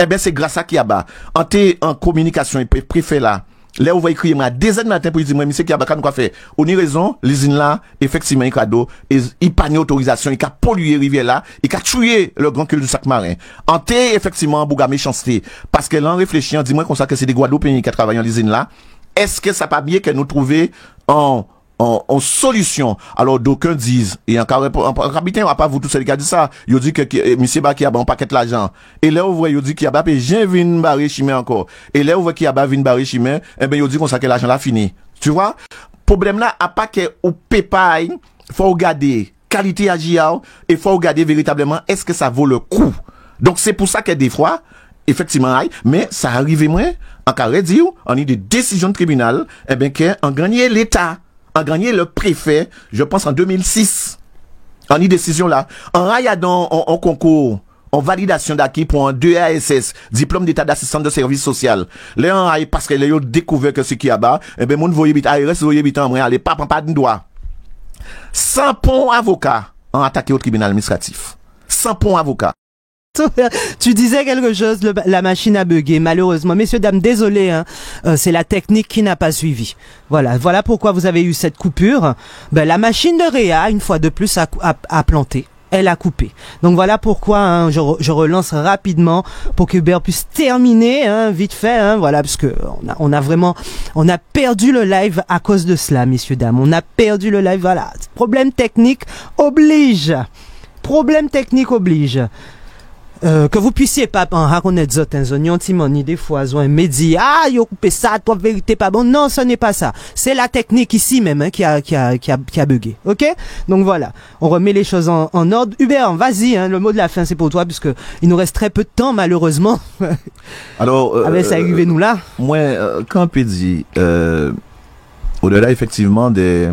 Eh ben c'est grâce à Kiaba. En communication il préfet là. Là, on va écrire à 2h du matin pour dire, monsieur qui a quoi faire. On a raison, l'usine là, effectivement, il cadeau, il pas d'autorisation, il a pollué rivière là, il a tué le grand cul du sac marin. En té, effectivement, bouga méchanceté. Parce que là, en réfléchissant, dis-moi comme ça que c'est des Guadeloupéens qui travaillent en l'usine là. Est-ce que ça pas bien que nous trouver en solution? Alors, d'aucuns disent, et en habitant, on va pas vous tous ceux qui a dit ça. Il dit que monsieur Baki a un paquet l'argent. Et là, vous voyez, il dit qu'il y a pas j'ai vu une barre chimée encore. Et là, vous voyez qu'il y a pas une barre chimée, eh ben, il dit qu'on sait que l'argent là fini. Tu vois? Problème là, à pas que au pépaille, faut regarder qualité agir et faut regarder véritablement est-ce que ça vaut le coup. Donc c'est pour ça que des fois, effectivement, mais ça arrive moins, en carré dire, on a des décisions de tribunal, eh bien, qu'on gagné l'État, on gagné le préfet, je pense en 2006, on a une décision là. En a dans en concours, en validation d'acquis pour un 2ASS, diplôme d'état d'assistant de service social. Là, on a, parce que les ont découvert que ce qui y a bas, eh bien, mon voyez bit, ARS voyez bit en vrai, allez, pas de droit. Sans pont avocat, on attaqué au tribunal administratif. Sans pont avocat. Tu disais quelque chose, la machine a bugué, malheureusement. Messieurs, dames, désolé, hein, c'est la technique qui n'a pas suivi. Voilà pourquoi vous avez eu cette coupure. Ben, la machine de Réa, une fois de plus, a planté. Elle a coupé. Donc voilà pourquoi hein, je relance rapidement pour que Hubert puisse terminer hein, vite fait. Hein, voilà, parce que on a perdu le live à cause de cela, messieurs, dames. On a perdu le live, voilà. Problème technique oblige. Problème technique oblige. Que vous puissiez pas raconter zot un zonion timoni des fois un médi yo coupé ça toi vérité pas bon non ce n'est pas ça c'est la technique ici même hein, qui a bugué. OK, donc voilà, on remet les choses en ordre. Hubert, vas-y hein, le mot de la fin c'est pour toi puisque il nous reste très peu de temps malheureusement. Alors ça arrivé nous là moi quand on peut dire au-delà effectivement des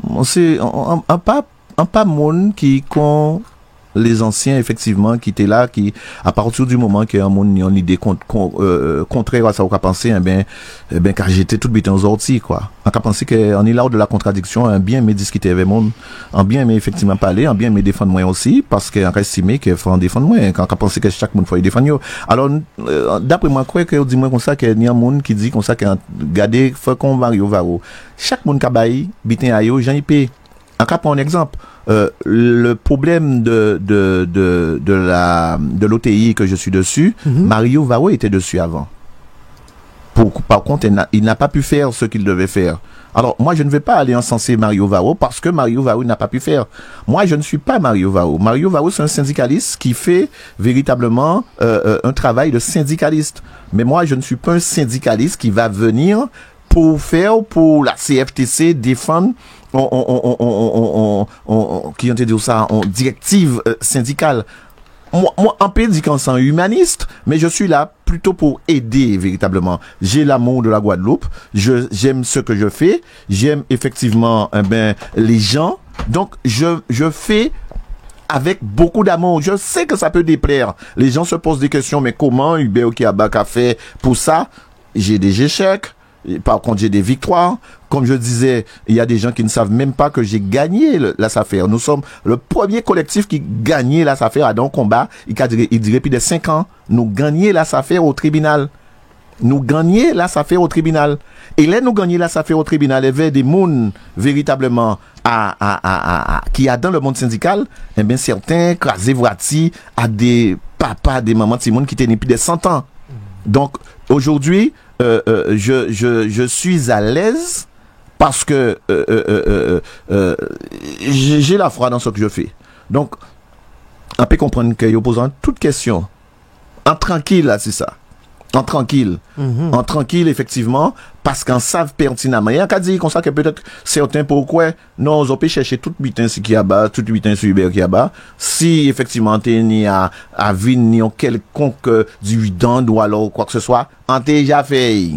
on sait un pas monde qui les anciens effectivement qui étaient là qui à partir du moment qu'il y a une idée contraire à ça on a pensé car j'étais tout bête en sortie quoi on a pensé qu'on est là de la contradiction un bien mais discuter avec monde un bien mais effectivement parler un bien mais défendre moi aussi parce qu'on a estimé qu'il faut en défendre moi quand on a pensé que chaque monde faut y défendre alors d'après moi quoi que dit moi comme ça qu'il y a un monde qui dit comme ça que garder faut qu'on Mario Varro chaque monde qui bail bitin ayo j'en paye en cas pour un exemple le problème de l'OTI que je suis dessus, Mario Varro était dessus avant. Par contre, il n'a pas pu faire ce qu'il devait faire. Alors, moi, je ne vais pas aller encenser Mario Varro parce que Mario Varro n'a pas pu faire. Moi, je ne suis pas Mario Varro. Mario Varro, c'est un syndicaliste qui fait véritablement un travail de syndicaliste. Mais moi, je ne suis pas un syndicaliste qui va venir pour la CFTC défendre qui ont dit ça en directive syndicale. Moi, un peu dit qu'on s'en humaniste, mais je suis là plutôt pour aider véritablement. J'ai l'amour de la Guadeloupe, j'aime ce que je fais, j'aime effectivement les gens, donc je fais avec beaucoup d'amour. Je sais que ça peut déplaire. Les gens se posent des questions, mais comment Hubert Okiaba a fait pour ça? J'ai des échecs. Par contre, j'ai des victoires. Comme je disais, il y a des gens qui ne savent même pas que j'ai gagné la SAFER. Nous sommes le premier collectif qui gagnait la SAFER à un combat. Il dirait plus de 5 ans. Nous gagnions la SAFER au tribunal. Nous gagnions la SAFER au tribunal. Et là, nous gagnions la SAFER au tribunal. Il y avait des mondes véritablement qui a dans le monde syndical, eh bien, certains, crasés, voici, à des papas, des mamans, des mondes qui tenaient plus de 100 ans. Donc, aujourd'hui, je suis à l'aise parce que j'ai la foi dans ce que je fais. Donc, on peut comprendre qu'il posant toute question. En tranquille, là, c'est ça. En tranquille. En tranquille, effectivement, parce qu'on savent pertinemment. Il y a qu'à dire comme ça que peut-être certains pourquoi non, on peut chercher tout butin qui y a bas, tout butin sur Hubert qui y a bas. Si effectivement t'es ni à vin ni en quelconque dividende ou alors quoi que ce soit, on t'est déjà fait.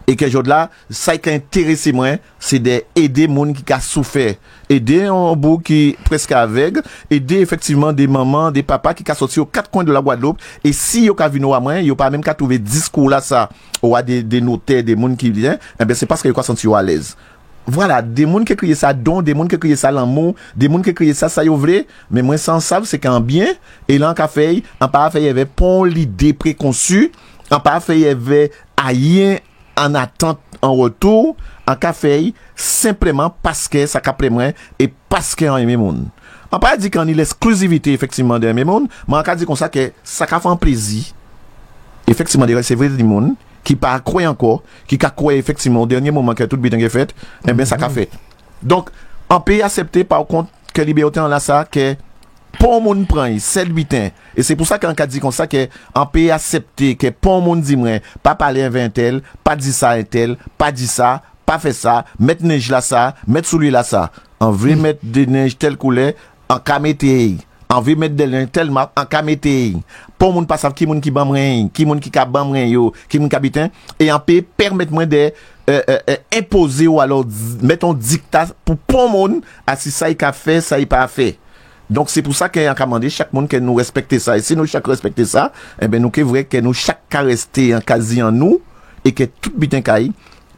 Et que jour là, ça qui intéresse moi, c'est d'aider monde qui a souffert, aider un bout qui presque aveugle, aider effectivement des mamans, des papas qui a sorti aux quatre coins de la Guadeloupe. Et si yo ka vino à moi, yo pas même qu'à trouver discours là ça, ou à des notaires, des monde qui viennent, eh ben c'est parce que yo ka senti à l'aise. Voilà, des monde qui crient ça don, des monde qui crient ça l'amour, des monde qui crient ça yo vrai, mais moi sans savent c'est qu'en bien et là en café, en pas fait il y avait pas l'idée préconçue, en pas fait il y avait rien en attente en retour en café simplement parce que ça capte moi et parce qu'on aime monde. On pas dit qu'on est l'exclusivité effectivement de aimer monde, mais on a dit comme ça que ça fait un plaisir effectivement de recevoir des monde qui pas croire encore, qui croire effectivement au dernier moment que tout bien est fait, et bien ça qu'a fait. Donc on peut accepter par contre que liberté en là ça que pour monde prend 7 butin et c'est pour ça qu'on a dit comme ça que on peut accepter que pour monde dit moi pas parler avec tel, pas dire ça un tel, pas dire ça, pas faire ça, mettre neige là ça, mettre sous lui là ça. On veut mettre des neige telle couleur en camété On veut mettre des liens tellement en kamete. Pour moun pas savent qui moun qui ban mwen, qui moun qui ka ban mwen yo, qui moun qui habitent et en peut permettre moi de imposer ou alors mettons dictat pour moun à si ça y a fait, ça y pas fait. Donc c'est pour ça qu'il y a commandé chaque monde que nous respecter ça et si nous chaque respecter ça, eh ben nous que vrai que nous chaque ka rester en quasi en nous et que tout bitin caille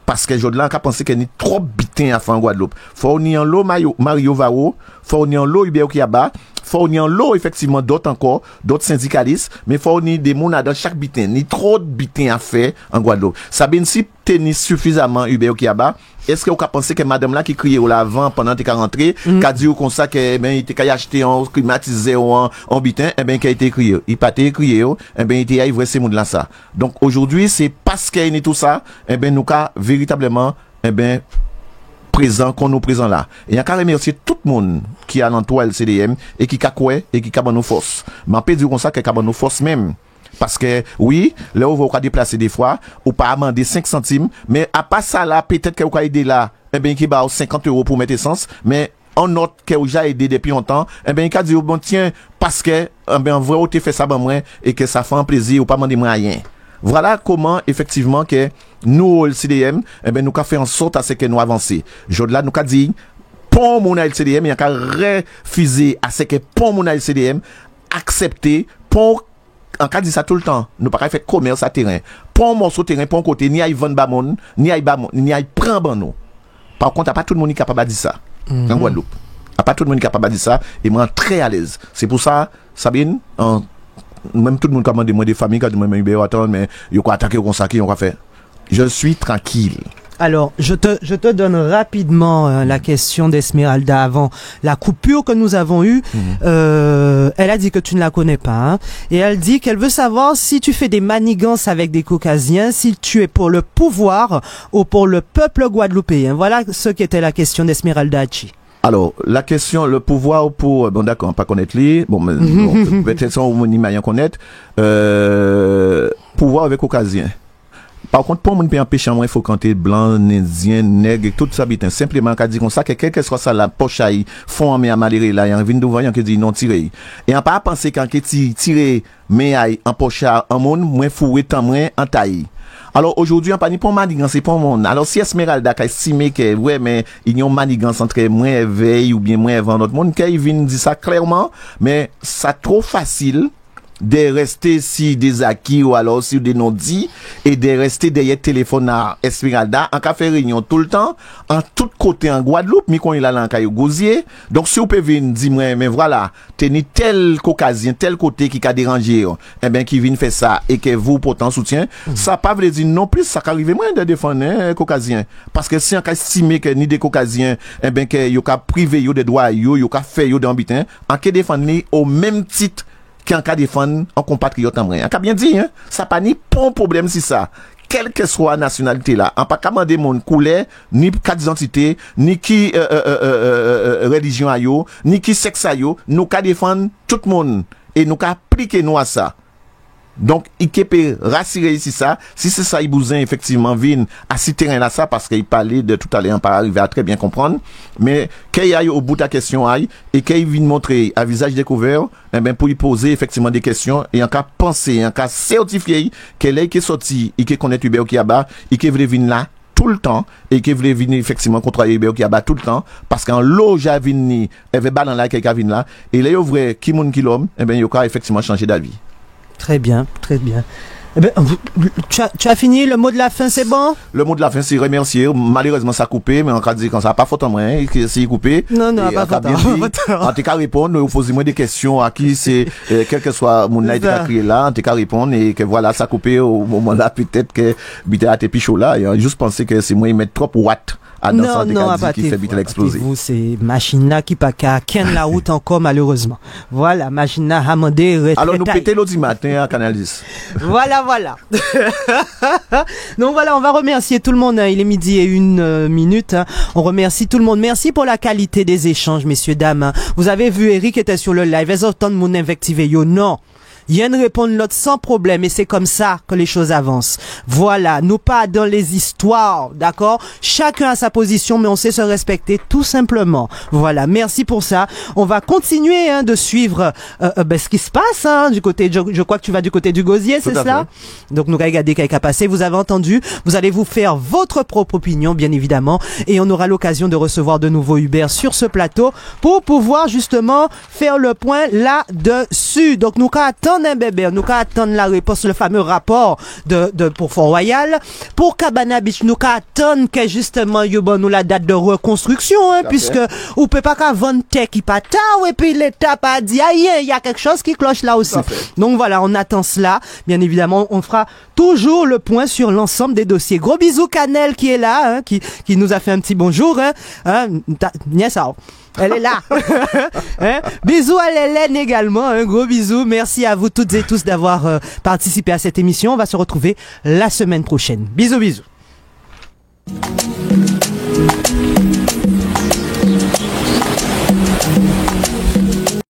parce que Jodelan a pensé qu'il y a trop bitin à faire en Guadeloupe. Faut ni en l'eau Mario Varo, faut ni en l'eau Hubert Kiaba, faut ni en l'eau effectivement d'autres encore, d'autres syndicalistes, mais faut ni des monde dans chaque bitin, ni trop de bitin à faire en Guadeloupe. Sabine si tennis suffisamment Hubert Kiaba, est-ce que vous pensez que madame là qui criait au l'avant pendant que rentré, qu'a dit comme ça que ben il était acheté en climatisé ou en bitin, eh ben qui a été crié, il pas été crié, eh ben il était vrai ces monde là ça. Donc aujourd'hui, c'est parce qu'il y a tout ça, eh ben nous ca véritablement eh ben présent qu'on nous présent là. Et on a remercier tout le monde qui a l'entourage LCDM et qui a quoi et qui a nos forces. Mais on peut dire comme ça qu'il a nos forces même. Parce que, oui, là où vous avez déplacé des fois, ou pas amender 5 centimes, mais à part ça là, peut-être que vous avez aidé là, eh bien, qui va 50 € pour mettre essence, mais en note que vous avez aidé depuis longtemps, eh bien, il a dit, bon, tiens, parce que, eh bien, en vrai, vous avez fait ça, ben, moi, et que ça fait un plaisir, ou pas demander moi rien. Voilà comment, effectivement, que nous, le CDM, eh bien, nous avons fait en sorte à ce que nous avancions. Jodelan, nous avons dit, pour mon LCDM, il y a qu'à refuser à ce que pour mon LCDM, accepter, pour en cas dit ça tout le temps, nous pas faire commerce à terrain. Pour un morceau terrain, pour un côté, ni aille vendre bamon, ni aille prendre bamon. Par contre, pas tout le monde est capable de dire ça. En Guadeloupe. Pas tout le monde est capable de dire ça. Et moi, très à l'aise. C'est pour ça, Sabine, même tout le monde commande moi des familles, quand même, attends, mais il faut attaquer comme ça, qui on va faire. Je suis tranquille. Alors, je te donne rapidement la question d'Esmeralda avant la coupure que nous avons eue. Elle a dit que tu ne la connais pas. Hein, et elle dit qu'elle veut savoir si tu fais des manigances avec des Caucasiens, si tu es pour le pouvoir ou pour le peuple guadeloupéen. Voilà ce qu'était la question d'Esmeralda Hachi. Alors, la question, le pouvoir pour, bon d'accord, pas connaître lui, bon, peut-être on n'y m'a rien connaître, pouvoir avec Caucasiens. Par contre, pour mon pays empêcher moi, il faut compter blanc, indien, nègre, tout ça bitin. Simplement, qu'à dire comme ça, que quel que soit ça, la poche aïe, fond en maléré là, il y a un vin de voyant qui dit non tiré. Et on pas penser quand qui tiré, mais aïe, en poche en monde, moins foué, tant moins, en taille. Alors, aujourd'hui, on pas ni pour manigance, c'est pour monde. Alors, si Esmeralda a estimé que, ouais, mais, il y a une manigance entre moi veille ou bien moi avant notre monde, qu'il vient dire ça clairement, mais, ça trop facile, de rester si des acquis ou alors si des non-dits et de rester derrière téléphone à Esmeralda en cas fait réunion tout le temps en tout côté en Guadeloupe mais quand il a là en caillou gosier donc si vous pouvez venir dire moi mais voilà tenez tel caucasien tel côté qui a dérangé eh ben qui vient faire ça et que vous pourtant soutien ça pas veut dire non plus ça qu'arrive moins de défendre caucasien parce que si on estimé que ni des caucasiens eh ben que yo ka privé yo des droits yo ka fait yo d'ambitin en que défendre au même titre qui en cas défendre en compatriote en vrai. En cas bien dit, hein, ça pas ni bon problème si ça. Quelle que soit la nationalité là, en pas commander mon couleur, ni carte d'identité, ni qui religion a yo, ni qui sexe a yo, nous ka défendre tout le monde et nous ka appliquer nous à ça. Donc, il peut rassurer ici ça, si c'est ça, il bousin effectivement vient à ce terrain là ça, parce qu'il parlait de tout à l'heure, on pas arriver à très bien comprendre, mais qu'il aille au bout de la question aille, et qu'il vienne montrer à visage découvert, eh ben, pour y poser effectivement des questions, et en cas penser, en cas certifier, qu'elle est qui est sorti, et qui connaît Hubert Kiaba, et qui veut venir là, tout le temps, et qui veut venir effectivement contre Hubert Kiaba tout le temps, parce qu'en loge à venir, elle veut balan là, quelqu'un vient là, et là, il y a vrai, qui moun qui l'homme, eh ben, il y a effectivement changer d'avis. Très bien, très bien. Eh ben, tu as fini, le mot de la fin, c'est bon? Le mot de la fin, c'est remercier. Malheureusement, ça a coupé, mais on va dire quand ça n'a pas faute en moi, c'est coupé. Non, pas faute. En tout cas, répondre, vous posez moi des questions à qui c'est, quel que soit mon light qui a crié là, en tout cas, répondre, et que voilà, ça a coupé au moment là, peut-être que Bité a été pichot là, et juste penser que c'est moi, il met trop watts. Non, qui fait vite l'exploser. Vous, c'est machine là qui pas qu'à ken la route encore, malheureusement. Voilà, machine là a demandé alors, nous péter l'autre matin à Canal 10. Voilà. Donc voilà, on va remercier tout le monde. Hein. Il est 12:01. Hein. On remercie tout le monde. Merci pour la qualité des échanges, messieurs, dames. Hein. Vous avez vu, Eric était sur le live. Est-ce que mon invectivé, yo? Non. Yen répond l'autre sans problème et c'est comme ça que les choses avancent. Voilà, nous pas dans les histoires, d'accord? Chacun a sa position, mais on sait se respecter tout simplement. Voilà, merci pour ça. On va continuer de suivre ce qui se passe du côté. Je crois que tu vas du côté du gosier, c'est cela? Donc nous regardez qu'à passer. Vous avez entendu. Vous allez vous faire votre propre opinion, bien évidemment, et on aura l'occasion de recevoir de nouveau Hubert sur ce plateau pour pouvoir justement faire le point là-dessus. Donc nous qu'à attendre un bébé, nous qu'à attendre la réponse, le fameux rapport de pour Fort-Royal. Pour Cabana Beach, nous qu'à attendre que justement nous la date de reconstruction, puisque on peut pas qu'à vendre tech qui pas tard, et puis l'État pas dit il y a quelque chose qui cloche là aussi. Donc voilà, on attend cela. Bien évidemment, on fera toujours le point sur l'ensemble des dossiers. Gros bisous Canel qui est là, qui nous a fait un petit bonjour, elle est là. Bisous à Hélène également, un gros bisou. Merci à vous toutes et tous d'avoir participé à cette émission. On va se retrouver la semaine prochaine. Bisous, bisous.